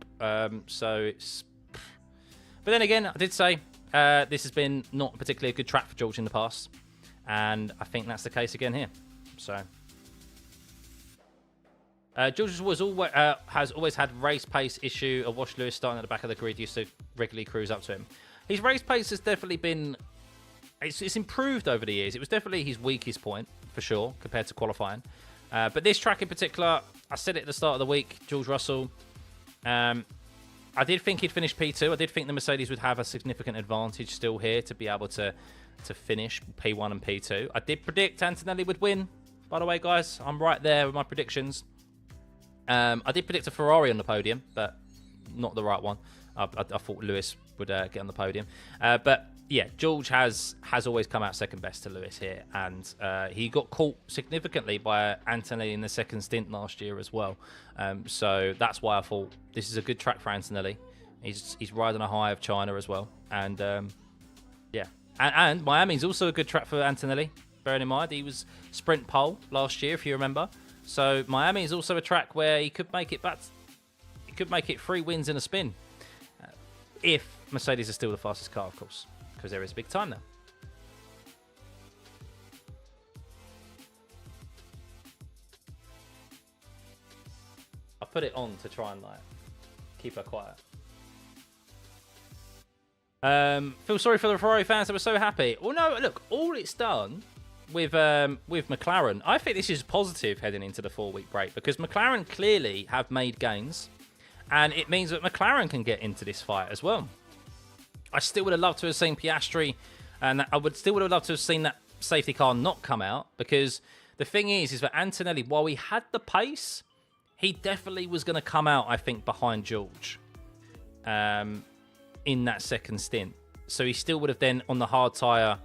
So it's... But then again, I did say this has been not particularly a good track for George in the past, and I think that's the case again here. So George has always had race pace issue. A Wash Lewis starting at the back of the grid used to regularly cruise up to him. His race pace has definitely been... It's improved over the years. It was definitely his weakest point, for sure, compared to qualifying. But this track in particular, I said it at the start of the week, George Russell, I did think he'd finish P2. I did think the Mercedes would have a significant advantage still here to be able to finish P1 and P2. I did predict Antonelli would win, by the way, guys. I'm right there with my predictions. I did predict a Ferrari on the podium, but not the right one. I thought Lewis would get on the podium. But yeah, George has always come out second best to Lewis here, and he got caught significantly by Antonelli in the second stint last year as well. So that's why I thought this is a good track for Antonelli. He's riding a high of China as well, and yeah, and Miami's also a good track for Antonelli. Bearing in mind he was sprint pole last year, if you remember. So Miami is also a track where he could make it back. He could make it 3 wins in a spin, if Mercedes is still the fastest car, of course, because there is a big time now. I put it on to try and like keep her quiet. Feel sorry for the Ferrari fans that were so happy. Well, no, look, all it's done with McLaren, I think this is positive heading into the 4-week break, because McLaren clearly have made gains, and it means that McLaren can get into this fight as well. I still would have loved to have seen Piastri, and I would have loved to have seen that safety car not come out, because the thing is that Antonelli, while he had the pace, he definitely was going to come out, I think, behind George in that second stint. So he still would have then, on the hard tyre,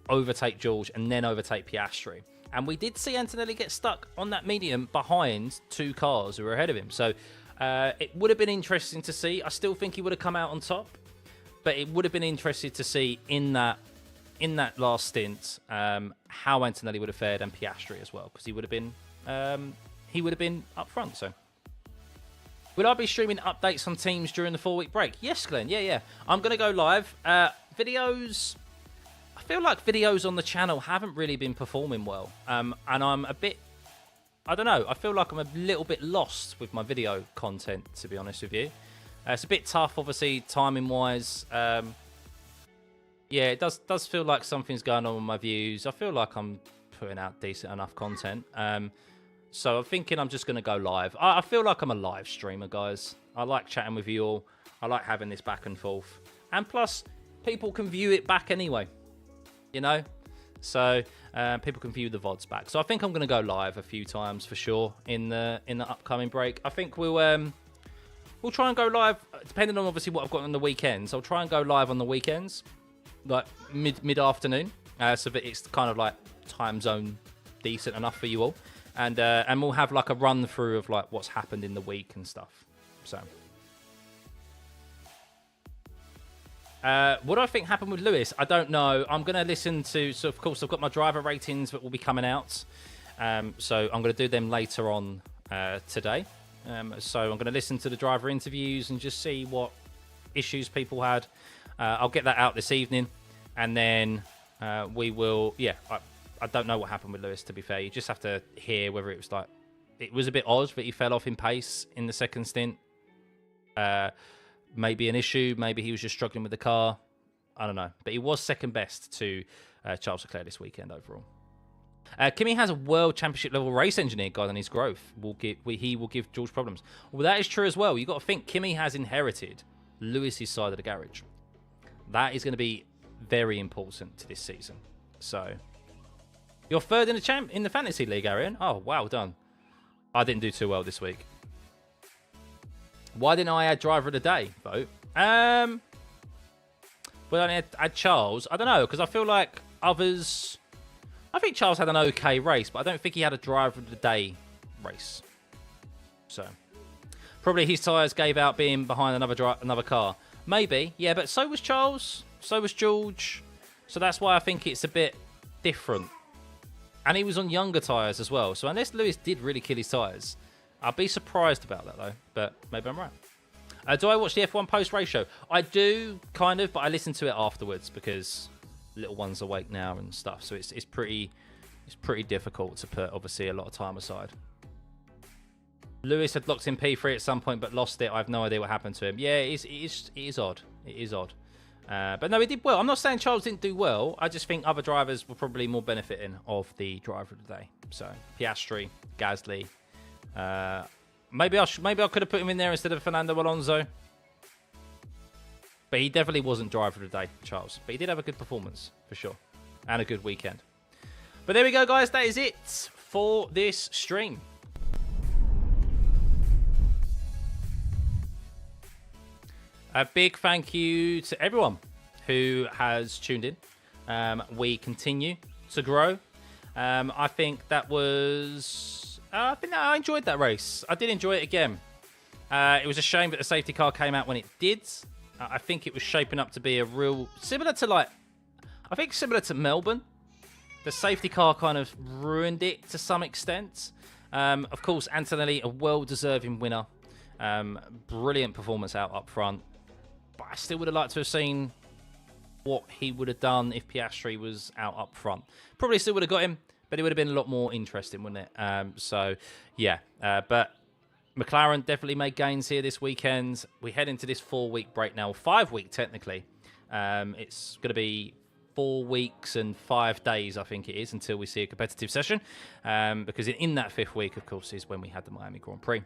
overtake George and then overtake Piastri. And we did see Antonelli get stuck on that medium behind 2 cars who were ahead of him. So it would have been interesting to see. I still think he would have come out on top, but it would have been interesting to see in that in that last stint how Antonelli would have fared and Piastri as well, because he would have been up front. So, will I be streaming updates on teams during the 4-week break? Yes, Glenn. Yeah. I'm going to go live. Videos. I feel like videos on the channel haven't really been performing well, and I'm a bit. I don't know. I feel like I'm a little bit lost with my video content, to be honest with you. It's a bit tough, obviously, timing-wise. Yeah, it does feel like something's going on with my views. I feel like I'm putting out decent enough content. So I'm thinking I'm just going to go live. I feel like I'm a live streamer, guys. I like chatting with you all. I like having this back and forth. And plus, people can view it back anyway. You know? So people can view the VODs back. So I think I'm going to go live a few times for sure in the upcoming break. I think we'll try and go live, depending on obviously what I've got on the weekends. I'll try and go live on the weekends, like mid-afternoon, so that it's kind of like time zone decent enough for you all. And we'll have like a run through of like what's happened in the week and stuff. So, what do I think happened with Lewis? I don't know. I'm going to listen to. So of course I've got my driver ratings that will be coming out. So I'm going to do them later on today. So I'm going to listen to the driver interviews and just see what issues people had. I'll get that out this evening, and then we will. Yeah. I don't know what happened with Lewis, to be fair. You just have to hear whether it was like... It was a bit odd that he fell off in pace in the second stint. Maybe an issue. Maybe he was just struggling with the car. I don't know. But he was second best to Charles Leclerc this weekend overall. Kimi has a World Championship level race engineer guide, and his growth he will give George problems. Well, that is true as well. You've got to think Kimi has inherited Lewis's side of the garage. That is going to be very important to this season. So... You're third in the fantasy league, Arian. Oh, well done. I didn't do too well this week. Why didn't I add driver of the day vote? Well, I add Charles. I don't know, because I feel like others... I think Charles had an okay race, but I don't think he had a driver of the day race. So, probably his tyres gave out being behind another car. Maybe, yeah, but so was Charles. So was George. So that's why I think it's a bit different. And he was on younger tyres as well. So unless Lewis did really kill his tyres, I'll be surprised about that, though. But maybe I'm right. Do I watch the F1 post-race show? I do, kind of, but I listen to it afterwards because little one's awake now and stuff. So it's pretty difficult to put, obviously, a lot of time aside. Lewis had locked in P3 at some point but lost it. I have no idea what happened to him. Yeah, it is odd. It is odd. But no, he did well. I'm not saying Charles didn't do well. I just think other drivers were probably more benefiting of the driver of the day. So Piastri, Gasly. Maybe I could have put him in there instead of Fernando Alonso. But he definitely wasn't driver of the day, Charles. But he did have a good performance for sure, and a good weekend. But there we go, guys. That is it for this stream. A big thank you to everyone who has tuned in. We continue to grow. I think that was... I enjoyed that race. I did enjoy it again. It was a shame that the safety car came out when it did. I think it was shaping up to be a real... Similar to Melbourne. The safety car kind of ruined it to some extent. Of course, Antonelli, a well-deserving winner. Brilliant performance out up front. But I still would have liked to have seen what he would have done if Piastri was out up front. Probably still would have got him, but it would have been a lot more interesting, wouldn't it? So, yeah. But McLaren definitely made gains here this weekend. We head into this 4-week break now. 5-week, technically. It's going to be 4 weeks and 5 days, I think it is, until we see a competitive session. Because in that 5th week, of course, is when we had the Miami Grand Prix.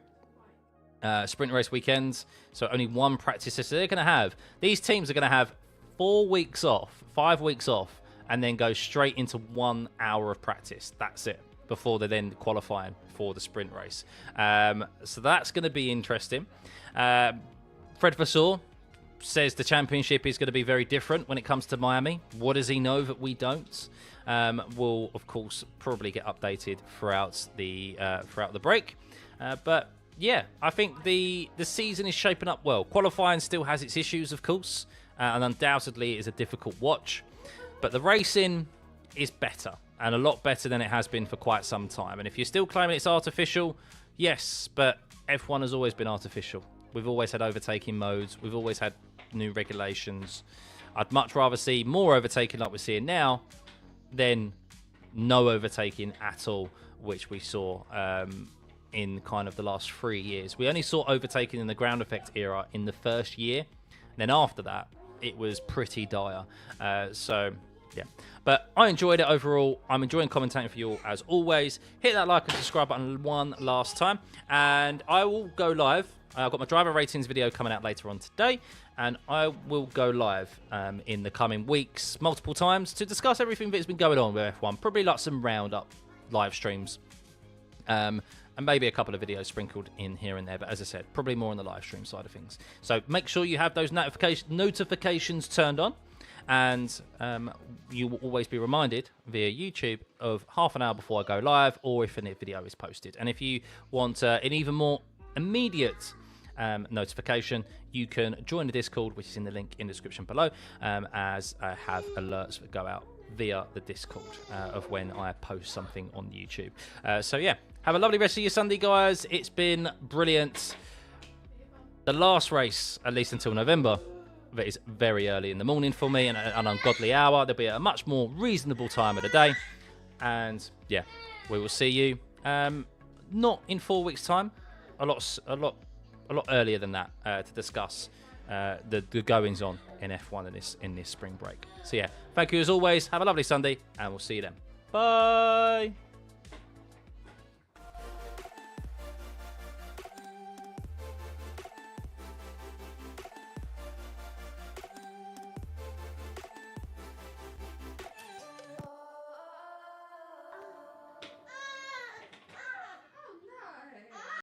Sprint race weekends, so only one practice session. They're going to have, these teams are going to have 4 weeks off, 5 weeks off, and then go straight into 1 hour of practice. That's it, before they're then qualifying for the sprint race. So that's going to be interesting. Fred Vasseur says the championship is going to be very different when it comes to Miami. What does he know that we don't? We'll, of course, probably get updated throughout the break. But yeah, I think the season is shaping up well. Qualifying still has its issues, of course, and undoubtedly it is a difficult watch. But the racing is better, and a lot better than it has been for quite some time. And if you're still claiming it's artificial, yes, but F1 has always been artificial. We've always had overtaking modes. We've always had new regulations. I'd much rather see more overtaking like we're seeing now than no overtaking at all, which we saw in kind of the last 3 years. We only saw overtaking in the ground effect era in the first year. And then after that, it was pretty dire. So, yeah. But I enjoyed it overall. I'm enjoying commentating for you all as always. Hit that like and subscribe button one last time. And I will go live. I've got my driver ratings video coming out later on today. And I will go live in the coming weeks multiple times to discuss everything that's been going on with F1. Probably like some roundup live streams. And maybe a couple of videos sprinkled in here and there. But as I said, probably more on the live stream side of things. So make sure you have those notifications turned on. And you will always be reminded via YouTube of half an hour before I go live, or if a video is posted. And if you want an even more immediate notification, you can join the Discord, which is in the link in the description below, as I have alerts that go out via the Discord of when I post something on YouTube. So yeah, have a lovely rest of your Sunday, guys. It's been brilliant. The last race, at least until November, that is very early in the morning for me, and an ungodly hour. There'll be a much more reasonable time of the day. And yeah, we will see you not in 4 weeks' time, a lot earlier than that, to discuss the goings on in F1 in this spring break. So yeah, thank you as always. Have a lovely Sunday, and we'll see you then. Bye.